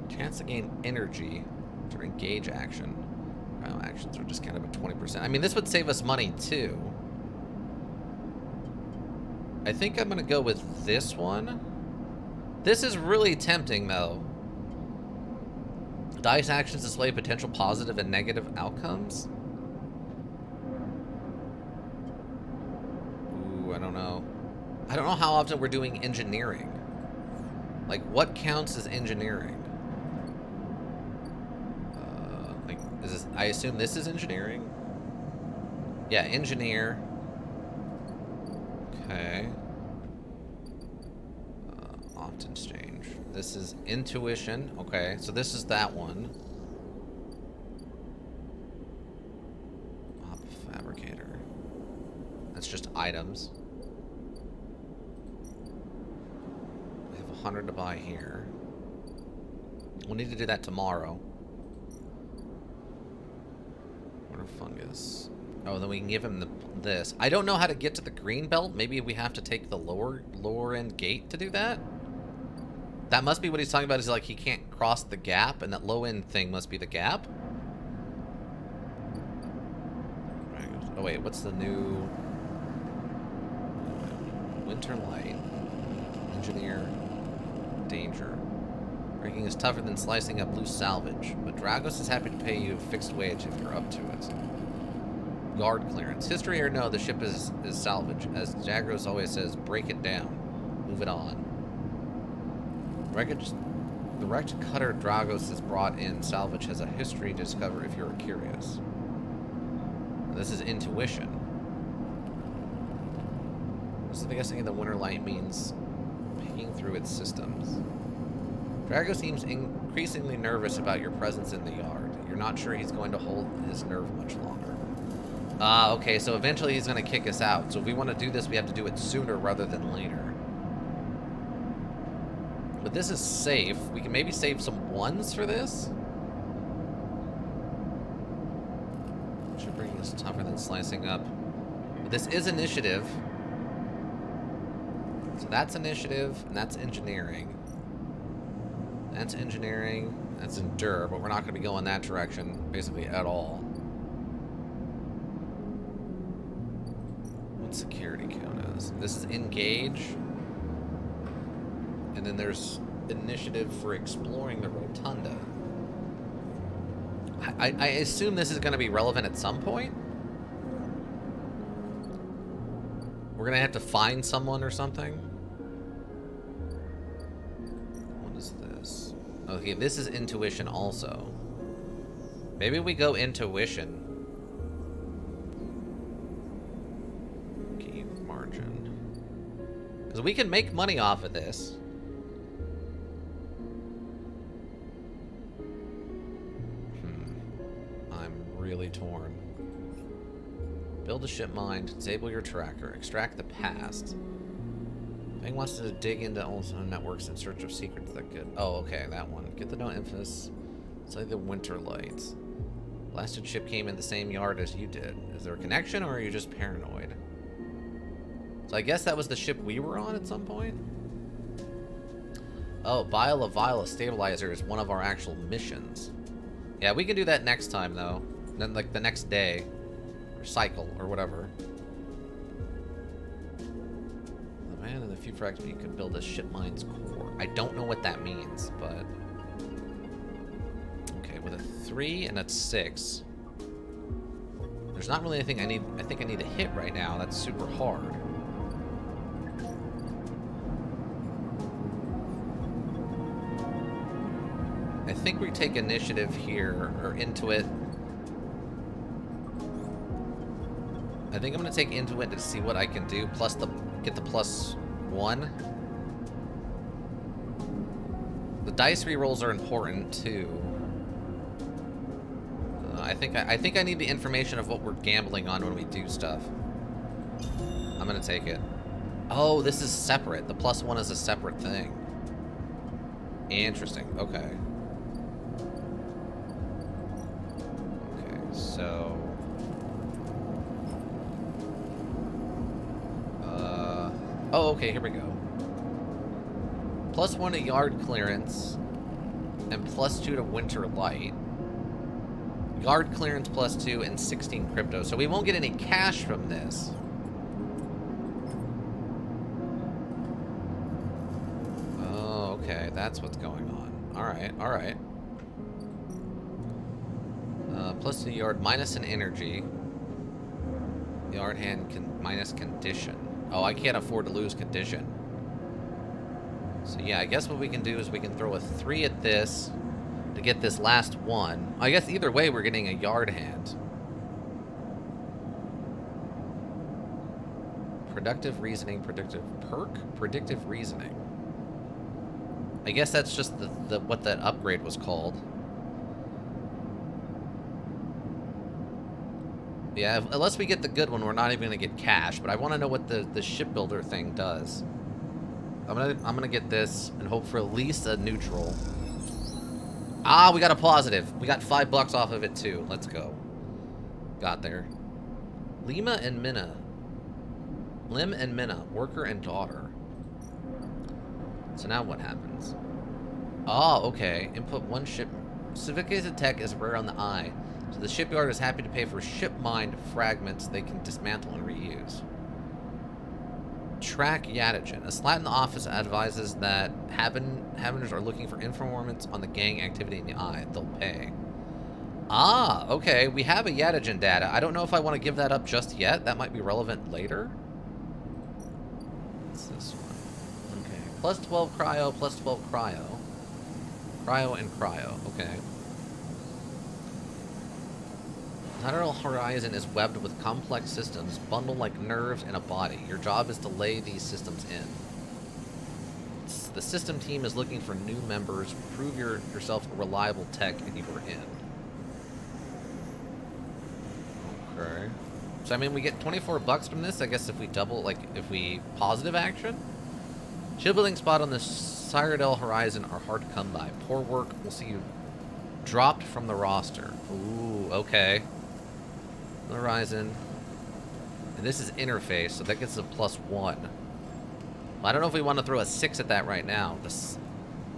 Chance to gain energy to engage action. Actions are discounted by 20%. I mean, this would save us money, too. I think I'm going to go with this one. This is really tempting, though. Dice actions display potential positive and negative outcomes. Ooh, I don't know. I don't know how often we're doing engineering. Like, what counts as engineering? Like, is this, I assume this is engineering? Yeah, engineer. Okay. Opt exchange. This is intuition. Okay, so this is that one. Op fabricator. That's just items. We have 100 to buy here. We'll need to do that tomorrow. Water fungus. Oh, then we can give him this. I don't know how to get to the green belt. Maybe we have to take the lower end gate to do that? That must be what he's talking about, is like he can't cross the gap, and that low end thing must be the gap? Oh wait, what's the new... Winter Light. Engineer. Danger. Breaking is tougher than slicing up loose salvage, but Dragos is happy to pay you a fixed wage if you're up to it. Guard clearance. History or no, the ship is salvage. As Jagros always says, break it down. Move it on. The wrecked cutter Dragos has brought in salvage has a history to discover if you're curious. This is intuition. This is the guessing of the Winter Light means picking through its systems. Dragos seems increasingly nervous about your presence in the yard. You're not sure he's going to hold his nerve much longer. Okay, so eventually he's going to kick us out. So if we want to do this, we have to do it sooner rather than later. But this is safe. We can maybe save some ones for this. Should bring this tougher than slicing up. But this is initiative. So that's initiative, and that's engineering. That's engineering. That's endure, but we're not going to be going that direction, basically, at all. What security count is? This is engage. And then there's initiative for exploring the rotunda. I assume this is going to be relevant at some point. We're going to have to find someone or something. What is this? Okay, this is intuition also. Maybe we go intuition. Keep margin. Because we can make money off of this. Really torn. Build a ship mind, disable your tracker, extract the past. Fang wants to dig into also networks in search of secrets that could... Oh, okay, that one. Get the no infamous. Study the Winter Lights. Blasted ship came in the same yard as you did. Is there a connection, or are you just paranoid? So I guess that was the ship we were on at some point? Oh, Viola Stabilizer is one of our actual missions. Yeah, we can do that next time, though. Then, like, the next day. Or cycle, or whatever. The man and the few fragments you could build a ship mine's core. I don't know what that means, but... Okay, with a 3 and a 6. There's not really anything I think I need to hit right now. That's super hard. I think we take initiative here, or Intuit. I think I'm going to take Intuit to see what I can do, plus get the +1. The dice rerolls are important, too. I think I need the information of what we're gambling on when we do stuff. I'm going to take it. Oh, this is separate. The +1 is a separate thing. Interesting. Okay. So, oh, okay, here we go. +1 to yard clearance and +2 to winter light. Yard clearance +2 and 16 crypto. So we won't get any cash from this. Oh, okay. That's what's going on. Alright, alright. +2 yard, minus an energy. Yard hand minus condition. Oh, I can't afford to lose condition. So yeah, I guess what we can do is we can throw a 3 at this to get this last one. I guess either way we're getting a yard hand. Productive reasoning, predictive perk, predictive reasoning. I guess that's just the what that upgrade was called. Yeah, unless we get the good one, we're not even gonna get cash. But I want to know what the shipbuilder thing does. I'm gonna get this and hope for at least a neutral. Ah, we got a positive. We got $5 off of it too. Let's go. Got there. Lima and Minna. Lim and Minna, worker and daughter. So now what happens? Oh, okay. Input 1 ship. Sophisticated tech is rare on the eye. So the shipyard is happy to pay for ship mined fragments they can dismantle and reuse. Track Yadagen. A slat in the office advises that Haveners are looking for informants on the gang activity in the eye. They'll pay. Ah, okay. We have a Yadagen data. I don't know if I want to give that up just yet. That might be relevant later. What's this one? Okay. +12 cryo, +12 cryo. Cryo and cryo. Okay. Lateral horizon is webbed with complex systems, bundled like nerves in a body. Your job is to lay these systems in. The system team is looking for new members. Prove yourself a reliable tech, and you are in. Okay. So, I mean, we get $24 from this, I guess, if we double, like, if we positive action. Shipbuilding spot on the Cyrodiil horizon are hard to come by. Poor work will see you dropped from the roster. Ooh, okay. Horizon. And this is interface, so that gets a +1. Well, I don't know if we want to throw a 6 at that right now. The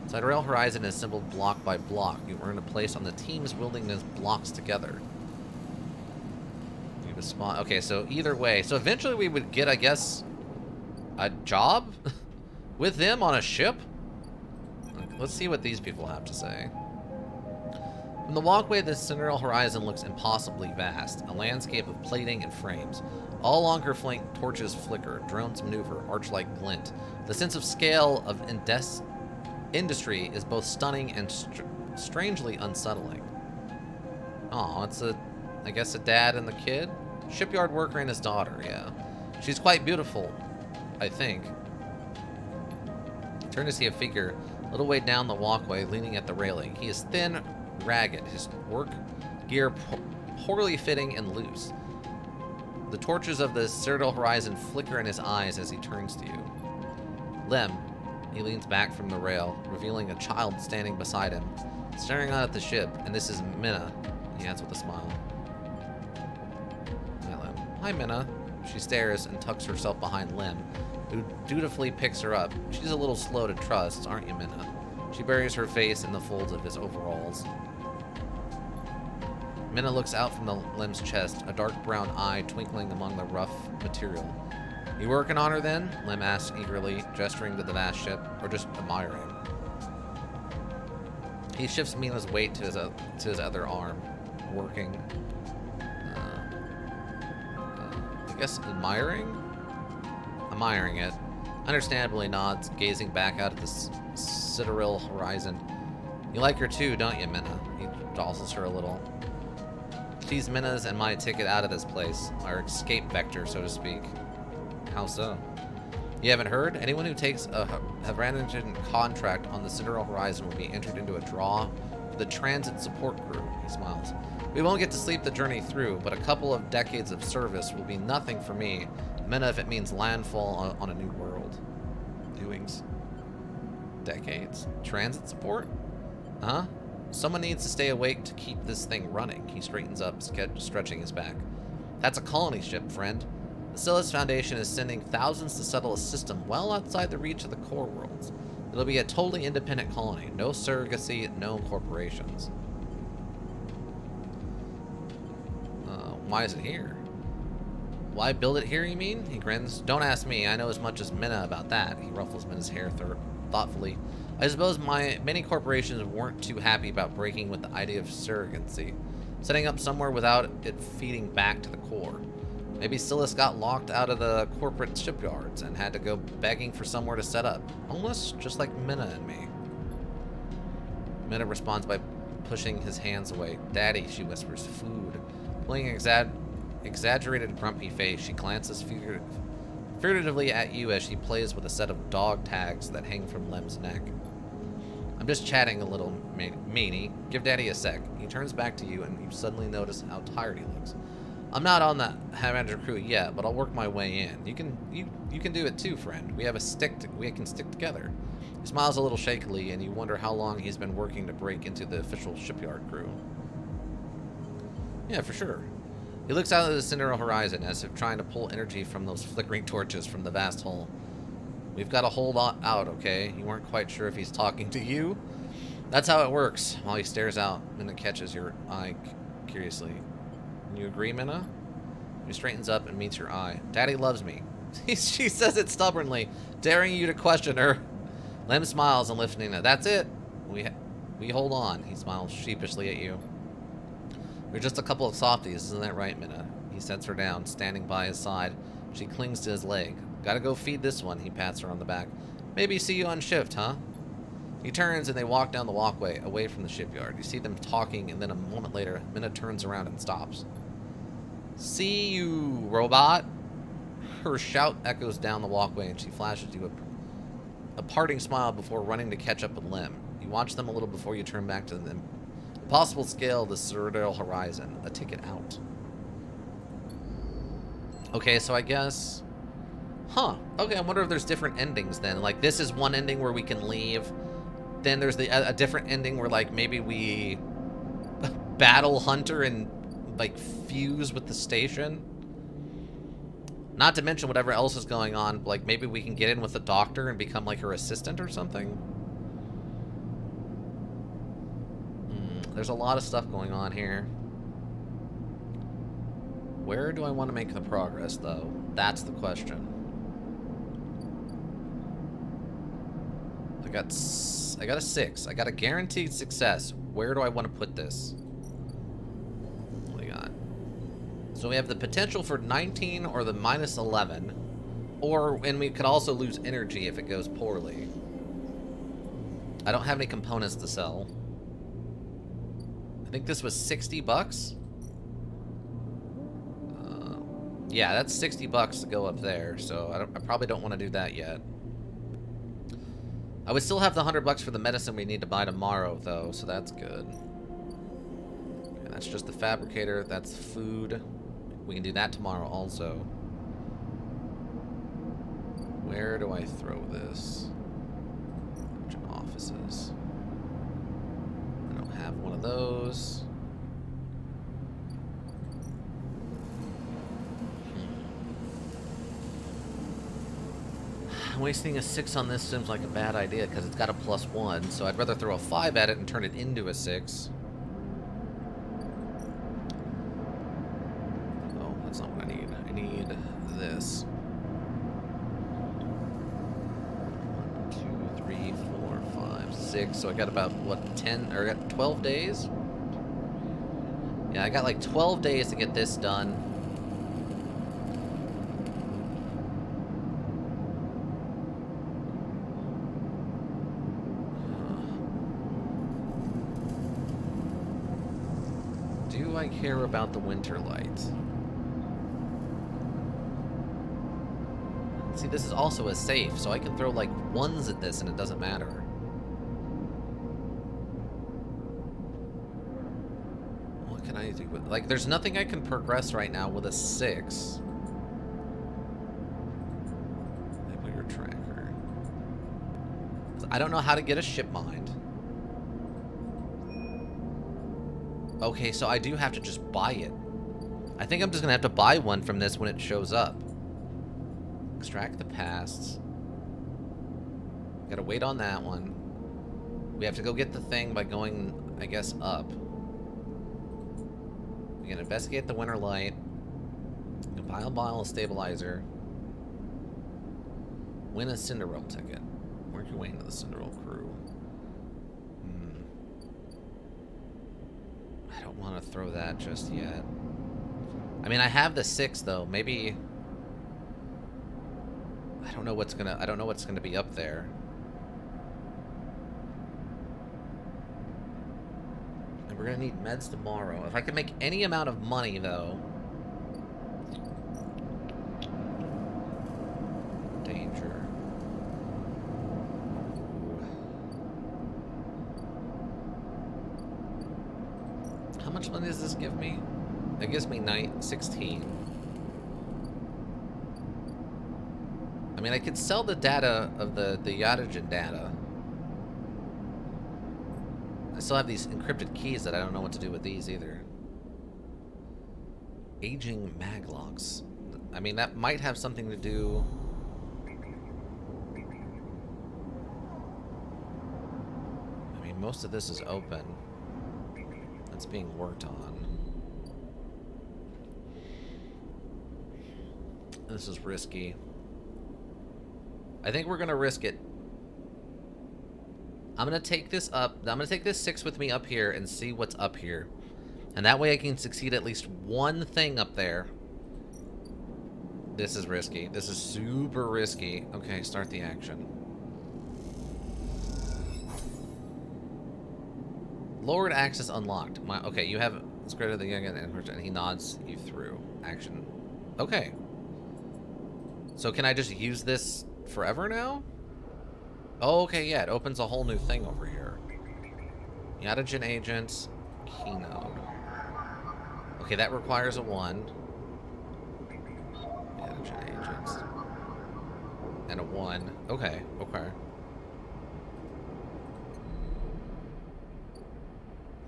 Cyrodiil horizon is assembled block by block. You earn a place on the teams wielding those blocks together. You have a spot. Okay, so either way. So eventually we would get, I guess, a job with them on a ship? Let's see what these people have to say. From the walkway, the Cyrodiil horizon looks impossibly vast, a landscape of plating and frames. All along her flank, torches flicker, drones maneuver, arch-like glint. The sense of scale of industry is both stunning and strangely unsettling. Oh, it's I guess a dad and the kid? Shipyard worker and his daughter, yeah. She's quite beautiful, I think. Turn to see a figure a little way down the walkway, leaning at the railing. He is thin, ragged, his work gear poorly fitting and loose. The torches of the Cyrodiil horizon flicker in his eyes as he turns to you. Lem, he leans back from the rail, revealing a child standing beside him, staring out at the ship, and this is Minna. He adds with a smile. Hi, Lem. Hi, Minna. She stares and tucks herself behind Lem, who dutifully picks her up. She's a little slow to trust, aren't you, Minna? She buries her face in the folds of his overalls. Minna looks out from the Lem's chest, a dark brown eye twinkling among the rough material. You working on her then? Lem asks eagerly, gesturing to the vast ship, or just admiring. He shifts Minna's weight to his other arm, working. I guess admiring? Admiring it. Understandably nods, gazing back out at the Cyrodiil horizon. You like her too, don't you, Minna? He jostles her a little. She's Minna's and my ticket out of this place. Our escape vector, so to speak. How so? You haven't heard? Anyone who takes a Havranian contract on the Cyrodiil horizon will be entered into a draw for the transit support crew. He smiles. We won't get to sleep the journey through, but a couple of decades of service will be nothing for me. Minna, if it means landfall on a new world. Doings. Decades. Transit support? Huh? Someone needs to stay awake to keep this thing running. He straightens up, stretching his back. That's a colony ship, friend. The Silas Foundation is sending thousands to settle a system well outside the reach of the core worlds. It'll be a totally independent colony. No surrogacy, no corporations. Why is it here? Why build it here, you mean? He grins. Don't ask me. I know as much as Minna about that. He ruffles Minna's hair thoughtfully. I suppose many corporations weren't too happy about breaking with the idea of surrogacy. Setting up somewhere without it feeding back to the core. Maybe Silas got locked out of the corporate shipyards and had to go begging for somewhere to set up. Almost just like Minna and me. Minna responds by pushing his hands away. Daddy, she whispers, food. Pulling an exaggerated grumpy face, she glances furtively at you as she plays with a set of dog tags that hang from Lem's neck. I'm just chatting a little, meanie. Give Daddy a sec. He turns back to you and you suddenly notice how tired he looks. I'm not on the Highlander crew yet, but I'll work my way in. You can do it too, friend. We can stick together. He smiles a little shakily, and you wonder how long he's been working to break into the official shipyard crew. Yeah, for sure. He looks out at the cinder horizon as if trying to pull energy from those flickering torches from the vast hull. We've got to hold out, okay? You weren't quite sure if he's talking to you? That's how it works. While he stares out, Minna catches your eye curiously. You agree, Minna? He straightens up and meets your eye. Daddy loves me. She says it stubbornly, daring you to question her. Lem smiles and lifts Nina. That's it. We hold on. He smiles sheepishly at you. We're just a couple of softies, isn't that right, Minna? He sets her down, standing by his side. She clings to his leg. Gotta go feed this one, he pats her on the back. Maybe see you on shift, huh? He turns and they walk down the walkway, away from the shipyard. You see them talking, and then a moment later, Minna turns around and stops. See you, robot! Her shout echoes down the walkway, and she flashes you a parting smile before running to catch up with Lem. You watch them a little before you turn back to them. Possible scale the Cerridal horizon. A ticket out. Okay, so I guess... Huh. Okay, I wonder if there's different endings then. Like, this is one ending where we can leave. Then there's a different ending where, like, maybe we battle Hunter and, like, fuse with the station. Not to mention whatever else is going on. Like, maybe we can get in with the doctor and become, like, her assistant or something. There's a lot of stuff going on here. Where do I want to make the progress, though? That's the question. I got a 6. I got a guaranteed success. Where do I want to put this? What do we got? So we have the potential for 19 or the minus 11. And we could also lose energy if it goes poorly. I don't have any components to sell. I think this was 60 bucks. Yeah, that's 60 bucks to go up there, so I probably don't want to do that yet. I would still have the 100 bucks for the medicine we need to buy tomorrow, though, so that's good. Okay, that's just the fabricator. That's food. We can do that tomorrow also. Where do I throw this? Offices. I don't have one of those. Wasting a 6 on this seems like a bad idea because it's got a +1, so I'd rather throw a 5 at it and turn it into a 6. Oh, that's not what I need. I need this. 1, 2, 3, 4, 5, 6. So I got about, what, 10, or I got 12 days? Yeah, I got like 12 days to get this done. Do I care about the winter light? See, this is also a safe, so I can throw like 1s at this and it doesn't matter. What can I do with, like, there's nothing I can progress right now with a 6. Your tracker. I don't know how to get a ship mind. Okay, so I do have to just buy it. I think I'm just gonna have to buy one from this when it shows up. Extract the pasts. Gotta wait on that one. We have to go get the thing by going, I guess, up. We can investigate the winter light. Compile bile stabilizer. Win a Cinderella ticket. Work your way into the Cinderella crew. I don't want to throw that just yet. I mean, I have the 6 though. Maybe I don't know what's gonna be up there. And we're gonna need meds tomorrow. If I can make any amount of money though. Danger. How much money does this give me? It gives me 16. I mean, I could sell the data of the Yadagen data. I still have these encrypted keys that I don't know what to do with these either. Aging maglocks. I mean, that might have something to do... I mean, most of this is open. That's being worked on. This is risky. I think we're gonna risk it. I'm gonna take this up. I'm gonna take this 6 with me up here and see what's up here. And that way I can succeed at least one thing up there. This is risky. This is super risky. Okay, start the action. Lowered access unlocked. Okay, you have... It's greater than young and he nods you through. Action. Okay. So can I just use this forever now? Oh, okay, yeah, it opens a whole new thing over here. Yadagen agents, keynode. Okay, that requires a 1. Yadagen agents. And a 1. Okay, okay.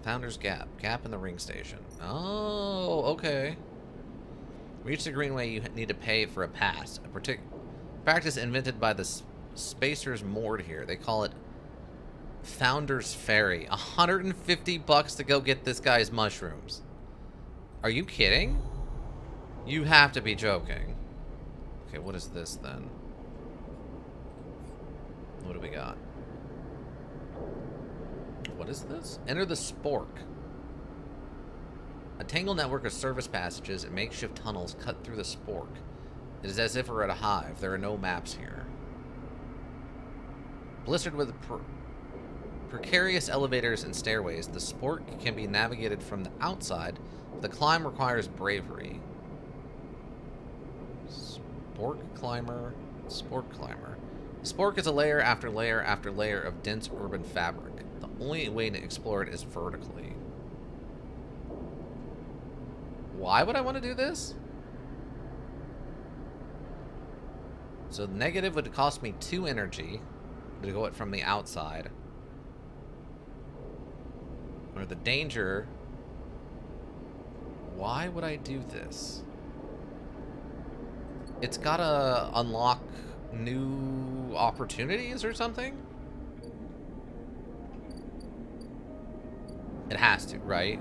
Founder's Gap. Gap in the ring station. Oh, okay. Reach the Greenway, you need to pay for a pass. A practice invented by the spacers moored here. They call it Founder's Ferry. 150 bucks to go get this guy's mushrooms. Are you kidding? You have to be joking. Okay, what is this then? What do we got? What is this? Enter the Spork. A tangled network of service passages and makeshift tunnels cut through the Spork. It is as if we're at a hive. There are no maps here. Blistered with precarious elevators and stairways, the Spork can be navigated from the outside, but the climb requires bravery. Spork climber. Spork climber. Spork is a layer after layer after layer of dense urban fabric. The only way to explore it is vertically. Why would I want to do this? So the negative would cost me 2 energy to go it from the outside. Or the danger. Why would I do this? It's gotta unlock new opportunities or something? It has to, right?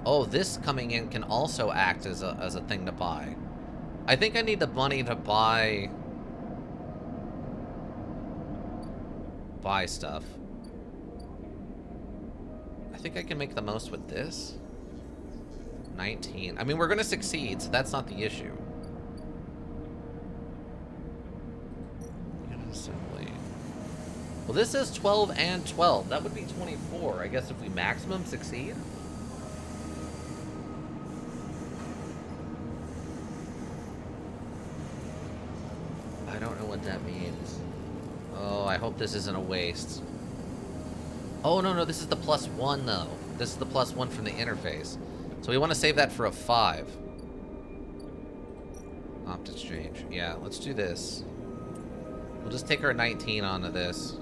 Oh, this coming in can also act as a thing to buy. I think I need the money to buy stuff. I think I can make the most with this. 19. I mean, we're gonna succeed, so that's not the issue. Unit assembly. Well, this is 12 and 12. That would be 24. I guess if we maximum succeed. I don't know what that means. Oh, I hope this isn't a waste. Oh, no, this is the +1, though. This is the +1 from the interface. So we want to save that for a 5. Opt exchange. Yeah, let's do this. We'll just take our 19 onto this.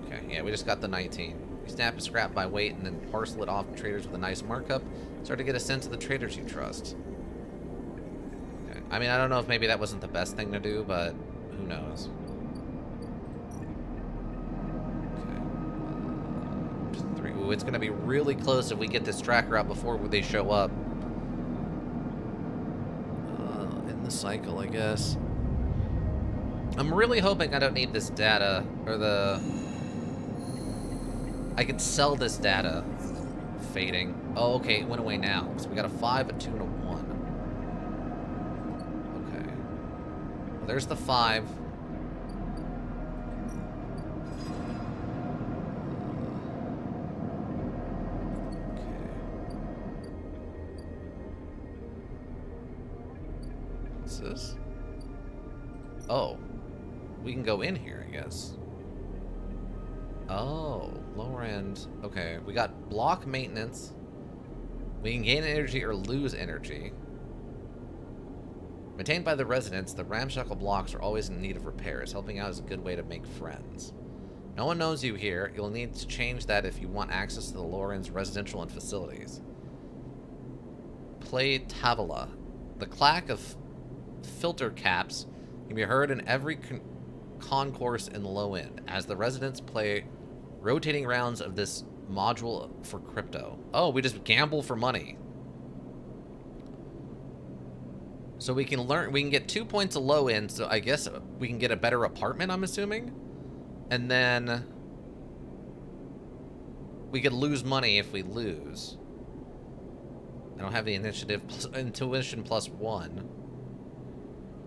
Okay, yeah, we just got the 19. We snap a scrap by weight and then parcel it off to traders with a nice markup. Start to get a sense of the traders you trust. I mean, I don't know if maybe that wasn't the best thing to do, but who knows. Okay. 3. Ooh, it's going to be really close if we get this tracker out before they show up. In the cycle, I guess. I'm really hoping I don't need this data, or I could sell this data. Fading. Oh, okay, it went away now. So we got a 5, a 2, and a 1. Okay. Well, there's the 5. Okay. What's this? Oh. We can go in here, I guess. Oh, lower end. Okay, we got block maintenance. We can gain energy or lose energy. Maintained by the residents, the ramshackle blocks are always in need of repairs. Helping out is a good way to make friends. No one knows you here. You'll need to change that if you want access to the lower end's residential and facilities. Play Tavala. The clack of filter caps can be heard in every concourse in the low end as the residents play rotating rounds of this module for crypto. Oh, we just gamble for money. So we can get 2 points of low end, so I guess we can get a better apartment, I'm assuming. And then we could lose money if we lose. I don't have the intuition plus 1.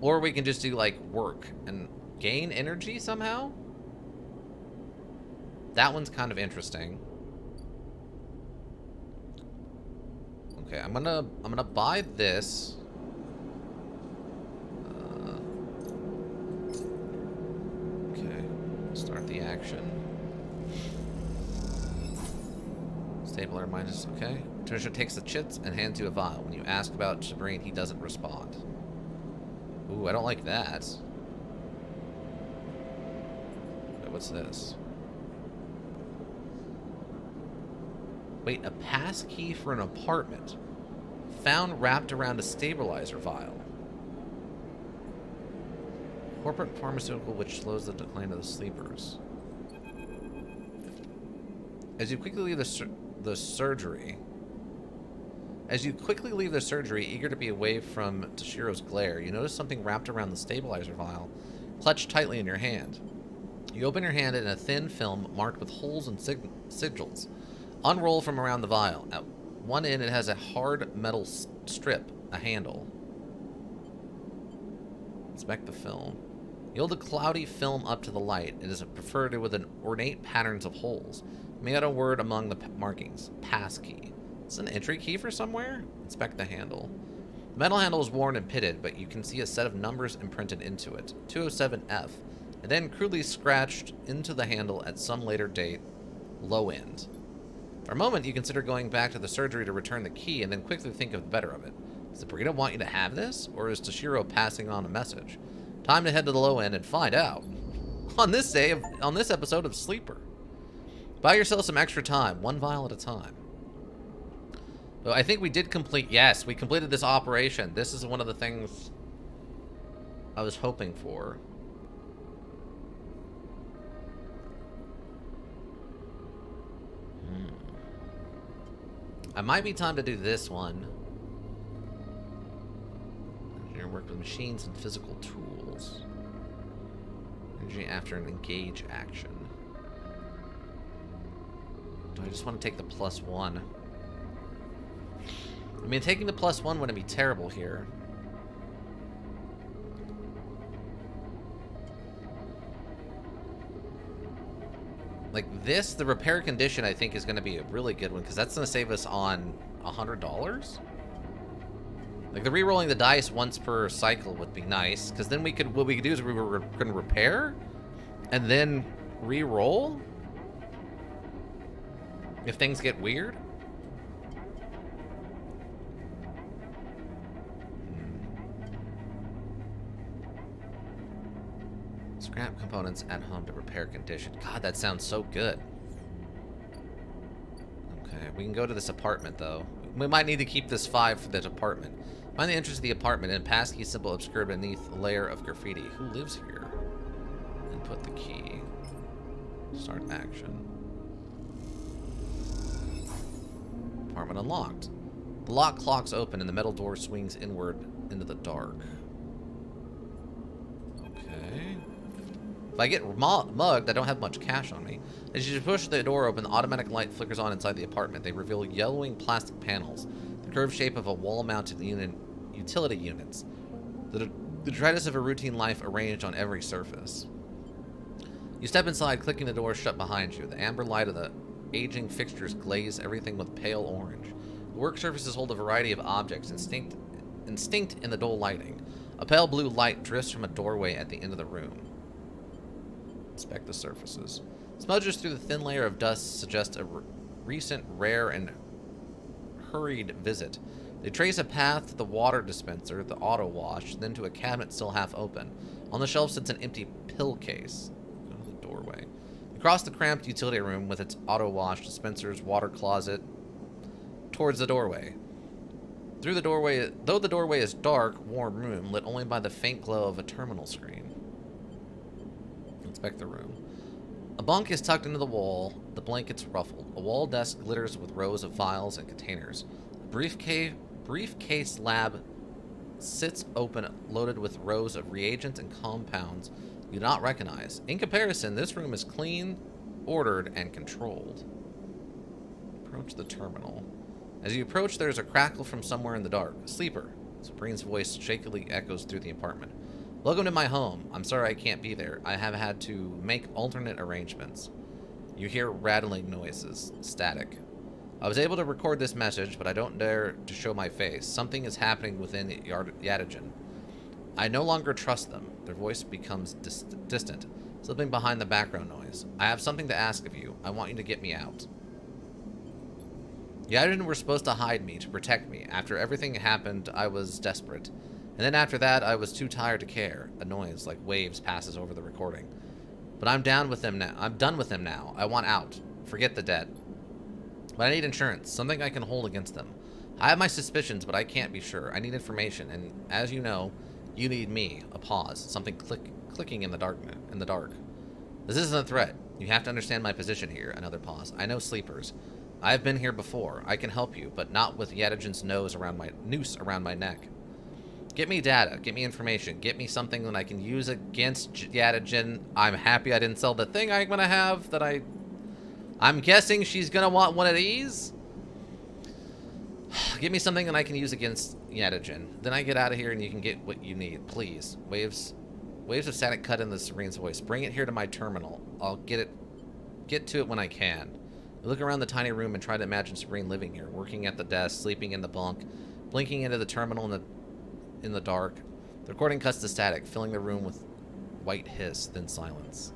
Or we can just do like work and gain energy somehow? That one's kind of interesting. Okay, I'm gonna buy this. Okay, start the action. Stapler minus, okay. Treasure takes the chits and hands you a vial. When you ask about Sabrine, he doesn't respond. Ooh, I don't like that. Wait, what's this? Wait, a pass key for an apartment. Found wrapped around a stabilizer vial. Corporate pharmaceutical which slows the decline of the sleepers. As you quickly leave the surgery, eager to be away from Toshiro's glare, you notice something wrapped around the stabilizer vial, clutched tightly in your hand. You open your hand and a thin film marked with holes and sigils unroll from around the vial. At one end, it has a hard metal strip, a handle. Inspect the film. You hold the cloudy film up to the light. It is perforated with an ornate patterns of holes. Make out a word among the markings. Pass key. Is this an entry key for somewhere? Inspect the handle. The metal handle is worn and pitted, but you can see a set of numbers imprinted into it. 207F. And then crudely scratched into the handle at some later date. Low end. For a moment, you consider going back to the surgery to return the key and then quickly think of the better of it. Does the Brigida want you to have this, or is Toshiro passing on a message? Time to head to the low end and find out. On this episode of Sleeper. Buy yourself some extra time, 1 vial at a time. But I think we did complete, yes, we completed this operation. This is one of the things I was hoping for. It might be time to do this one. Engineer work with machines and physical tools. Energy after an engage action. Do I just want to take the +1? I mean, taking the +1 wouldn't be terrible here. Like this, the repair condition, I think, is going to be a really good one, because that's going to save us on $100. Like, the re-rolling the dice once per cycle would be nice, because then what we could do is we were going to repair, and then re-roll if things get weird. Scrap components at home to repair condition. God, that sounds so good. Okay, we can go to this apartment, though. We might need to keep this 5 for this apartment. Find the entrance to the apartment and passkey symbol obscured beneath a layer of graffiti. Who lives here? Input the key. Start action. Apartment unlocked. The lock clocks open and the metal door swings inward into the dark. Okay. If I get mugged, I don't have much cash on me. As you push the door open, the automatic light flickers on inside the apartment. They reveal yellowing plastic panels, the curved shape of a wall-mounted utility units, the detritus of a routine life arranged on every surface. You step inside, clicking the door shut behind you. The amber light of the aging fixtures glaze everything with pale orange. The work surfaces hold a variety of objects, instinct in the dull lighting. A pale blue light drifts from a doorway at the end of the room. Inspect the surfaces. Smudges through the thin layer of dust suggest a recent, rare, and hurried visit. They trace a path to the water dispenser, the auto wash, then to a cabinet still half open. On the shelf sits an empty pill case. Go to the doorway. You cross the cramped utility room with its auto wash, dispensers, water closet, towards the doorway. Though the doorway is dark, warm room, lit only by the faint glow of a terminal screen. Inspect the room. A bunk is tucked into the wall, the blankets ruffled. A wall desk glitters with rows of files and containers. A briefcase lab sits open, loaded with rows of reagents and compounds you do not recognize. In comparison, this room is clean, ordered, and controlled. Approach the terminal. As you approach, there's a crackle from somewhere in the dark. Sleeper. Sabrine's voice shakily echoes through the apartment. Welcome to my home. I'm sorry I can't be there. I have had to make alternate arrangements. You hear rattling noises. Static. I was able to record this message, but I don't dare to show my face. Something is happening within Yatagen. I no longer trust them. Their voice becomes distant, slipping behind the background noise. I have something to ask of you. I want you to get me out. Yatagen were supposed to hide me, to protect me. After everything happened, I was desperate. And then after that, I was too tired to care. A noise like waves passes over the recording. But I'm down with them now. I'm done with them now. I want out. Forget the debt. But I need insurance, something I can hold against them. I have my suspicions, but I can't be sure. I need information, and as you know, you need me. A pause. Something clicking in the dark. This isn't a threat. You have to understand my position here. Another pause. I know sleepers. I've been here before. I can help you, but not with Yatagen's noose around my neck. Get me data. Get me information. Get me something that I can use against Yatagen. I'm happy I didn't sell the thing I'm gonna have that I'm guessing she's gonna want one of these. Give me something that I can use against Yatagen. Then I get out of here and you can get what you need, please. Waves of static cut in the Sabrine's voice. Bring it here to my terminal. I'll get to it when I can. I look around the tiny room and try to imagine Sabrine living here, working at the desk, sleeping in the bunk, blinking into the terminal in the dark. The recording cuts to static, filling the room with white hiss, then silence.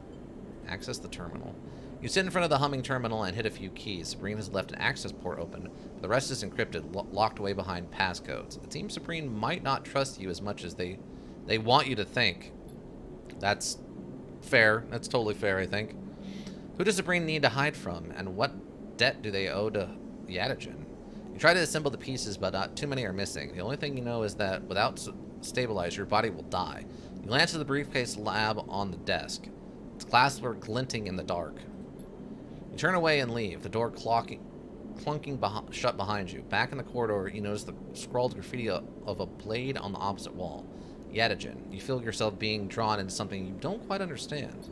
Access the terminal. You sit in front of the humming terminal and hit a few keys. Sabrine has left an access port open, but the rest is encrypted, locked away behind passcodes. It seems Sabrine might not trust you as much as they want you to think. That's fair. That's totally fair, I think. Who does Sabrine need to hide from, and what debt do they owe to Yatagen? You try to assemble the pieces, but not too many are missing. The only thing you know is that without stabilizer, your body will die. You glance at the briefcase lab on the desk. Its clasps were glinting in the dark. You turn away and leave, the door clunking shut behind you. Back in the corridor, you notice the scrawled graffiti of a blade on the opposite wall. Yatagen. You feel yourself being drawn into something you don't quite understand.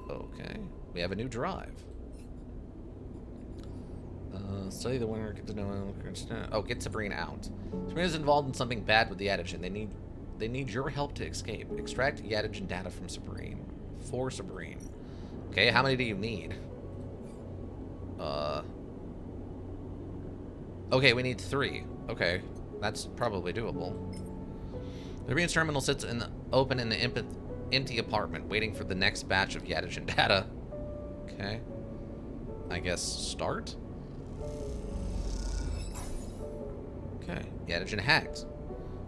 Okay. We have a new drive. Study the winner, get to know... Oh, get Sabrine out. Sabrine is involved in something bad with the Yatagen. They need your help to escape. Extract Yatagen data from Sabrine. For Sabrine. Okay, how many do you need? Okay, we need 3. Okay, that's probably doable. The Sabrine's terminal sits open in the empty apartment, waiting for the next batch of Yatagen data. Okay. I guess start? Okay, Yatagen hacked.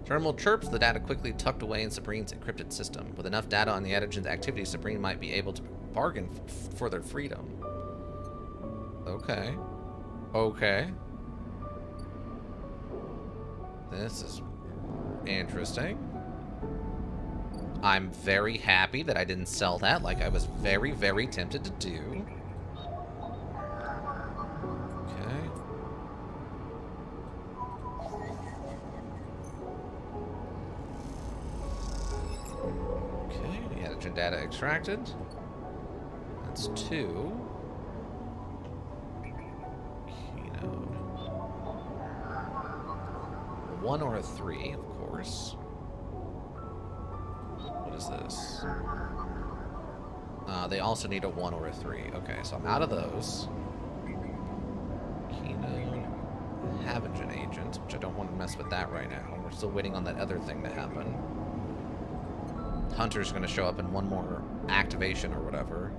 Terminal chirps, the data quickly tucked away in Sabrine's encrypted system. With enough data on the Yatagen's activity, Sabrine might be able to bargain for their freedom. Okay. Okay. This is interesting. I'm very happy that I didn't sell that like I was very, very tempted to do. Okay. Okay, hydrogen data extracted. That's 2. Keynote. 1 or a 3, of course. What is this? They also need a 1 or a 3. Okay, so I'm out of those. Keynote. Havogen agent, which I don't want to mess with that right now. We're still waiting on that other thing to happen. Hunter's going to show up in one more activation or whatever.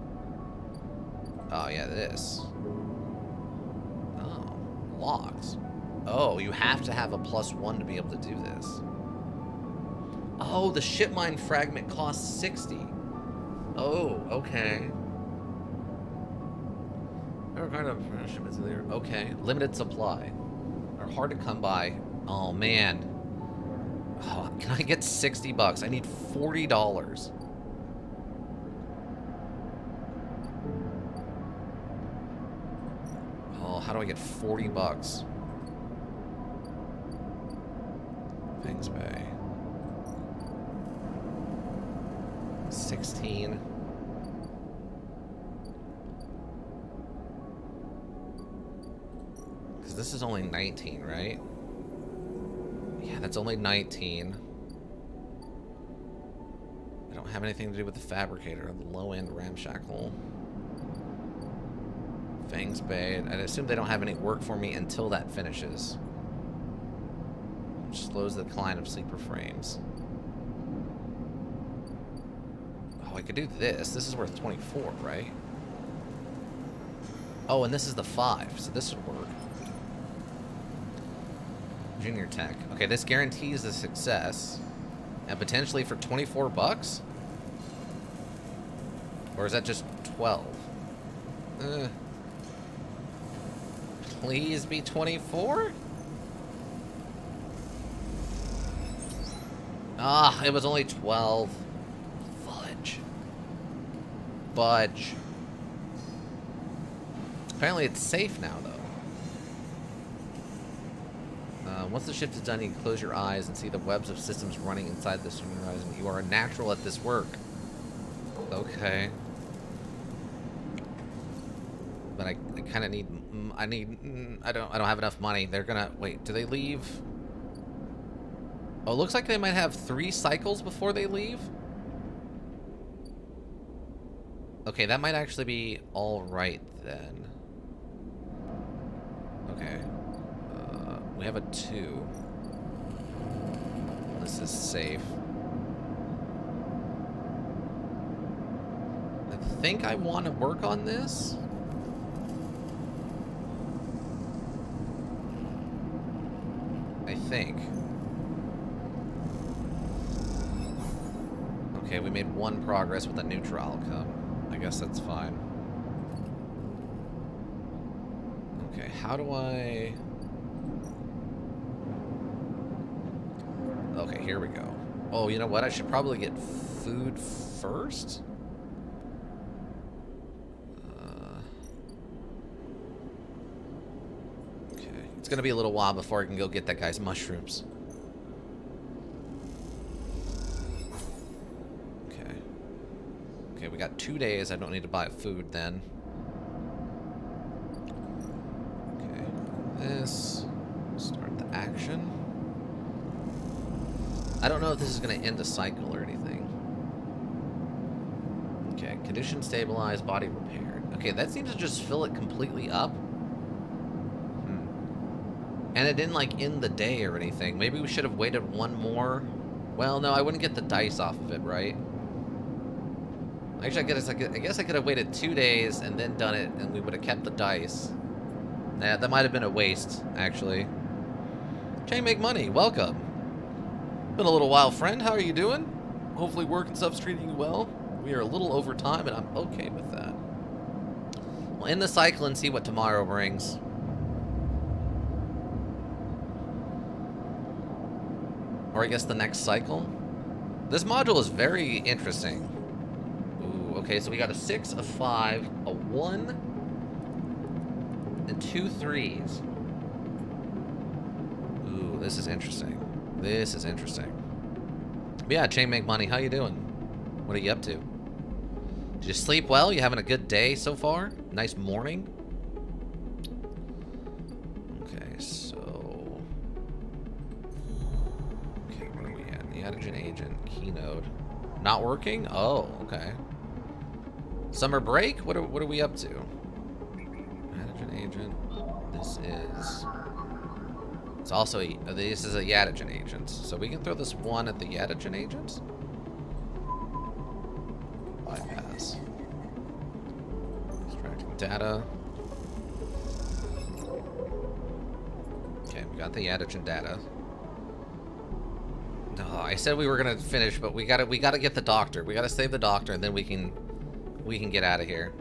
Oh, yeah, this. Oh, locked. Oh, you have to have a +1 to be able to do this. Oh, the ship mine fragment costs 60. Oh, okay. Okay, limited supply. Are hard to come by. Oh, man. Oh, can I get 60 bucks? I need $40. Oh, how do I get 40 bucks? Fangs Bay. 16. Because this is only 19, right? Yeah, that's only 19. I don't have anything to do with the fabricator, the low-end ramshackle. Fangs Bay. I assume they don't have any work for me until that finishes. Which slows the decline of sleeper frames. Oh, I could do this. This is worth 24, right? Oh, and this is the 5, so this would work. Junior Tech. Okay, this guarantees the success. And potentially for 24 bucks? Or is that just 12? Please be 24? Ah, it was only 12. Fudge. Fudge. Apparently it's safe now, though. Once the shift is done, you can close your eyes and see the webs of systems running inside this horizon. You are a natural at this work. Okay. But I kind of need... I don't have enough money. They're gonna... Wait, do they leave? Oh, it looks like they might have 3 cycles before they leave. Okay, that might actually be all right then. Okay. We have a 2. This is safe. I think I want to work on this. I think. Okay, we made 1 progress with a neutral outcome. I guess that's fine. Okay, how do I... Okay, here we go. Oh, you know what? I should probably get food first? Okay. It's gonna be a little while before I can go get that guy's mushrooms. Okay. Okay, we got 2 days. I don't need to buy food then. Okay. This. Start the action. I don't know if this is going to end a cycle or anything. Okay, condition stabilized, body repaired. Okay, that seems to just fill it completely up. And it didn't, like, end the day or anything. Maybe we should have waited 1 more. Well, no, I wouldn't get the dice off of it, right? Actually, I guess I could have waited 2 days and then done it, and we would have kept the dice. Yeah, that might have been a waste, actually. Chain Make Money, welcome. Been a little while, friend. How are you doing? Hopefully work and stuff's treating you well. We are a little over time, and I'm okay with that. We'll end the cycle and see what tomorrow brings. Or I guess the next cycle. This module is very interesting. Ooh, okay, so we got a 6, a 5, a 1, and 2 3s. Ooh, this is interesting. This is interesting. But yeah, Chain Make Money, how you doing? What are you up to? Did you sleep well? You having a good day so far? Nice morning? Okay, so... Okay, where are we at? The Adagen Agent, Keynote. Not working? Oh, okay. Summer break? What are we up to? Adagen Agent. This is... It's also this is a Yadagen Agent. So we can throw this one at the Yadagen Agent. Bypass. Extracting data. Okay, we got the Yadagen data. No, I said we were gonna finish, but we gotta get the doctor. We gotta save the doctor, and then we can get out of here.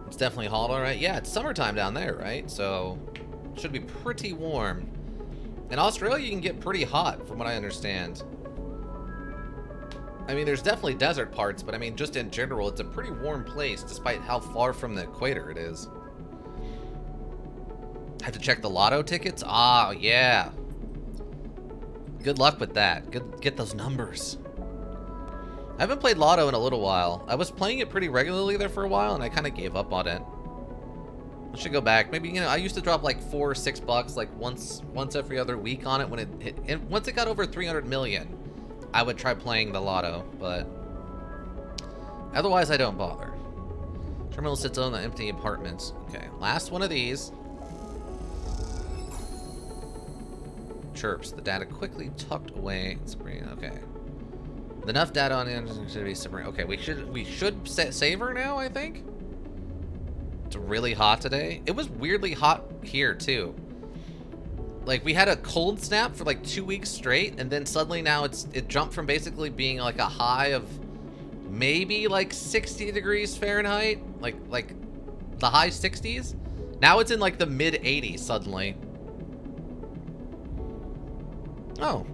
It's definitely hot, all right. Yeah, it's summertime down there, right? So it should be pretty warm. In Australia, you can get pretty hot, from what I understand. I mean, there's definitely desert parts, but I mean, just in general, it's a pretty warm place, despite how far from the equator it is. Have to check the lotto tickets? Ah, yeah. Good luck with that. Get those numbers. I haven't played Lotto in a little while. I was playing it pretty regularly there for a while, and I kind of gave up on it. I should go back. Maybe, you know, I used to drop like $4 or $6 like once every other week on it when it hit. And once it got over 300 million, I would try playing the Lotto, but otherwise I don't bother. Terminal sits on the empty apartments. Okay, last one of these. Chirps. The data quickly tucked away. Okay. Enough data on the should be submarine. Okay, we should save her now, I think. It's really hot today. It was weirdly hot here too. Like, we had a cold snap for like 2 weeks straight, and then suddenly now it jumped from basically being like a high of maybe like 60 degrees Fahrenheit, like the high 60s. Now it's in like the mid 80s suddenly. Oh.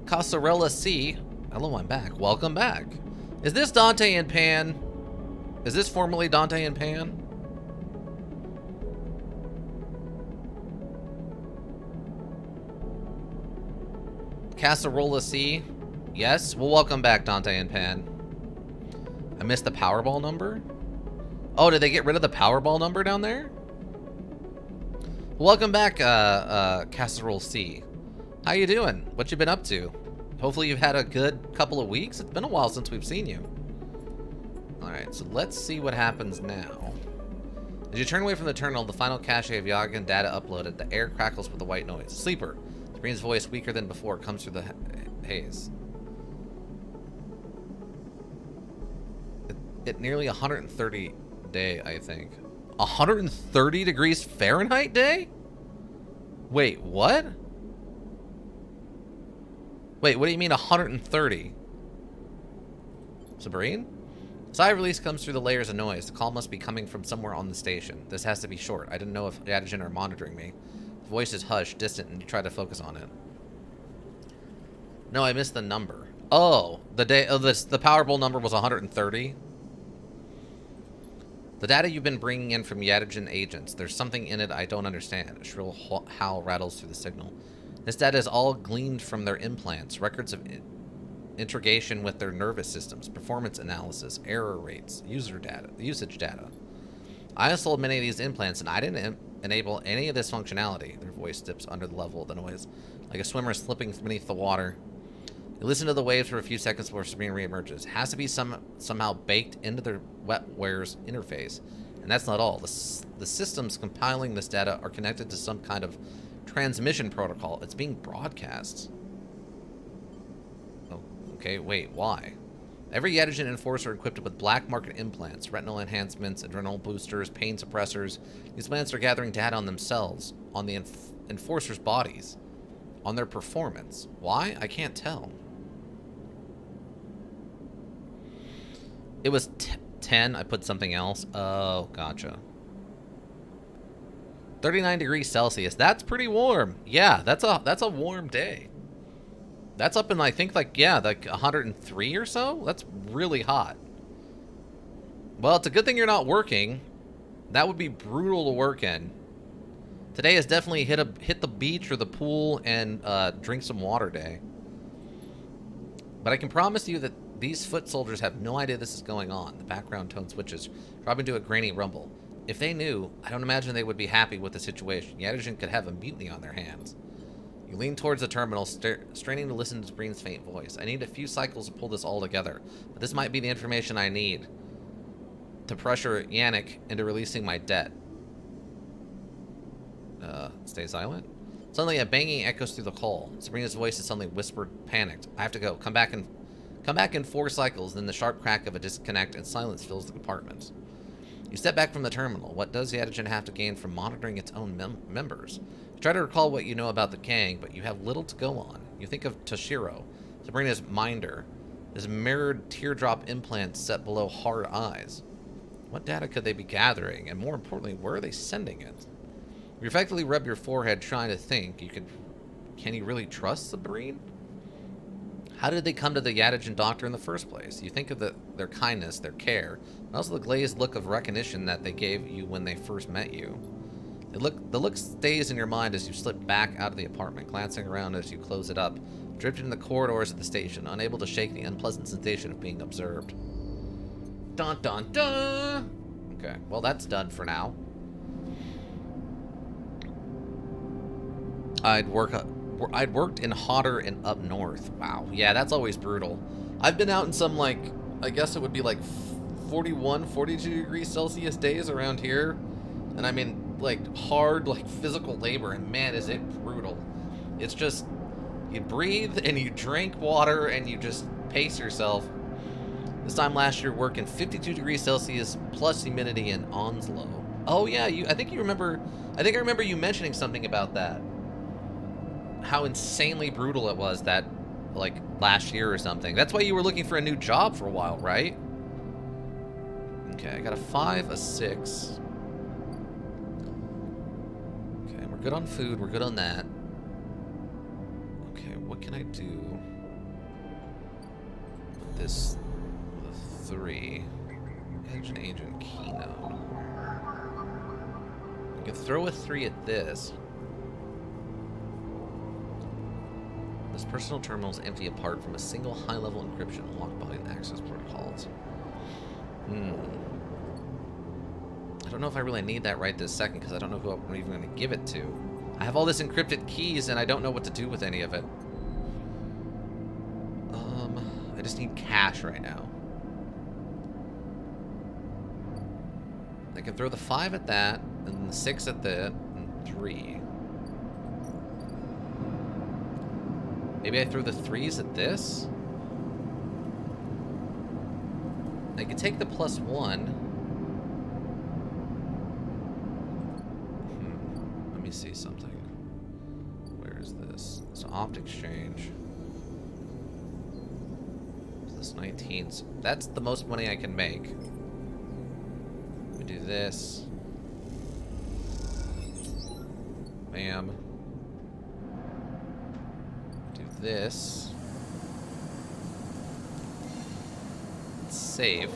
Casarella C. Hello, I'm back. Welcome back. Is this Dante and Pan? Is this formerly Dante and Pan? Casserole C. Yes. Well, welcome back, Dante and Pan. I missed the Powerball number. Oh, did they get rid of the Powerball number down there? Welcome back, Casserole C. How you doing? What you been up to? Hopefully you've had a good couple of weeks. It's been a while since we've seen you. Alright, so let's see what happens now. As you turn away from the terminal, the final cache of Yadagen data uploaded, the air crackles with a white noise. Sleeper. Sabrina's voice, weaker than before, comes through the haze. It nearly 130 day, I think. 130 degrees Fahrenheit day? Wait, what? Wait, what do you mean 130? Sabrine? Sigh of release comes through the layers of noise. The call must be coming from somewhere on the station. This has to be short. I didn't know if Yadagen are monitoring me. The voice is hushed, distant, and you try to focus on it. No, I missed the number. Oh, the Powerball number was 130. The data you've been bringing in from Yadagen agents. There's something in it I don't understand. A shrill howl rattles through the signal. This data is all gleaned from their implants, records of integration with their nervous systems, performance analysis, error rates, usage data. I installed many of these implants, and I didn't enable any of this functionality. Their voice dips under the level of the noise, like a swimmer slipping beneath the water. You listen to the waves for a few seconds before Sabrina reemerges. It has to be somehow baked into their wetware's interface. And that's not all. The systems compiling this data are connected to some kind of transmission protocol. It's being broadcast. Oh, okay, wait, why? Every Yadagen enforcer equipped with black market implants, retinal enhancements, adrenal boosters, pain suppressors. These plants are gathering data on themselves, on the enforcers' bodies, on their performance. Why? I can't tell. It was 10, I put something else. Oh, gotcha. 39 degrees Celsius. That's pretty warm. Yeah, that's a warm day. That's up in, I think, like, yeah, like 103 or so. That's really hot. Well, it's a good thing you're not working. That would be brutal to work in. Today is definitely hit the beach or the pool and drink some water day. But I can promise you that these foot soldiers have no idea this is going on. The background tone switches, dropping to a grainy rumble. If they knew, I don't imagine they would be happy with the situation. Yadujin could have a mutiny on their hands. You lean towards the terminal, straining to listen to Breen's faint voice. I need a few cycles to pull this all together, but this might be the information I need to pressure Yannick into releasing my debt. Stay silent. Suddenly, a banging echoes through the call. Sabrina's voice is suddenly whispered, panicked. I have to go. Come back in 4 cycles. Then the sharp crack of a disconnect and silence fills the compartment. You step back from the terminal. What does Yadujin have to gain from monitoring its own members? You try to recall what you know about the gang, but you have little to go on. You think of Toshiro, Sabrina's minder, his mirrored teardrop implants set below hard eyes. What data could they be gathering, and more importantly, where are they sending it? You effectively rub your forehead trying to think. Can you really trust Sabrina? How did they come to the Yadujin doctor in the first place? You think of their kindness, their care, and also the glazed look of recognition that they gave you when they first met you. The look stays in your mind as you slip back out of the apartment, glancing around as you close it up, drifting in the corridors of the station, unable to shake the unpleasant sensation of being observed. Dun dun dun! Okay, well that's done for now. I'd worked in hotter and up north. Wow. Yeah, that's always brutal. I've been out in some, like, I guess it would be like 41, 42 degrees Celsius days around here. And I mean, like, hard, like, physical labor. And man, is it brutal. It's just, you breathe and you drink water and you just pace yourself. This time last year, working 52 degrees Celsius plus humidity in Onslow. Oh yeah, I think I remember you mentioning something about that. How insanely brutal it was that, like, last year or something. That's why you were looking for a new job for a while, right? Okay, I got a 5, a 6. Okay, we're good on food. We're good on that. Okay, what can I do with this? With a 3. Agent Kino. I can throw a 3 at this. This personal terminal is empty apart from a single high-level encryption locked behind access protocols. I don't know if I really need that right this second, because I don't know who I'm even going to give it to. I have all this encrypted keys, and I don't know what to do with any of it. I just need cash right now. I can throw the 5 at that, and the 6 at that, and 3. Maybe I throw the 3s at this? I could take the +1. Let me see something. Where is this? It's Opt Exchange. This 19. That's the most money I can make. We do this. Bam. This. Save.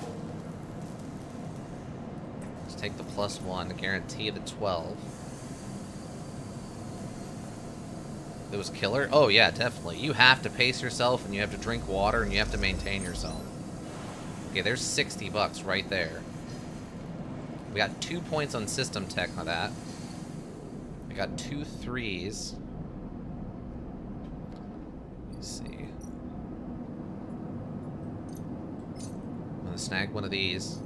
Let's take the +1 to guarantee the 12. It was killer? Oh yeah, definitely. You have to pace yourself, and you have to drink water, and you have to maintain yourself. Okay, there's 60 bucks right there. We got 2 points on system tech on that. I got 2 3s. See. I'm gonna snag one of these.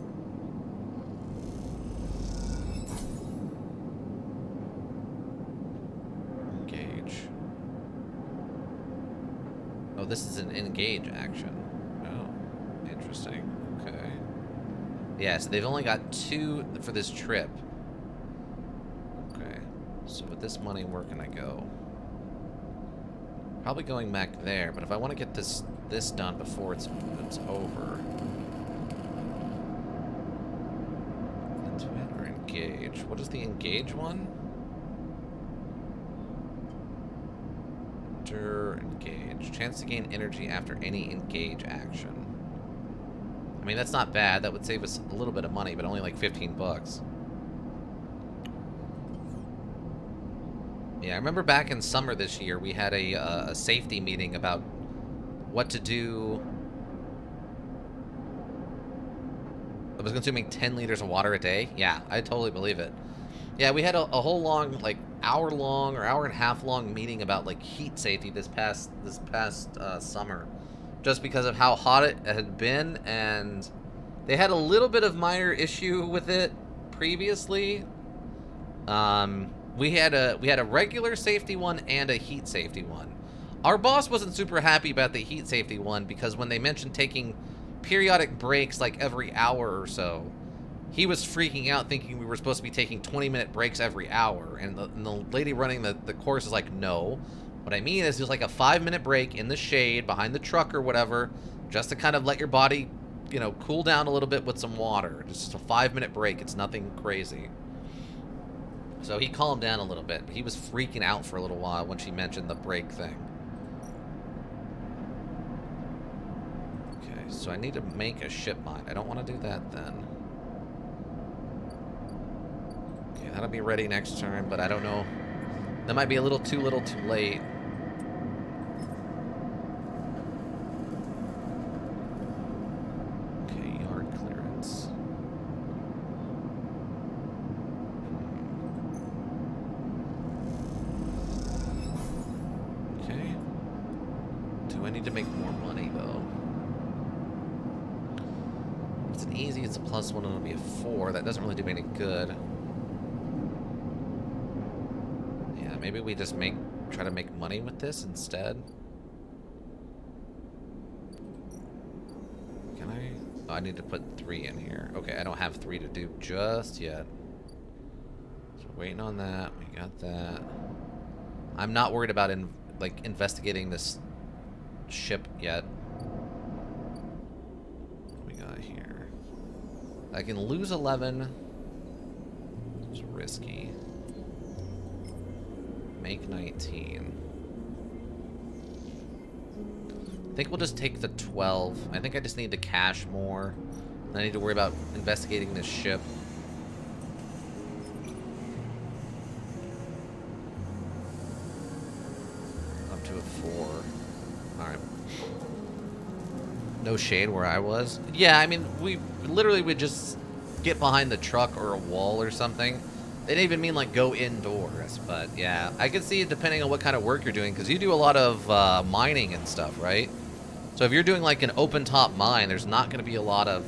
Engage. Oh, this is an engage action. Oh, interesting. Okay. Yeah, so they've only got 2 for this trip. Okay. So with this money, where can I go? Probably going back there, but if I want to get this done before it's over. engage. What is the engage one? Engage. Chance to gain energy after any engage action. I mean, that's not bad. That would save us a little bit of money, but only like 15 bucks. Yeah, I remember back in summer this year, we had a safety meeting about what to do. I was consuming 10 liters of water a day. Yeah, I totally believe it. Yeah, we had a whole long, like, hour-long or hour-and-a-half-long meeting about, like, heat safety this past summer. Just because of how hot it had been, and they had a little bit of minor issue with it previously. We had a regular safety one and a heat safety one. Our boss wasn't super happy about the heat safety one because when they mentioned taking periodic breaks like every hour or so, he was freaking out thinking we were supposed to be taking 20-minute breaks every hour. And the lady running the course is like, no. What I mean is just like a 5-minute break in the shade behind the truck or whatever, just to kind of let your body, you know, cool down a little bit with some water. Just a 5-minute break. It's nothing crazy. So he calmed down a little bit. He was freaking out for a little while when she mentioned the break thing. Okay, so I need to make a ship mine. I don't want to do that then. Okay, that'll be ready next turn, but I don't know. That might be a little too late. Okay, yard clearance. Okay. Do I need to make more money, though? If it's an easy, it's a +1 and it'll be a 4. That doesn't really do me any good. Maybe we just try to make money with this instead. Can I? Oh, I need to put 3 in here. Okay, I don't have 3 to do just yet. So waiting on that. We got that. I'm not worried about investigating this ship yet. What we got here? I can lose 11. It's risky. Make 19. I think we'll just take the 12. I think I just need to cash more. I need to worry about investigating this ship. Up to a 4. Alright. No shade where I was. Yeah, I mean, we literally would just get behind the truck or a wall or something. They didn't even mean, like, go indoors, but, yeah. I can see it depending on what kind of work you're doing, because you do a lot of mining and stuff, right? So if you're doing, like, an open-top mine, there's not going to be a lot of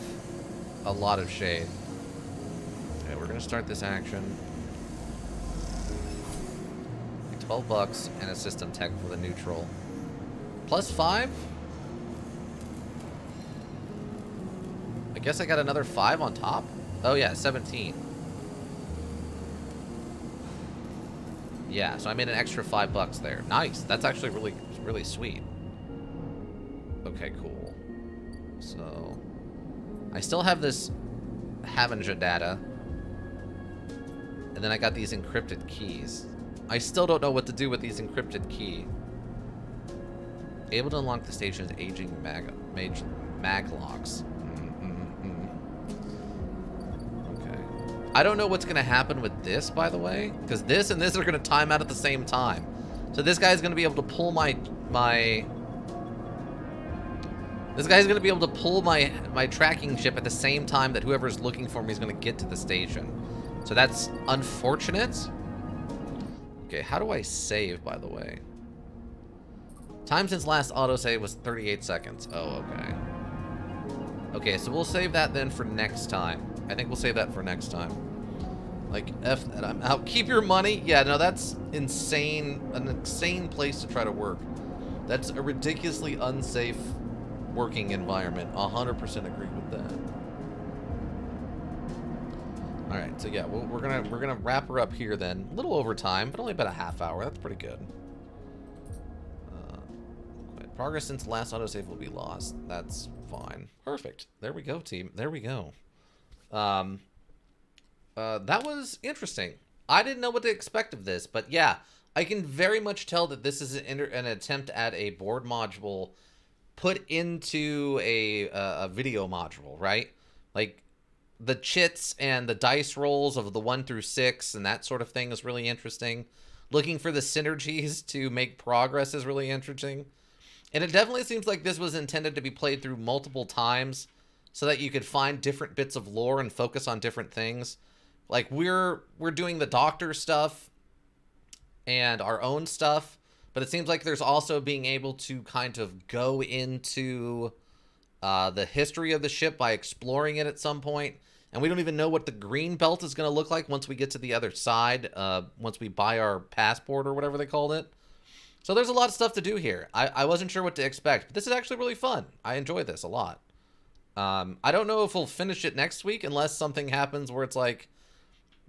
shade. Okay, we're going to start this action. 12 bucks and a system tech for the neutral. +5? I guess I got another 5 on top? Oh, yeah, 17. Yeah, so I made an extra 5 bucks there. Nice. That's actually really sweet. Okay, cool. So I still have this Havenger data. And then I got these encrypted keys. I still don't know what to do with these encrypted key. Able to unlock the station's aging mag locks. I don't know what's going to happen with this, by the way, because this and this are going to time out at the same time. So this guy's going to be able to pull my tracking ship at the same time that whoever's looking for me is going to get to the station. So that's unfortunate. Okay, how do I save, by the way? Time since last autosave was 38 seconds. Oh, okay. Okay, so we'll save that then for next time. I think we'll save that for next time. Like, F that, I'm out. Keep your money? Yeah, no, that's insane. An insane place to try to work. That's a ridiculously unsafe working environment. 100% agree with that. Alright, so yeah, we're gonna wrap her up here then. A little over time, but only about a half hour. That's pretty good. Progress since last autosave will be lost. That's fine. Perfect. There we go, team. There we go. That was interesting. I didn't know what to expect of this, but yeah, I can very much tell that this is an attempt at a board module put into a video module, right? Like the chits and the dice rolls of the 1 through 6 and that sort of thing is really interesting. Looking for the synergies to make progress is really interesting. And it definitely seems like this was intended to be played through multiple times so that you could find different bits of lore and focus on different things. Like we're doing the doctor stuff and our own stuff, but it seems like there's also being able to kind of go into the history of the ship by exploring it at some point. And we don't even know what the green belt is going to look like once we get to the other side, once we buy our passport or whatever they called it. So there's a lot of stuff to do here. I wasn't sure what to expect, but this is actually really fun. I enjoy this a lot. I don't know if we'll finish it next week unless something happens where it's like,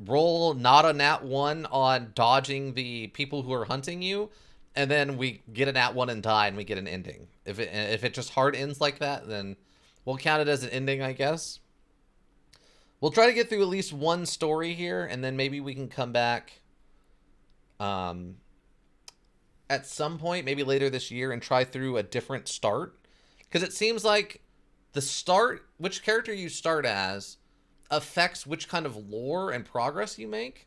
roll not a nat 1 on dodging the people who are hunting you, and then we get a nat 1 and die and we get an ending. If it just hard ends like that, then we'll count it as an ending, I guess. We'll try to get through at least one story here, and then maybe we can come back at some point, maybe later this year, and try through a different start. Because it seems like the start, which character you start as, affects which kind of lore and progress you make.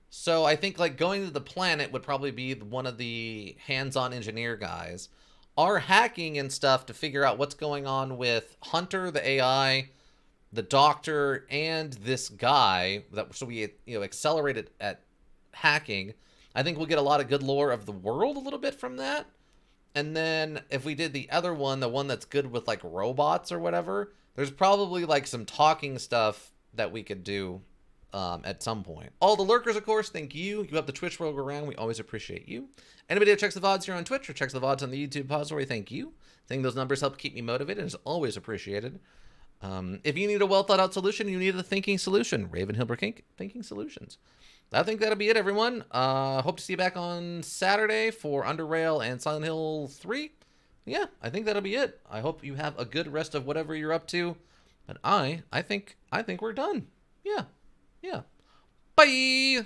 So I think like going to the planet would probably be one of the hands-on engineer guys. Our hacking and stuff to figure out what's going on with Hunter, the AI, the doctor, and this guy, that so we accelerated at hacking. I think we'll get a lot of good lore of the world a little bit from that. And then if we did the other one, the one that's good with like robots or whatever, there's probably like some talking stuff that we could do at some point. All the lurkers, of course, thank you. You have the Twitch world around. We always appreciate you. Anybody who checks the VODs here on Twitch or checks the VODs on the YouTube repository, thank you. I think those numbers help keep me motivated. It's always appreciated. If you need a well thought out solution, you need a thinking solution. Raven Hilbert Inc. Thinking Solutions. I think that'll be it, everyone. Hope to see you back on Saturday for Underrail and Silent Hill 3. Yeah, I think that'll be it. I hope you have a good rest of whatever you're up to. But I think we're done. Yeah. Bye.